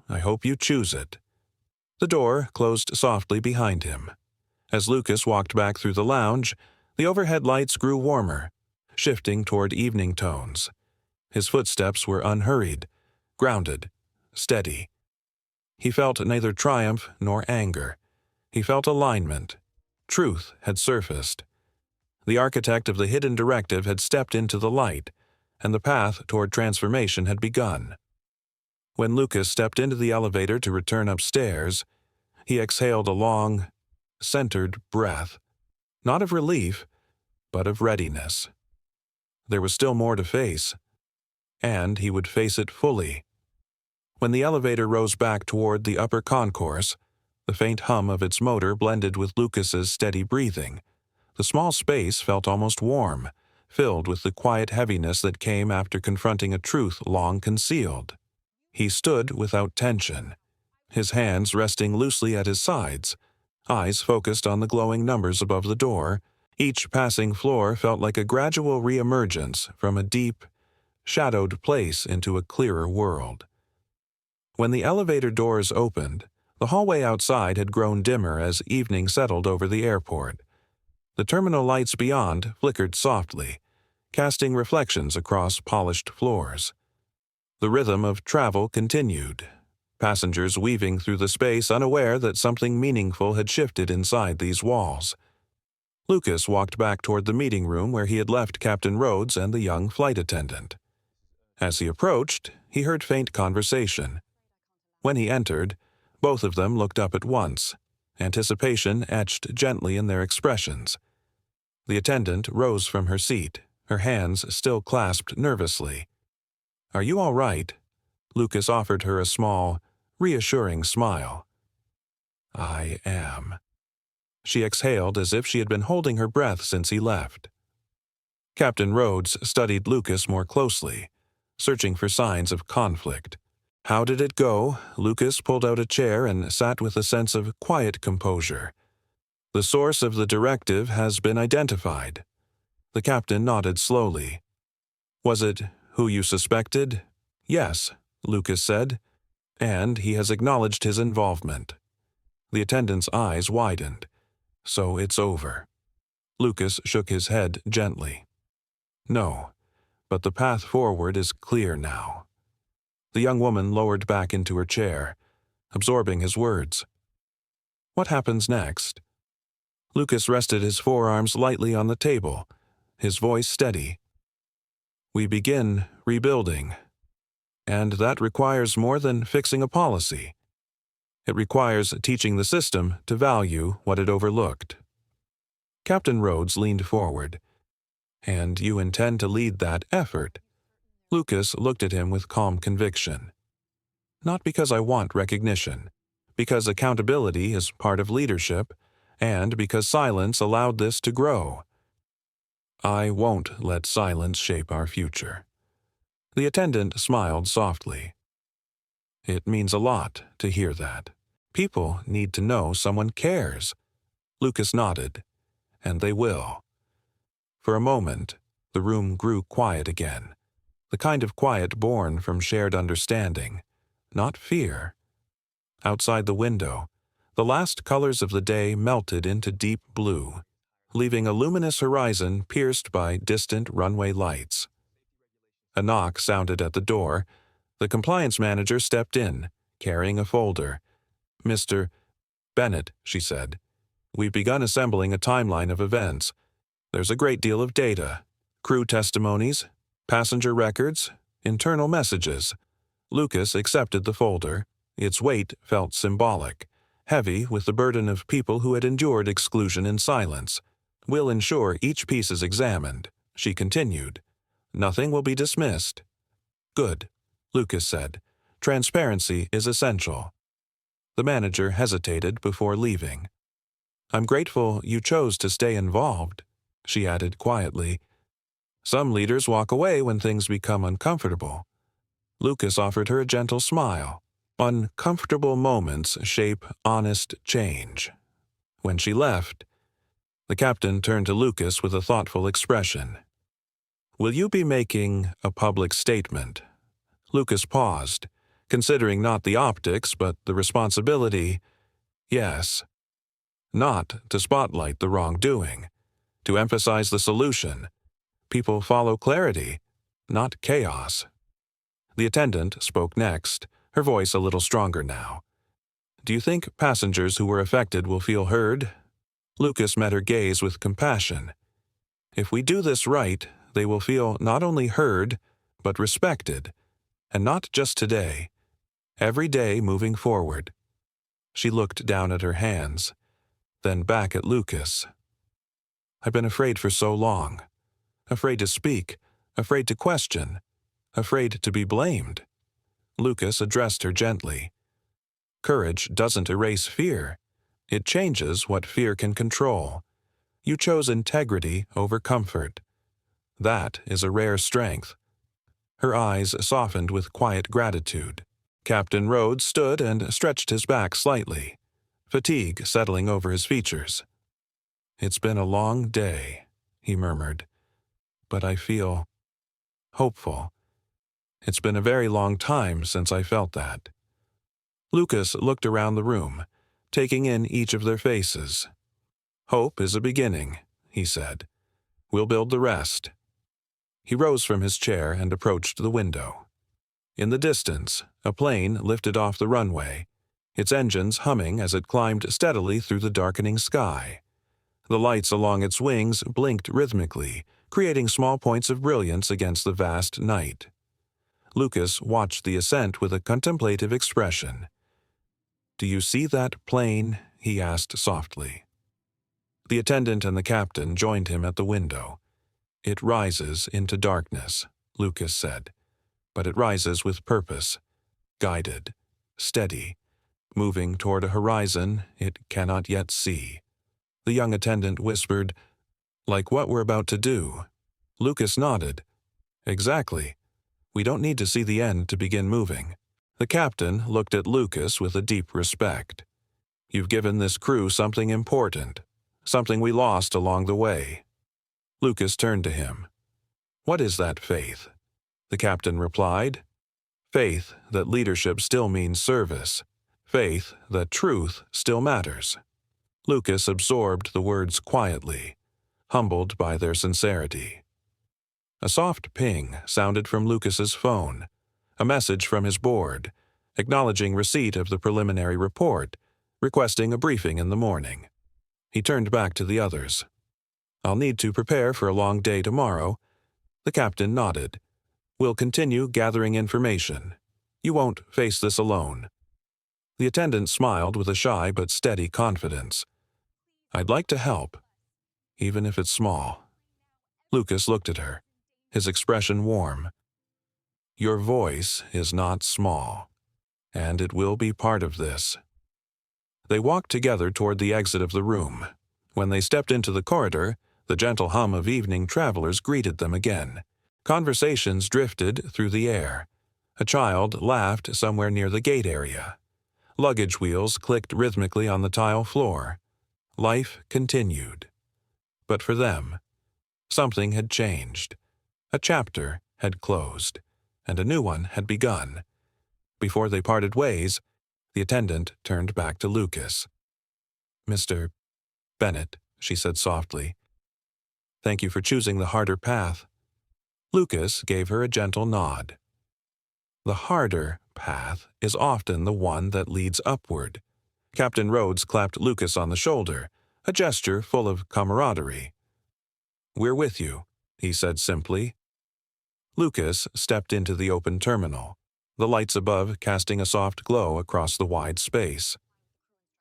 I hope you choose it. The door closed softly behind him. As Lucas walked back through the lounge, the overhead lights grew warmer, shifting toward evening tones. His footsteps were unhurried, grounded, steady. He felt neither triumph nor anger. He felt alignment. Truth had surfaced. The architect of the hidden directive had stepped into the light, and the path toward transformation had begun. When Lucas stepped into the elevator to return upstairs, he exhaled a long, centered breath, not of relief, but of readiness. There was still more to face, and he would face it fully. When the elevator rose back toward the upper concourse, the faint hum of its motor blended with Lucas's steady breathing. The small space felt almost warm, filled with the quiet heaviness that came after confronting a truth long concealed. He stood without tension, his hands resting loosely at his sides, eyes focused on the glowing numbers above the door. Each passing floor felt like a gradual reemergence from a deep, shadowed place into a clearer world. When the elevator doors opened, the hallway outside had grown dimmer as evening settled over the airport. The terminal lights beyond flickered softly, casting reflections across polished floors. The rhythm of travel continued, passengers weaving through the space unaware that something meaningful had shifted inside these walls. Lucas walked back toward the meeting room where he had left Captain Rhodes and the young flight attendant. As he approached, he heard faint conversation. When he entered, both of them looked up at once, anticipation etched gently in their expressions. The attendant rose from her seat, her hands still clasped nervously. "Are you all right?" Lucas offered her a small, reassuring smile. "I am." She exhaled as if she had been holding her breath since he left. Captain Rhodes studied Lucas more closely, searching for signs of conflict. "How did it go?" Lucas pulled out a chair and sat with a sense of quiet composure. "The source of the directive has been identified." The captain nodded slowly. "Was it who you suspected?" "Yes," Lucas said, "and he has acknowledged his involvement." The attendant's eyes widened. "So it's over." Lucas shook his head gently. "No, but the path forward is clear now." The young woman lowered back into her chair, absorbing his words. "What happens next?" Lucas rested his forearms lightly on the table, his voice steady. "We begin rebuilding. And that requires more than fixing a policy. It requires teaching the system to value what it overlooked." Captain Rhodes leaned forward. "And you intend to lead that effort?" Lucas looked at him with calm conviction. "Not because I want recognition, because accountability is part of leadership, and because silence allowed this to grow." "I won't let silence shape our future." The attendant smiled softly. "It means a lot to hear that. People need to know someone cares." Lucas nodded. "And they will." For a moment, the room grew quiet again, the kind of quiet born from shared understanding, not fear. Outside the window, the last colors of the day melted into deep blue, leaving a luminous horizon pierced by distant runway lights. A knock sounded at the door. The compliance manager stepped in, carrying a folder. "Mr. Bennett," she said, "we've begun assembling a timeline of events. There's a great deal of data, crew testimonies, passenger records, internal messages." Lucas accepted the folder. Its weight felt symbolic, heavy with the burden of people who had endured exclusion in silence. "We'll ensure each piece is examined," she continued. "Nothing will be dismissed." "Good," Lucas said. "Transparency is essential." The manager hesitated before leaving. "I'm grateful you chose to stay involved," she added quietly. "Some leaders walk away when things become uncomfortable." Lucas offered her a gentle smile. "Uncomfortable moments shape honest change." When she left, the captain turned to Lucas with a thoughtful expression. "Will you be making a public statement?" Lucas paused, considering not the optics but the responsibility. "Yes." "Not to spotlight the wrongdoing, to emphasize the solution. People follow clarity, not chaos." The attendant spoke next, her voice a little stronger now. "Do you think passengers who were affected will feel heard?" Lucas met her gaze with compassion. "If we do this right, they will feel not only heard, but respected. And not just today. Every day moving forward." She looked down at her hands, then back at Lucas. "I've been afraid for so long. Afraid to speak, afraid to question, afraid to be blamed." Lucas addressed her gently. "Courage doesn't erase fear. It changes what fear can control. You chose integrity over comfort. That is a rare strength." Her eyes softened with quiet gratitude. Captain Rhodes stood and stretched his back slightly, fatigue settling over his features. "It's been a long day," he murmured, "but I feel hopeful. It's been a very long time since I felt that." Lucas looked around the room, taking in each of their faces. "Hope is a beginning," he said. "We'll build the rest." He rose from his chair and approached the window. In the distance, a plane lifted off the runway, its engines humming as it climbed steadily through the darkening sky. The lights along its wings blinked rhythmically, creating small points of brilliance against the vast night. Lucas watched the ascent with a contemplative expression. "Do you see that plane?" he asked softly. The attendant and the captain joined him at the window. "It rises into darkness," Lucas said, "but it rises with purpose, guided, steady, moving toward a horizon it cannot yet see." The young attendant whispered, "Like what we're about to do?" Lucas nodded. "Exactly. We don't need to see the end to begin moving." The captain looked at Lucas with a deep respect. "You've given this crew something important, something we lost along the way." Lucas turned to him. "What is that faith?" The captain replied, "Faith that leadership still means service. Faith that truth still matters." Lucas absorbed the words quietly, humbled by their sincerity. A soft ping sounded from Lucas's phone, a message from his board, acknowledging receipt of the preliminary report, requesting a briefing in the morning. He turned back to the others. "I'll need to prepare for a long day tomorrow." The captain nodded. "We'll continue gathering information. You won't face this alone." The attendant smiled with a shy but steady confidence. "I'd like to help, even if it's small." Lucas looked at her, his expression warm. "Your voice is not small, and it will be part of this." They walked together toward the exit of the room. When they stepped into the corridor, the gentle hum of evening travelers greeted them again. Conversations drifted through the air. A child laughed somewhere near the gate area. Luggage wheels clicked rhythmically on the tile floor. Life continued. But for them, something had changed. A chapter had closed, and a new one had begun. Before they parted ways, the attendant turned back to Lucas. "Mr. Bennett," she said softly, "thank you for choosing the harder path." Lucas gave her a gentle nod. The harder path is often the one that leads upward. Captain Rhodes clapped Lucas on the shoulder, a gesture full of camaraderie. "We're with you," he said simply. Lucas stepped into the open terminal, the lights above casting a soft glow across the wide space.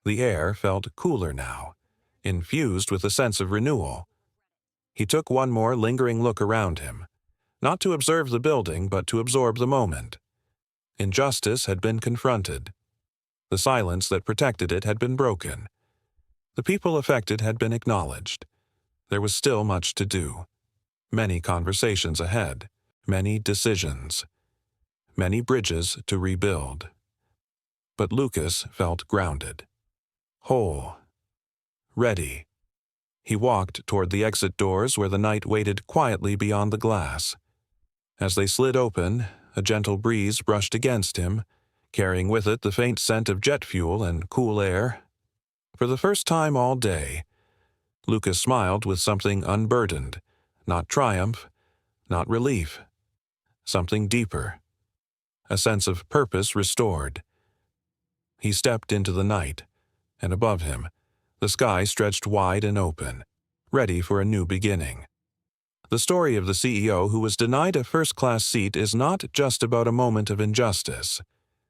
The air felt cooler now, infused with a sense of renewal. He took one more lingering look around him, not to observe the building but to absorb the moment. Injustice had been confronted. The silence that protected it had been broken. The people affected had been acknowledged. There was still much to do. Many conversations ahead, many decisions, many bridges to rebuild. But Lucas felt grounded, whole, ready. He walked toward the exit doors where the night waited quietly beyond the glass. As they slid open, a gentle breeze brushed against him, carrying with it the faint scent of jet fuel and cool air. For the first time all day, Lucas smiled with something unburdened, not triumph, not relief, something deeper, a sense of purpose restored. He stepped into the night, and above him, the sky stretched wide and open, ready for a new beginning. The story of the CEO who was denied a first-class seat is not just about a moment of injustice.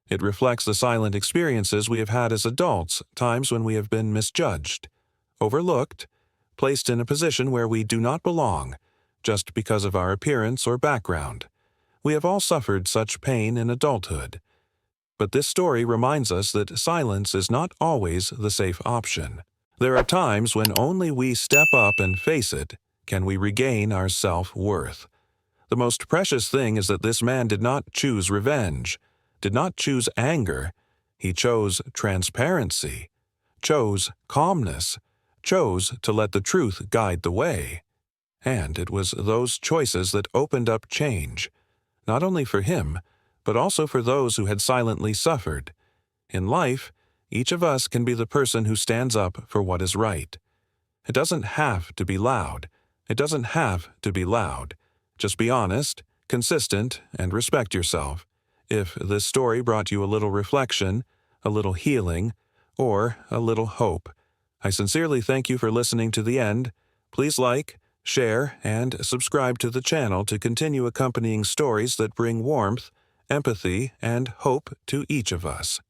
It reflects the silent experiences we have had as adults, times when we have been misjudged, overlooked, placed in a position where we do not belong, just because of our appearance or background. We have all suffered such pain in adulthood. But this story reminds us that silence is not always the safe option. There are times when only we step up and face it can we regain our self-worth. The most precious thing is that this man did not choose revenge, did not choose anger. He chose transparency, chose calmness, chose to let the truth guide the way. And it was those choices that opened up change, not only for him, but also for those who had silently suffered. In life, each of us can be the person who stands up for what is right. It doesn't have to be loud. It doesn't have to be loud. Just be honest, consistent, and respect yourself. If this story brought you a little reflection, a little healing, or a little hope, I sincerely thank you for listening to the end. Please like, share, and subscribe to the channel to continue accompanying stories that bring warmth, empathy, and hope to each of us.